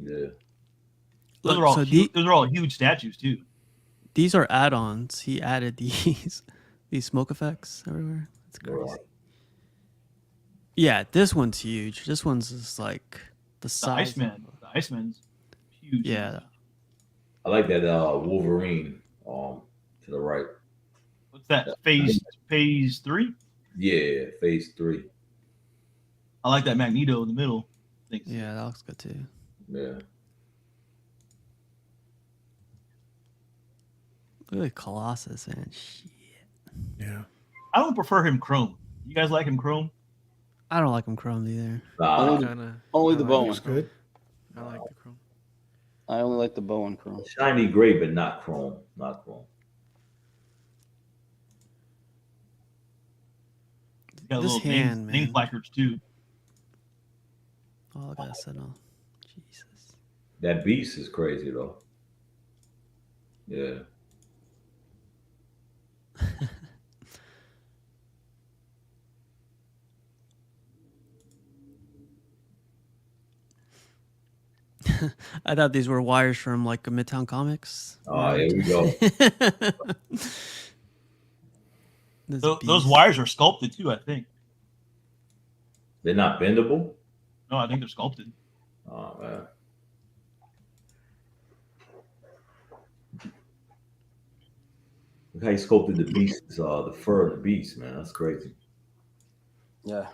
Yeah. Those Look, are all so huge, those are all huge statues too. these are add-ons. He added these smoke effects everywhere. It's crazy. Yeah, this one's huge. This one's just like the The size. Iceman. The Iceman's huge. Yeah. I like that Wolverine to the right. What's that? Phase 3? Yeah, phase 3. I like that Magneto in the middle. Yeah, that looks good too. Yeah. Look at Colossus, man. Shit. Yeah. I don't prefer him chrome. You guys like him chrome? I don't like him chromed either. Only the Bowen. Looks good. I like the chrome. I only like the Bowen chrome. Shiny gray, but not chrome. Not chrome. He's got This little hand, name man. placards too. Oh, look at that settle. Jesus. That beast is crazy though. Yeah. I thought these were wires from like a Midtown Comics. Oh, here we go. Those wires are sculpted too, I think. They're not bendable? No, I think they're sculpted. Oh, man. Look how he sculpted the beast, the fur of the beast, man. That's crazy. Yeah.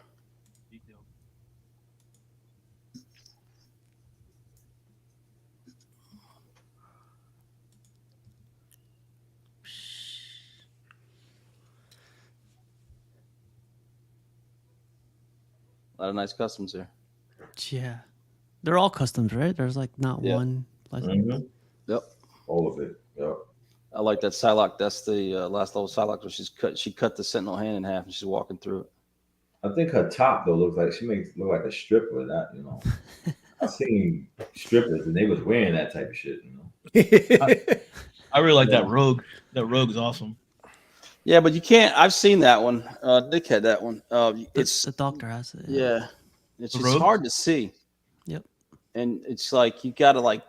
A lot of nice customs here. Yeah. They're all customs, right? There's like not one license. Mm-hmm. Yep. All of it. Yep. I like that Psylocke. That's the last level Psylocke where she cut the Sentinel hand in half and she's walking through it. I think her top though looks like she makes look like a stripper. That I've seen strippers and they was wearing that type of shit. I really like that Rogue. That Rogue is awesome. Yeah, but you can't. I've seen that one. Nick had that one. It's the Doctor has it. Yeah, it's The just Rogue? hard to see. Yep. And it's like you got to like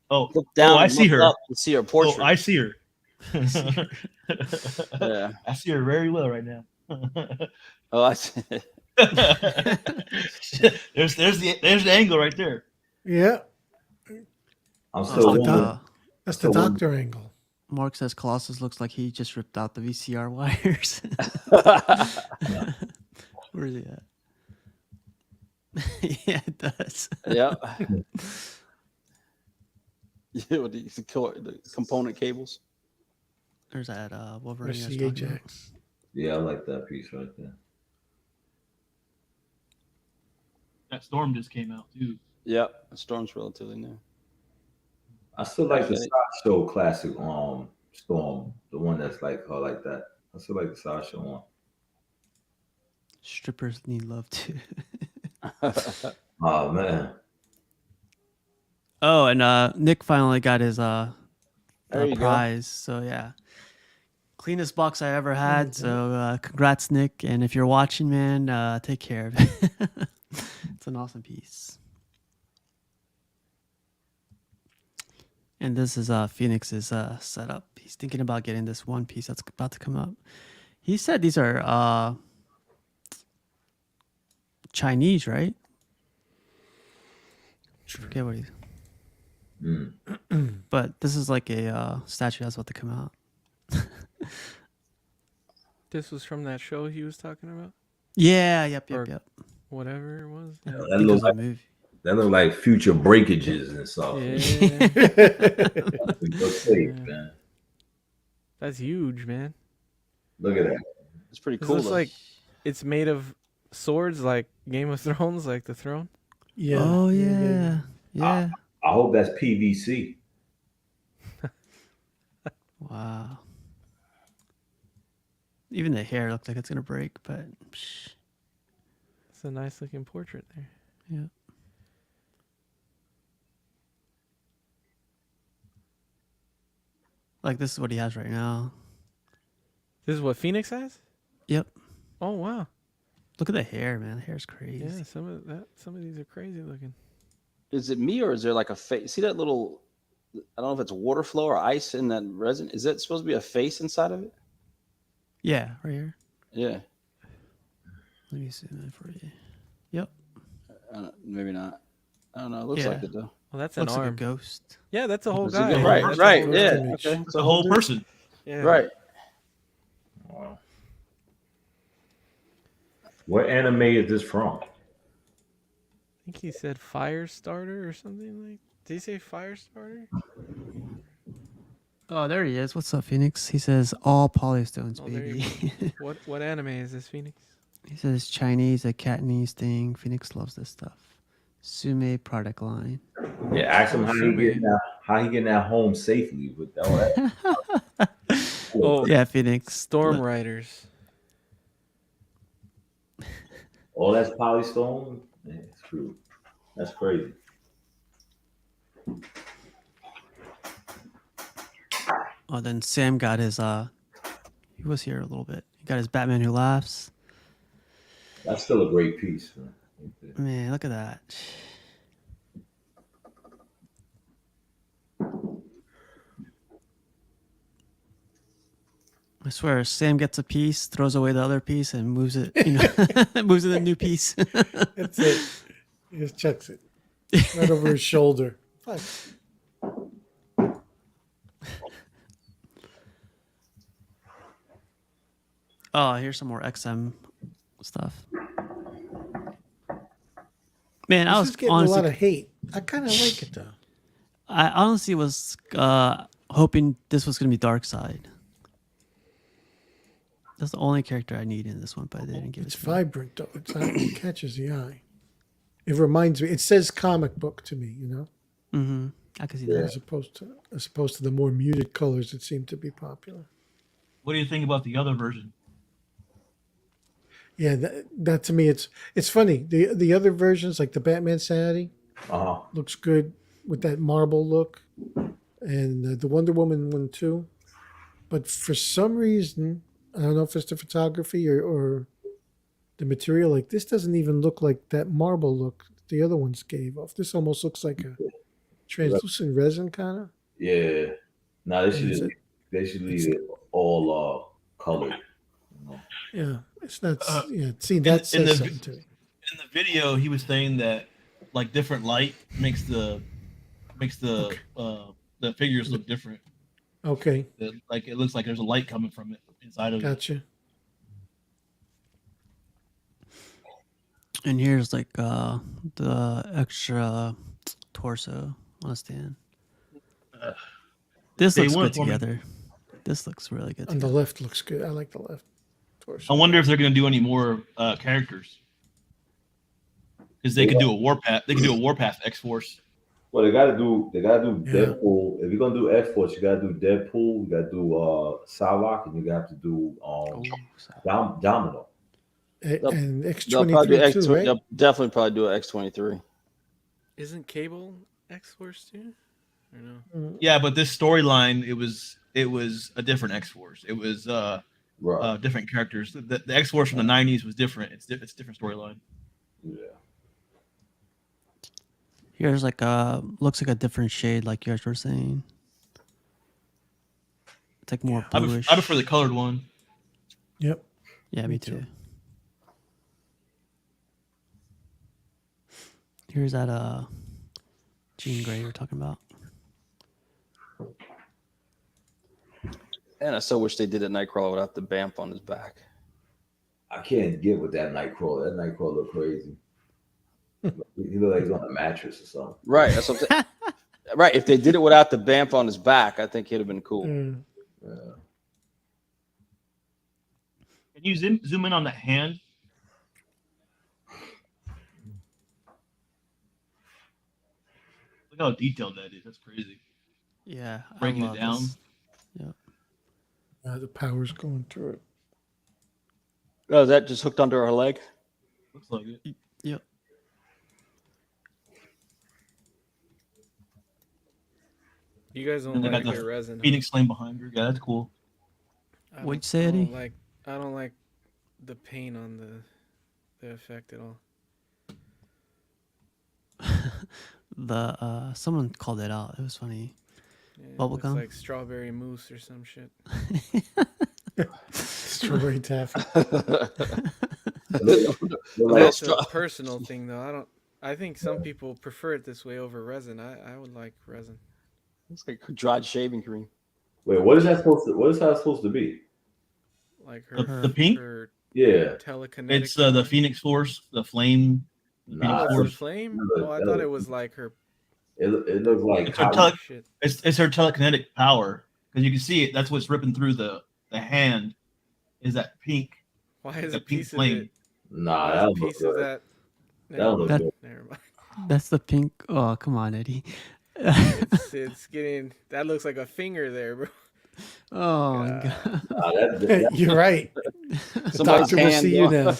look down. I and see look her. up and see her portrait. Oh, I see her. Yeah. I see her very well right now. Oh, I see. there's the angle right there. Yeah. I'm That's the Doctor angle. Mark says Colossus looks like he just ripped out the VCR wires. Where is he at? Yeah, it does. Yeah. Yeah, with the component cables. There's that Wolverine. There's I was talking about. CHX. Yeah, I like that piece right there. That Storm just came out too. Yep, Storm's relatively new. I still like the Sideshow classic Storm, the one that's like her like that. I still like the Sideshow one. Strippers need love too. Oh man. Oh, and Nick finally got his There you go. prize. So yeah, cleanest box I ever had. So congrats, Nick. And if you're watching, man, take care of it. It's an awesome piece. And this is Phoenix's setup. He's thinking about getting this one piece that's about to come up. He said these are Chinese, right? I forget what he's. But this is like a statue that's about to come out. This was from that show he was talking about? Yeah, yep. Whatever it was. Yeah, Yeah. that think it look was a like movie. that look like future breakages and stuff. Yeah. Look safe, man. That's huge, man. Look at that. It's pretty This cool. looks though. like it's made of swords, like Game of Thrones, like the throne. Yeah. Oh yeah. Yeah. I hope that's PVC. Wow. Even the hair looks like it's gonna break, but It's a nice looking portrait there. yeah. Like this is what he has right now. This is what Phoenix has? Yep. Oh wow. Look at the hair, man. The hair's crazy. Yeah, some of these are crazy looking. Is it me or is there like a face? See that little? I don't know if it's water flow or ice in that resin. Is that supposed to be a face inside of it? Yeah, right here. Yeah. Let me see that for you. Yep. Maybe not. I don't know. It looks like it though. Well, that's Looks an like a arm. ghost. Yeah, that's a whole It's a guy. good- right, That's a right, whole yeah. image. Okay. It's a whole person. Yeah. Right. Wow. What anime is this from? I think he said Firestarter or something like. Did he say Firestarter? Oh, there he is. What's up, Phoenix? He says all polystones, Oh, there you baby. What anime is this, Phoenix? He says Chinese, a Cantonese thing. Phoenix loves this stuff. Sume product line. Yeah, ask him how he getting that home safely with all that. Oh, Yeah, Phoenix. Storm Riders. All that's polystone. Man, it's true. That's crazy. Oh, then Sam got his he was here a little bit. He got his Batman Who Laughs. That's still a great piece. Man. Man, look at that. I swear, Sam gets a piece, throws away the other piece, and moves it. Moves it a new piece. That's it. He just chucks it right over his shoulder. Fuck. Oh, here's some more XM stuff. Man, I This was is getting honestly, a lot of hate. I kind of like it though. I honestly was hoping this was gonna be Darkseid. That's the only character I need in this one, but they didn't give It's it to me. vibrant though. It catches the eye. It reminds me. It says comic book to me. You know, Mm-hmm. I can see that. as opposed to the more muted colors that seem to be popular. What do you think about the other version? Yeah, that to me, it's funny. The other versions, like the Batman Sanity, looks good with that marble look, and the Wonder Woman one too. But for some reason, I don't know if it's the photography or the material. Like this doesn't even look like that marble look the other ones gave off. This almost looks like a translucent resin kind of. Yeah. Now they Is should it- leave it all colored. Yeah, it's not. Yeah, see, that says something to me. In the video, he was saying that like different light makes the figures look different. Okay, Like it looks like there's a light coming from it inside of it. gotcha. And here's like the extra torso on a stand. This Day looks one good for me. together. This looks really good On the together. left looks good. I like the left torso. I wonder if they're going to do any more characters because they could do a Warpath. They could do a Warpath X Force. Well, they gotta do Yeah. Deadpool. If you're gonna do X Force, you gotta do Deadpool. You gotta do Psylocke, and you have to do Domino. And They'll probably do X23 too, right? They'll definitely probably do an X23. Isn't Cable X Force too? Or no? Yeah, but this storyline it was a different X Force. It was Right. different characters. The X Force from the '90s was different. It's a different storyline. Yeah. Here's like looks like a different shade, like you guys were saying. It's like more I bluish. prefer the colored one. Yep. Yeah, me too. Here's that Jean Grey you're talking about. And I so wish they did a Nightcrawler without the BAMF on his back. I can't get with that Nightcrawler. That Nightcrawler look crazy. He look like he's on a mattress or something. Right. That's what I'm saying. Right. If they did it without the BAMF on his back, I think it'd have been cool. Mm. Yeah. Can you zoom in on that hand? Look how detailed that is. That's crazy. Yeah, I Breaking love it down. this. Yep. The power's going through it. Oh, is that just hooked under her leg? Looks like it. Yep. You guys don't And they like got their the resin. Huh? Phoenix Flame behind her. Yeah, that's cool. I What'd you don't- say, I don't Eddie? I don't like the paint on the effect at all. The someone called it out. It was funny. Yeah, it Bubble looks gum? like strawberry mousse or some shit. Strawberry taffy. That's a personal thing, though. I think some people prefer it this way over resin. I would like resin. It's like dried shaving cream. Wait, what is that supposed to be? Like her The pink? her Yeah. telekinetic. It's the Phoenix Force, the flame. The Nah, Phoenix Oh, Force. the flame? No, Oh, I that thought was- it was like her. It looks like It's her hot- tele- Shit. It's her telekinetic power because you can see it. That's what's ripping through the hand. Is that pink? Why is The a pink piece of flame. it? Nah, Why that is a don't look piece of good. that? That don't look That- good. Never mind. That's the pink. Oh, come on, Eddie. It's getting. That looks like a finger there, bro. Oh my god. Nah, that- You're right. The Somebody's doctor will hand, see you yeah.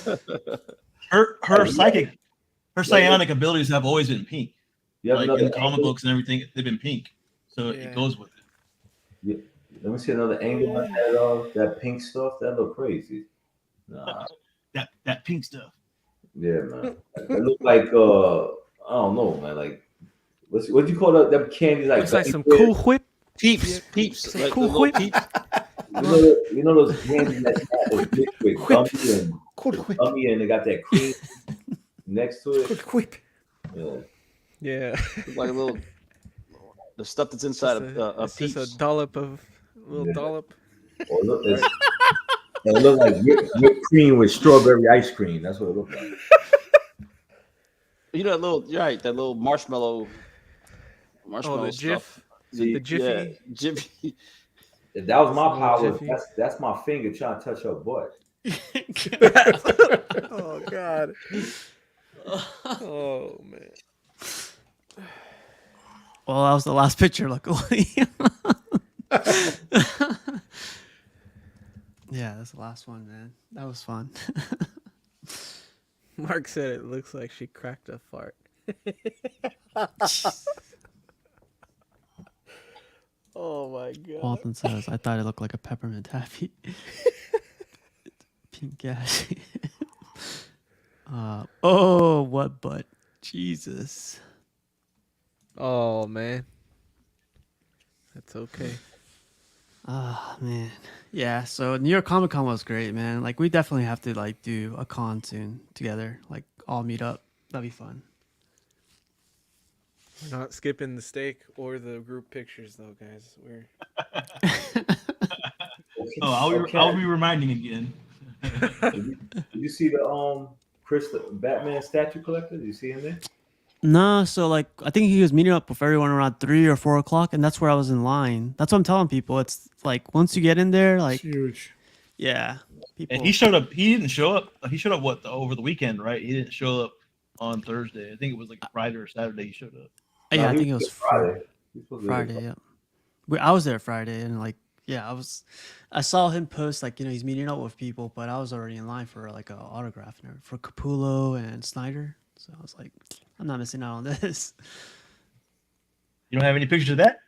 now. Her psychic, her psionic abilities have always been pink. you have Like another in comic angle? books and everything, they've been pink. So Yeah. it goes with it. Let me see another angle on that pink stuff. That look crazy. Nah, That pink stuff. yeah, man. That look like I don't know, man. Like what do you call that? Them candies like Looks like gummy some bears? Cool Whip. Peeps, Yeah, peeps, some like the Cool little Whip. peeps. You know those candies that's mixed with Whip. gummy and Cool it's Whip. gummy and they got that cream next to Cool it. Whip. Yeah. Yeah. Look like a little the stuff that's inside Just of it's just a peeps. dollop of little Yeah. dollop. Or look, Right? it look like whipped cream with strawberry ice cream. That's what it looked like. You know that little, you're right, that little marshmallow Oh, the stuff. Jif. See, The Yeah, Jiffy. Jiffy. if that was It's a my little power, Jiffy. that's my finger trying to touch her butt. Oh God. Oh man. Well, that was the last picture, luckily. Yeah, that's the last one, man. That was fun. Mark said it looks like she cracked a fart. Oh my God. Walton says, I thought it looked like a peppermint taffy. Pink gas. Oh, what butt? Jesus. Oh man. That's okay. Ah, man. Yeah, so New York Comic Con was great, man. Like, we definitely have to, like, do a con soon together. Like, all meet up. That'd be fun. We're not skipping the steak or the group pictures though, guys. We're Oh, I'll be reminding again. Did you see the Chris the Batman statue collector? Did you see him there? No, so, like, I think he was meeting up with everyone around 3 or 4 o'clock, and that's where I was in line. That's what I'm telling people. It's, like, once you get in there, It's like, huge. yeah. People. And he showed up. He didn't show up. He showed up over the weekend, right? He didn't show up on Thursday. I think it was like Friday or Saturday. He showed up. Yeah, No, I he think it was there Friday. He was supposed to be there Friday, yeah. I was there Friday, and, like, yeah, I saw him post, like, he's meeting up with people, but I was already in line for, like, an autograph for Capullo and Snyder. So I was like, I'm not missing out on this. You don't have any pictures of that?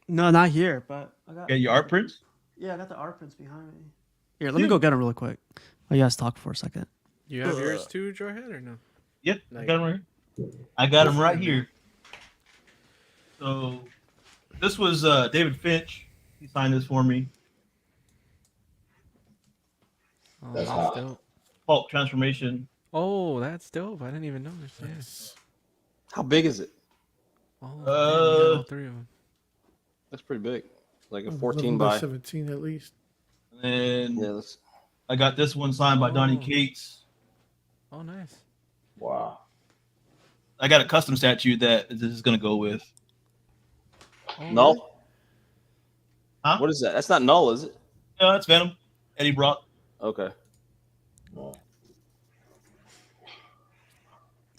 No, not here, but I got. Got your art prints? Yeah, I got the art prints behind me. Here, let me go get them really quick. Oh, you guys talk for a second. You have yours too, Jarhead, or no? Yep, Like- I got them right here. I got them right here. So this was David Finch. He signed this for me. Oh, That's that's hot. dope. Pulp Transformation. Oh, that's dope. I didn't even notice. Yes. How big is it? Oh, man, you got all three of them. That's pretty big. Like a 11 14 by. 17 at least. And Yeah, that's I got this one signed by Donnie Oh. Cates. Oh, nice. Wow. I got a custom statue that this is gonna go with. Oh, null. really? Huh? What is that? That's not null, is it? Yeah, that's Venom. Eddie Brock. Okay.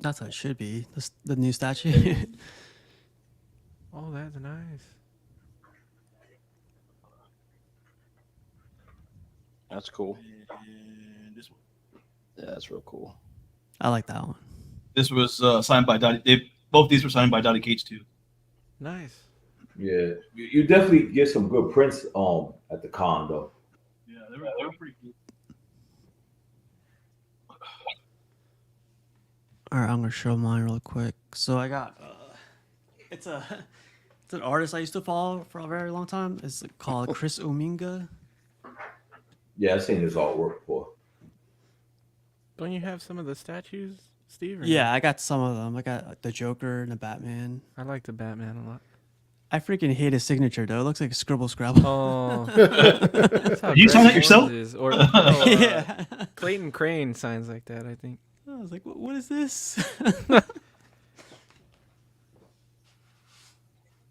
That's how it should be. The new statue. Oh, that's nice. That's cool. And this one. Yeah, that's real cool. I like that one. This was signed by Donnie. Both these were signed by Donnie Cates too. Nice. Yeah, you definitely get some good prints at the con though. Yeah, they were pretty cool. All right, I'm gonna show mine real quick. So I got it's an artist I used to follow for a very long time. It's called Chris Uminga. Yeah, I've seen his artwork before. Don't you have some of the statues, Steve? or Yeah, no? I got some of them. I got the Joker and the Batman. I like the Batman a lot. I freaking hate his signature though. It looks like a scribble scrabble. Oh, that's how You Greg sign that Fornes yourself? Is. Or Yeah. Clayton Crane signs like that, I think. I was like, what is this?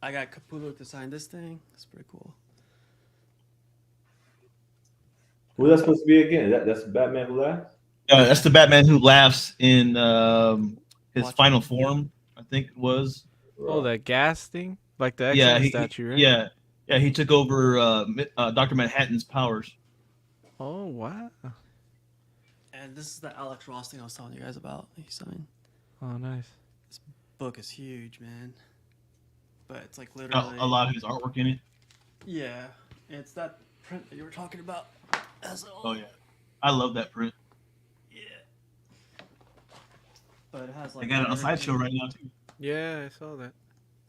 I got Capullo to sign this thing. It's pretty cool. Who's that supposed to be again? That's Batman who laughs? That's the Batman who laughs in his Watch final it. form. I think it was. Oh, that gas thing? Like the X-Men Yeah, statue, right? yeah. He took over Dr. Manhattan's powers. Oh, wow. And this is the Alex Ross thing I was telling you guys about. He signed. Oh, nice. Book is huge, man. But it's like A literally lot of his artwork in it. Yeah, it's that print that you were talking about. Oh yeah, I love that print. Yeah. But it has I like got it on everything. Sideshow right now too. Yeah, I saw that.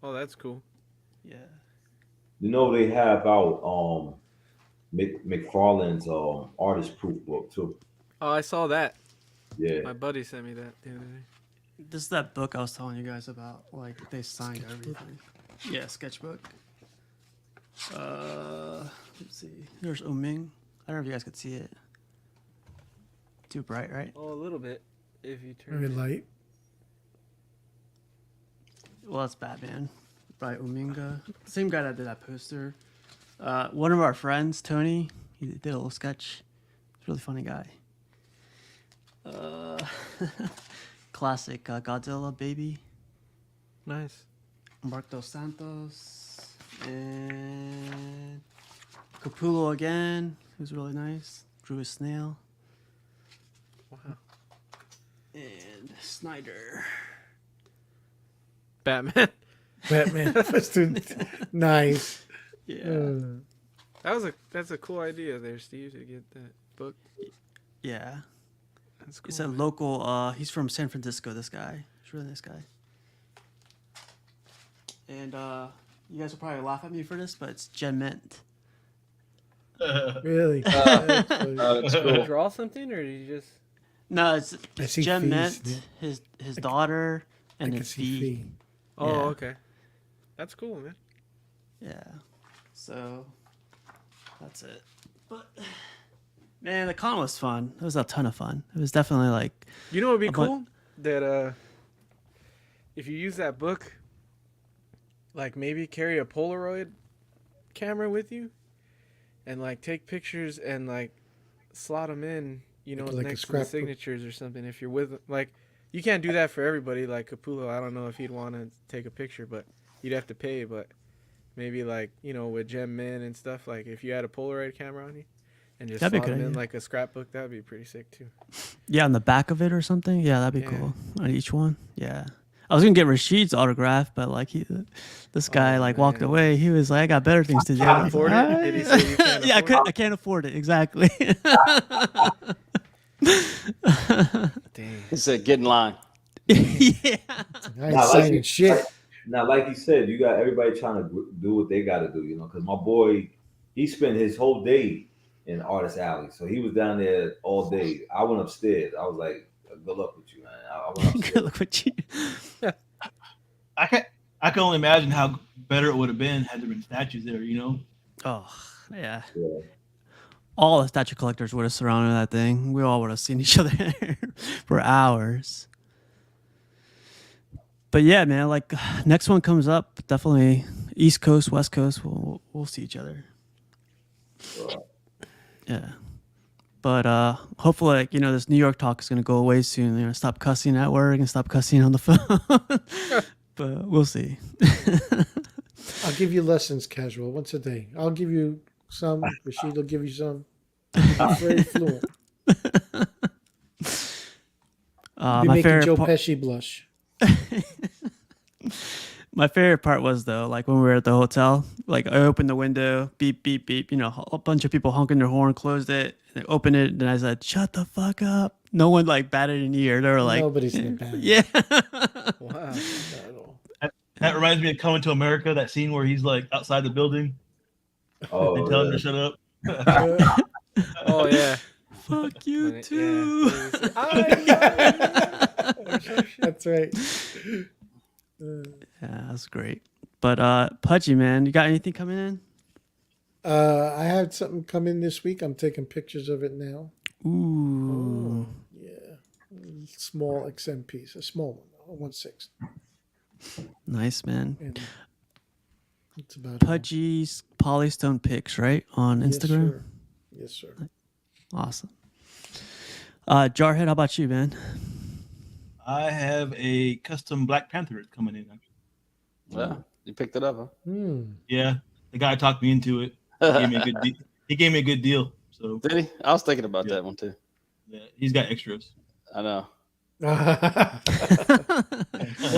Oh, that's cool. Yeah. You know they have out McFarlane's artist proof book too. Oh, I saw that. Yeah. My buddy sent me that the other day. This is that book I was telling you guys about. Like they signed everything. Yeah, sketchbook. Let's see. There's Uming. I don't know if you guys could see it. Too bright, right? Oh, a little bit. If you turn Very it. light. Well, that's Batman by Uminga. Same guy that did that poster. One of our friends, Tony, he did a little sketch. He's a really funny guy. Classic Godzilla baby. Nice. Mark Dos Santos. And Capullo again, who's really nice. Drew a snail. Wow. And Snyder. Batman. Batman. That's too nice. Yeah. That's a cool idea there, Steve, to get that book. Yeah. That's cool. He's a man. local, he's from San Francisco, this guy. He's a really nice guy. And you guys will probably laugh at me for this, but it's Gen Mint. Really? That's Did you cool. draw something, or did you just? No, it's I see Gen Fee's, Mint, yeah. his daughter, I and can then see Fee. Fee. Oh, Yeah. okay. That's cool, man. Yeah. So that's it. But man, the con was fun. It was a ton of fun. It was definitely like You know what would be A bun- cool? That if you use that book, like maybe carry a Polaroid camera with you, and like take pictures and like slot them in, you know, Like a next to the scrapbook. signatures or something. If you're with like, you can't do that for everybody. Like Capullo, I don't know if he'd want to take a picture, but you'd have to pay. But maybe like, you know, with Gem Min and stuff, like if you had a Polaroid camera on you and just That'd be a slot good them in idea. like a scrapbook, that'd be pretty sick too. yeah, on the back of it or something. Yeah, that'd be Yeah. cool. On each one. Yeah. I was gonna get Rashid's autograph, but like this guy Oh, like walked man. away. He was like, I got better things to do. Can't I was afford like, it? Did he say you can't yeah, afford I can't afford it. Exactly. Dang. He said, "Get in line." yeah. I ain't signing shit. Now, like you said, you got everybody trying to do what they got to do, you know. Because my boy, he spent his whole day in Artist Alley, so he was down there all day. I went upstairs. I was like, "Good luck with you, man." I went upstairs. Good luck with you. I can only imagine how better it would have been had there been statues there. You know. Oh, yeah. Yeah. All the statue collectors would have surrounded that thing. We all would have seen each other for hours. But yeah, man, like next one comes up, definitely East Coast, West Coast, we'll see each other. Yeah. But hopefully, like, you know, this New York talk is gonna go away soon. You know, stop cussing at work and stop cussing on the phone. But we'll see. I'll give you lessons, casual, once a day. I'll give you some. Rashid will give you some. I'm very fluent. Be My making favorite Joe part. Pesci blush. My favorite part was though, like when we were at the hotel, like I opened the window, beep, beep, beep. You know, a bunch of people honking their horn, closed it, and I opened it, and I said, "Shut the fuck up!" No one like batted an ear. They were like, Nobody's in the bad. "Yeah." Wow. That reminds me of Coming to America. That scene where he's like outside the building Oh, and tell him yeah. to shut up. Oh yeah. Fuck you When it- too. That's right. Yeah, that's great. But Pudgy, man, you got anything coming in? I had something come in this week. I'm taking pictures of it now. Ooh. Yeah. Small XM piece. A small one, a 1/6. Nice, man. And that's about all. Pudgy's Polystone Pics, right? On Instagram? Yes, sir. Yes, sir. Awesome. Jarhead, how about you, man? I have a custom Black Panther coming in. Yeah, you picked it up, huh? Yeah, the guy talked me into it. He gave me a good deal. He gave me a good deal. So Did he? I was thinking about Yeah. that one too. yeah, he's got extras. I know. What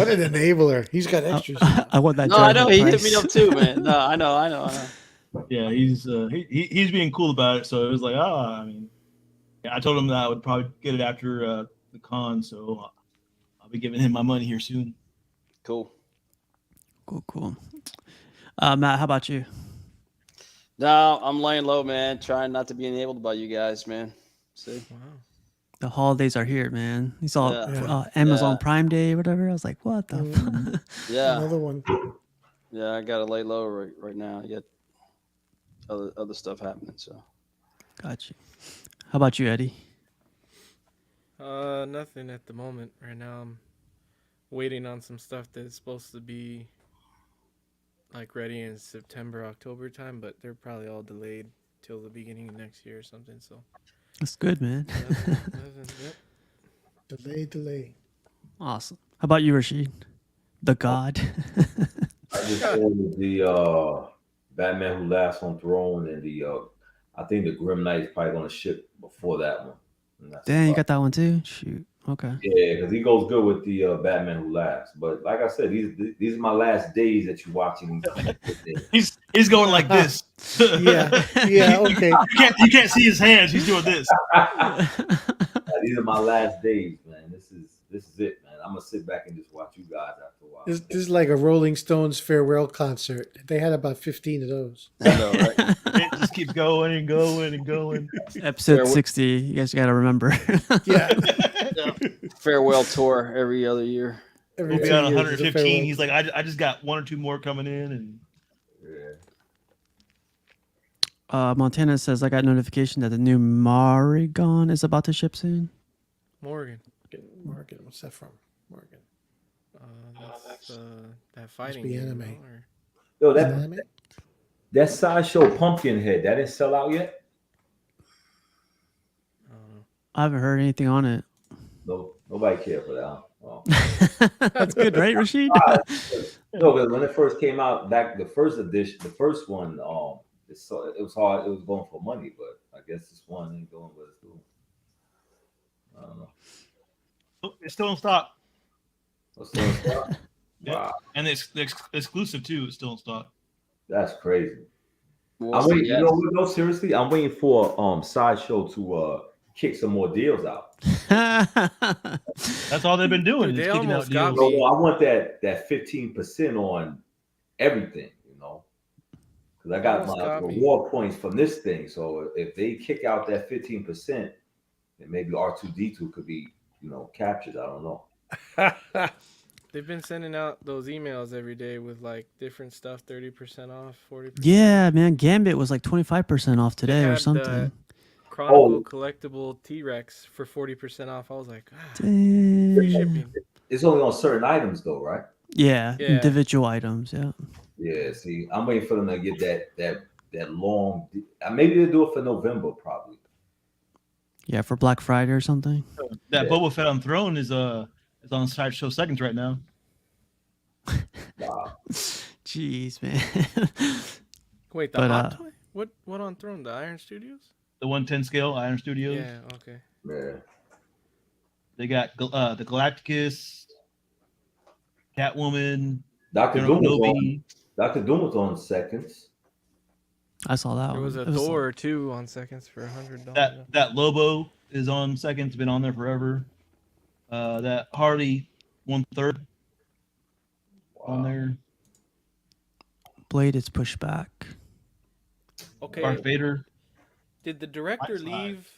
an enabler. He's got extras. I want that. No, I Jarhead know. He hit price. me up too, man. No, I know. Yeah, he's being cool about it. So it was like, I mean, yeah, I told him that I would probably get it after the con. So I'll be giving him my money here soon. Cool. Cool. Matt, how about you? No, I'm laying low, man. Trying not to be enabled by you guys, man. See? Wow. The holidays are here, man. You saw Yeah. Amazon Yeah. Prime Day or whatever. I was like, what the fuck? Yeah. Another one. Yeah, I gotta lay low right now. I got other stuff happening. So Got you. How about you, Eddie? Nothing at the moment. Right now, I'm waiting on some stuff that's supposed to be like ready in September, October time, but they're probably all delayed till the beginning of next year or something. So That's good, man. nothing, yep. Delay. Awesome. How about you, Rashid? The God. I just ordered the Batman Who Laughs on Throne and the I think the Grim Knight is probably gonna ship before that one. And that's Dang, you about got that one too? Shoot. Okay. Yeah, because he goes good with the Batman Who Laughs. But like I said, these are my last days that you're watching. He's going like this. Yeah, okay. You can't see his hands. He's doing this. These are my last days, man. This is it, man. I'm gonna sit back and just watch you guys after a while. This is like a Rolling Stones farewell concert. They had about 15 of those. I know, right? It just keeps going and going and going. Episode 60. You guys got to remember. Yeah. Farewell tour every other year. Every We'll be 2 on years is a 115. farewell. He's like, I just got 1 or 2 more coming in, and Montana says, I got notification that the new Marigon is about to ship soon. Morgan. Morgan, what's that from? Morgan. That's that fighting be game, anime. you know, or- Yo, Is it anime? that sideshow Pumpkinhead that didn't sell out yet. I haven't heard anything on it. No, nobody cared for that. Huh? Oh. That's good, right, Rashid? No, because when it first came out, back the first edition, the first one, it was hard. It was going for money, but I guess this one ain't going what it's doing. I don't know. it's still in stock. What's still in stock? Yep. Wow, And it's exclusive too. It's still in stock. that's crazy. Well, I'm waiting. yes. You know what? No, seriously, I'm waiting for Sideshow to kick some more deals out. That's all they've been doing. Dude, is they kicking out almost got deals. me. No, I want that 15% on everything. You know, because I got Almost my got me. reward points from this thing. So if they kick out that 15%, then maybe R2D2 could be captured. I don't know. They've been sending out those emails every day with like different stuff, 30% off, 40%. Yeah, man. Gambit was like 25% off They today or had, something. Chronicle collectible T-Rex for 40% off. I was like, free Dang. shipping. It's only on certain items though, right? Yeah, Yeah. individual items. Yeah. Yeah. See, I'm waiting for them to get that long. Maybe they'll do it for November, probably. Yeah, for Black Friday or something. That Yeah. Boba Fett on Throne is on Sideshow Seconds right now. Wow. Jeez, man. Wait, the But, hot toy? What on Throne? The Iron Studios? The 110 scale Iron Studios. Yeah, okay. Yeah. They got the Galacticus, Catwoman, Dr. General Doom was on. Kenobi. Dr. Doom was on Seconds. I saw that There one. was a It was Thor or two on Seconds for $100. That Lobo is on Seconds. Been on there forever. That Harley 1/3 on there. Blade is pushed back. Okay. Darth Vader. Did the director Nice eye. leave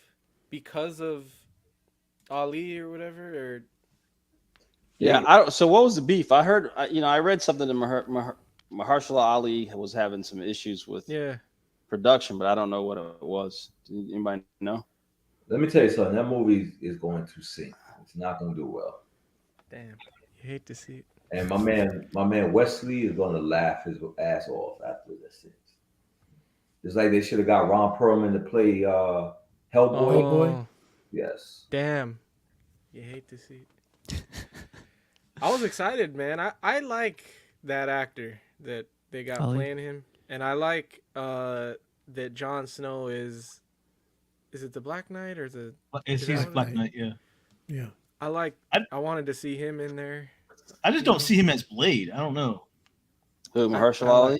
because of Ali or whatever? Or Yeah. So what was the beef? I heard. I read something that Mahershala Ali was having some issues with yeah, production, but I don't know what it was. Does anybody know? Let me tell you something. That movie is going to sink. It's not going to do well. damn, you hate to see it. And my man Wesley is going to laugh his ass off after this. It's like they should have got Ron Perlman to play Hellboy. Oh, Yes. damn, you hate to see it. I was excited, man. I like that actor that they got Ali? playing him, and I like that Jon Snow is it the Black Knight or the It's Is that he's what Black it- Knight. Yeah. Yeah. I wanted to see him in there. I just don't see him as Blade. I don't know. Who, I Mahershala like- Ali?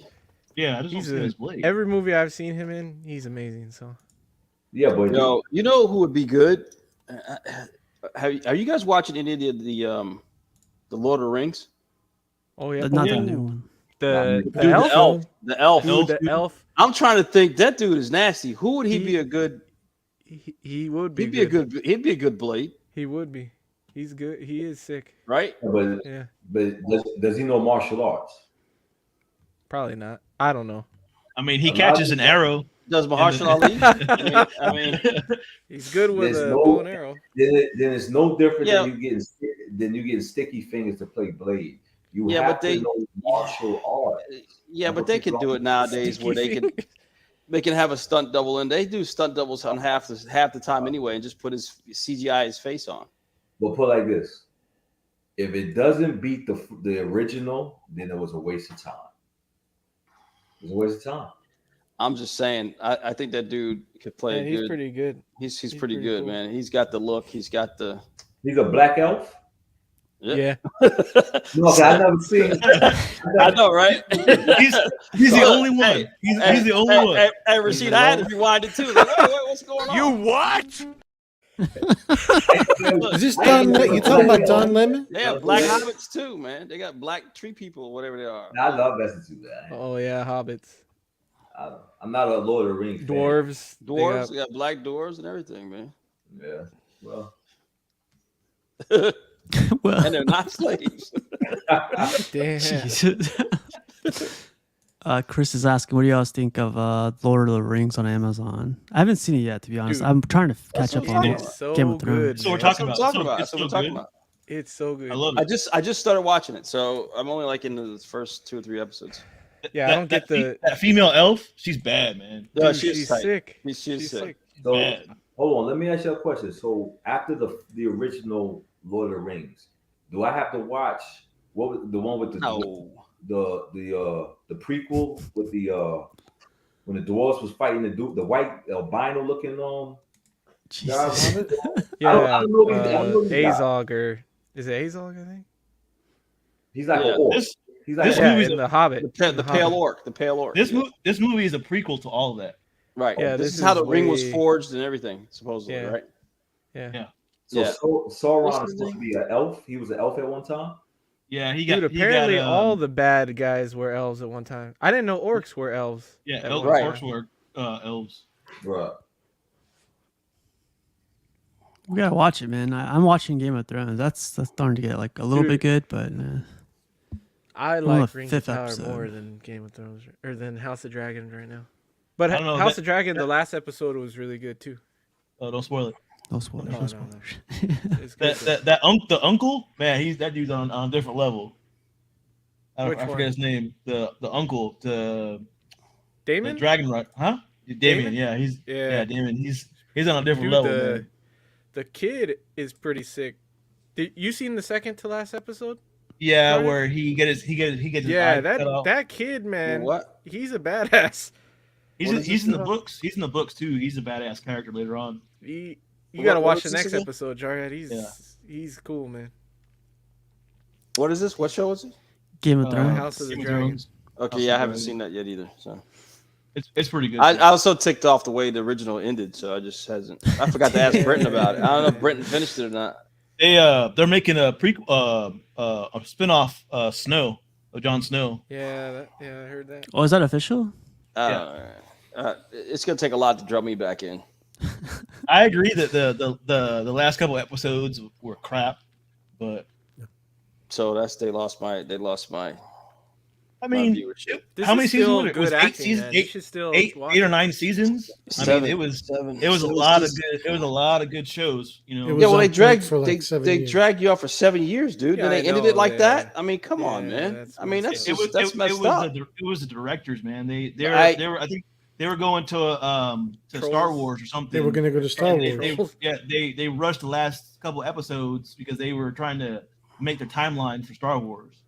Yeah, I just don't He's see him as Blade. every movie I've seen him in, he's amazing. So Yeah, but You know who would be good? Are you guys watching any of the Lord of the Rings? oh yeah, Not the Ooh. new one. The Dude, elf. the elf. The elf. Dude, the elf. I'm trying to think. That dude is nasty. Who would he be a good? He would be. He'd be a good. He'd be a good Blade. He would be. He's good. He is sick. Right? Yeah. But does he know martial arts? Probably not. I don't know. I mean, he catches an arrow. Does Mahershala Ali? I mean, he's good with There's a bow and arrow. Then it's no different Yeah. than you getting sticky fingers to play Blade. You Yeah, have but they- to know martial arts. yeah, but they can do it nowadays where they can have a stunt double, and they do stunt doubles on half the time anyway, and just put his CGI his face on. But put it like this: if it doesn't beat the original, then it was a waste of time. It was a waste of time. I'm just saying, I think that dude could play Yeah, he's good. pretty good. He's pretty pretty good, cool. man. He's got the look. He's got the. He's a black elf. Yeah. No, I never seen. I know, right? He's the only one. He's the only one. Hey, Rashid, I had to rewind it too. Like, wait, what's going on? You what? Is this Don? You talking about Don Lemon? They have black hobbits too, man. They got black tree people, whatever they are. I love Bessie that. Oh yeah, hobbits. I'm not a Lord of the Rings fan. Dwarves. Dwarves, they got black dwarves and everything, man. Yeah. Well. Well, And they're not slaves. Damn. Jesus. Chris is asking, what do you guys think of Lord of the Rings on Amazon? I haven't seen it yet, to be honest. Dude, I'm trying to catch up on It's so Game of Thrones. good. So we're man. talking That's about. what I'm talking about. It's That's what so we're talking good. about. It's so good. I love it. I just started watching it, so I'm only like in the first 2 or 3 episodes. Yeah, I don't get that female elf. She's bad, man. No, Dude, she's she's tight. sick. She's sick. So Bad. hold on, let me ask you a question. So after the original Lord of the Rings, do I have to watch the one with the No. the prequel with the when the dwarves was fighting the white albino looking Jesus. guys? Yeah, I don't know if he- I don't know if he died. Azog or is it Azog? I think. He's like Yeah, an orc. This He's like this an Yeah, movie's in a- the Hobbit. The In the pale Hobbit. orc. The pale orc. this movie is a prequel to all of that. Right. Yeah, this this is how is the ring was way- forged and everything, supposedly, Yeah. right? Yeah. So Yeah. Sauron What's is his supposed to name? be an elf. He was an elf at one time. Yeah, he got. Dude, he got, apparently all the bad guys were elves at one time. I didn't know orcs were elves. yeah at elves, one Right. orcs time. were elves. Right. We gotta watch it, man. I'm watching Game of Thrones. That's starting to get like a little Dude. bit good, but I on like the Rings 5th of Power episode. more than Game of Thrones or than House of Dragons right now. But I don't know, House that- of Dragon, the last episode was really good too. Oh, don't spoil it. no spoilers. No, No no, spoilers. It's good. The uncle, man, that dude's on a different level. I Which forget one? his name. The uncle, the Damon? dragon, right? Huh? Damien. Damon? Yeah, Yeah. Damon. He's on a different Dude, level, man. the kid is pretty sick. Did you seen the second to last episode? Yeah, Right? where he gets his Yeah, eye cut off. that kid, man. What? He's a badass. He's in the books. He's in the books too. He's a badass character later on. You What- gotta what watch is the this next again? episode, Jarhead. Yeah. He's cool, man. What is this? What show is it? Game of Thrones. House of the Game of Dragon. Thrones. Okay, House yeah, I of haven't Dragon. seen that yet either. So It's pretty good. I was so ticked off the way the original ended, so I just hasn't. I forgot to ask Brenton about it. I don't know if Brenton finished it or not. They're making a prequel a spin-off Snow of Jon Snow. Yeah, I heard that. Oh, is that official? It's gonna take a lot to draw me back in. I agree that the last couple episodes were crap, but So they lost my I mean, viewership. This how many is seasons still were it? good Was it acting, 8 seasons? man. You should still watch Eight or it. 9 seasons. I mean, it was a lot of good. It was a lot of good shows. You know, It was Yeah, well, they on dragged print for like 7 they years. dragged you out for 7 years, dude. Yeah, Then I they ended know, it like yeah. that. I mean, come on, Yeah, man. that's I mean, messed that's up. that's messed was up. it was the directors, man. They I- were I think they were going to to Star Trolls. Wars or something. They were going to go to Star And Wars. they rushed the last couple episodes because they were trying to make their timeline for Star Wars.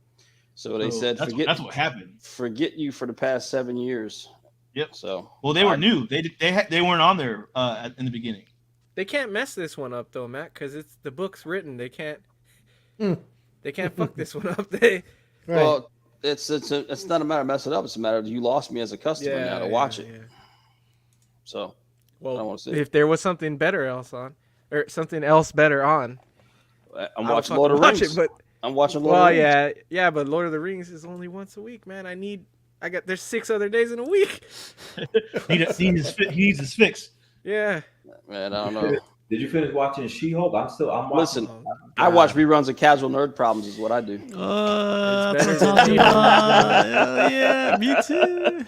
So they said, that's what happened. forget you for the past 7 years. Yep. So Well, they were new. They weren't on there in the beginning. They can't mess this one up though, Matt, because it's the book's written. They can't. Hmm. They can't fuck this one up. They. Right. well, it's not a matter of messing it up. It's a matter of you lost me as a customer now to watch it. Yeah. So I don't Well, want to see if there was something better else on, or something else better on, I'm I would watching Lord of fucking watch Rings. it, but I'm watching Lord of Rings. yeah, but Lord of the Rings is only once a week, man. There's 6 other days in a week. He needs his fix. Yeah. Man, I don't know. Did you finish watching She-Hulk? I'm watching. Listen, I watch reruns of Casual Nerd Problems. Is what I do. It's That's better what I'm than talking She-Hulk. about. Hell yeah, me too.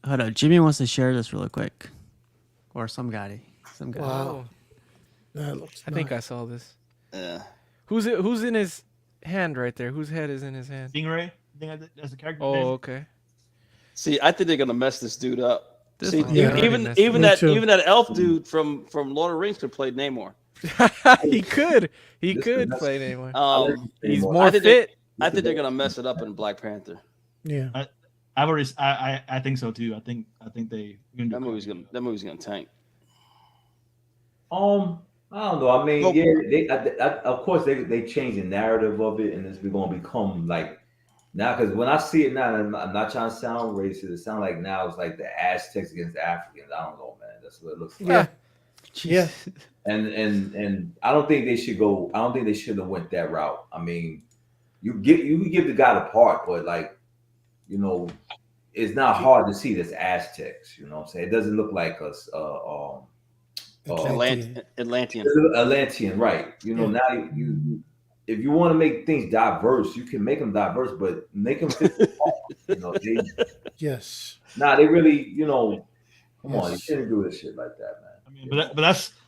Hold on, Jimmy wants to share this really quick, or some guy. Wow. That looks I think I saw this. Yeah. Who's in his hand right there? Whose head is in his hand? Stingray. I think that's the character. Oh, okay. See, I think they're gonna mess this dude up. See, Yeah. even Me too. that elf dude from Lord of the Rings could play Namor. He could This- play Namor. He's more fit. I think they're gonna mess it up in Black Panther. Yeah. I think so too. I think they That movie's gonna tank. I don't know. I mean, Well- of course they changed the narrative of it, and it's going to become like now. Because when I see it now, and I'm not trying to sound racist. It sounds like now it's like the Aztecs against the Africans. I don't know, man. That's what it looks like. Yeah. And I don't think they should go. I don't think they should have went that route. I mean, you can give the guy the part, but like, it's not hard to see this Aztecs. You know what I'm saying? It doesn't look like us. Atlantean. Atlantean, right? Now you if you want to make things diverse, you can make them diverse, but make them fit the part. Yes. They really, come on, you Yes. shouldn't do this shit like that, man. I mean, but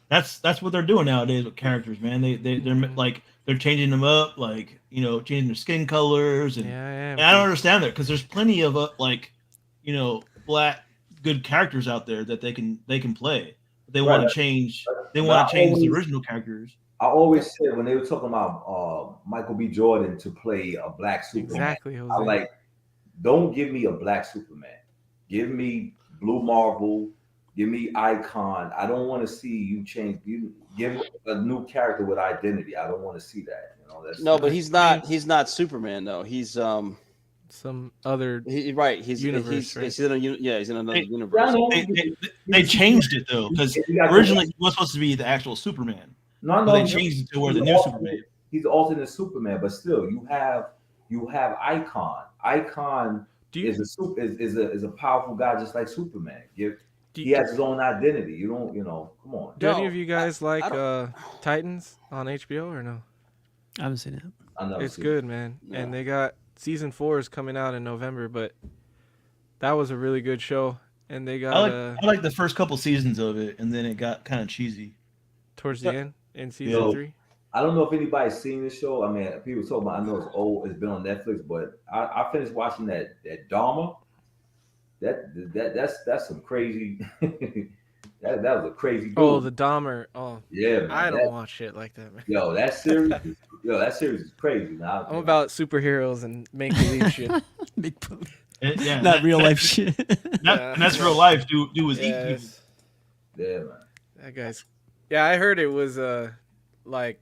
that's what they're doing nowadays with characters, man. They're like they're changing them up, like changing their skin colors, and, and I don't understand that because there's plenty of black good characters out there that they can play. They want to change. They want to change the original characters. I always said when they were talking about Michael B. Jordan to play a black Superman, Exactly, Jose. I like, don't give me a black Superman. Give me Blue Marvel. Give me Icon. I don't want to see you change. You give a new character with identity. I don't want to see that. But he's not Superman though. He's some other He's universe, right? he's in another universe. They changed it though because originally he was supposed to be the actual Superman. No, they changed it to where the new Superman. He's the alternate Superman, but still, you have Icon. Icon is a powerful guy just like Superman. He has his own identity. You don't, come on. Do any of you guys like Titans on HBO or no? I haven't seen it. It's good, man. No. And they got season 4 is coming out in November, but that was a really good show. And they got I like the first couple seasons of it, and then it got kind of cheesy towards the end in season 3. I don't know if anybody's seen this show. I mean, people talk about. I know it's old. It's been on Netflix, but I finished watching that Dharma. That's some crazy. that was a crazy. Dude. Oh, the Dahmer. Oh, yeah. Man, I don't watch shit like that, man. That series is crazy. Now I'm about superheroes and make believe shit. Not real life shit. And that's real life. Do was eat people. Yeah, man. That guy's. Yeah, I heard it was like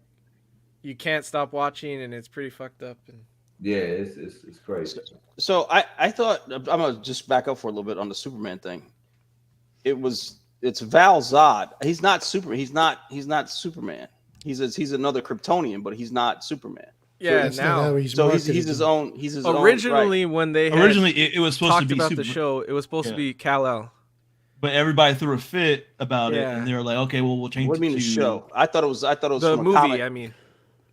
you can't stop watching and it's pretty fucked up and. Yeah, it's crazy. So I thought I'm gonna just back up for a little bit on the Superman thing. It's Val Zod. He's not Superman. He's not Superman. He's another Kryptonian, but he's not Superman. Yeah, so now he's his own. He's his originally own, right. when they it was supposed talked to be about Superman. the show. It was supposed to be Kal-El. But everybody threw a fit about it, and they were like, "Okay, well, we'll change." What do you mean to the show? I thought it was the from movie. A comic. I mean,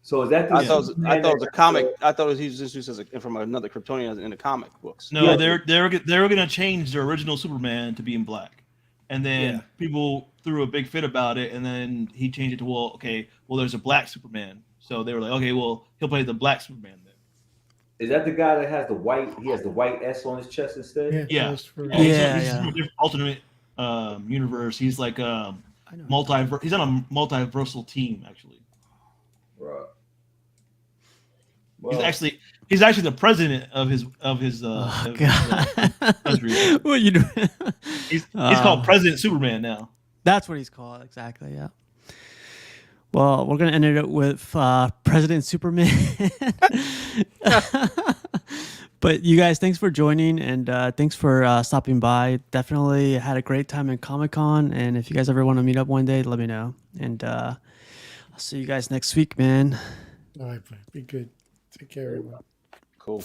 so is that? I thought it was a comic. I thought he was just from another Kryptonian in the comic books. No, they were going to change their original Superman to be in black, and then people threw a big fit about it, and then he changed it to there's a black Superman. So they were like, okay, well, he'll play the black Superman then. Is that the guy that has the white? He has the white S on his chest instead. Yeah. He's from a different alternate universe. He's like he's on a multiversal team actually. Right. Well, he's actually the president of his country. Well, you know, he's called President Superman now. That's what he's called, exactly. Yeah. Well, we're gonna end it with President Superman. But you guys, thanks for joining and thanks for stopping by. Definitely had a great time in Comic-Con. And if you guys ever want to meet up one day, let me know. And I'll see you guys next week, man. All right, be good. Take care, everyone. Cool.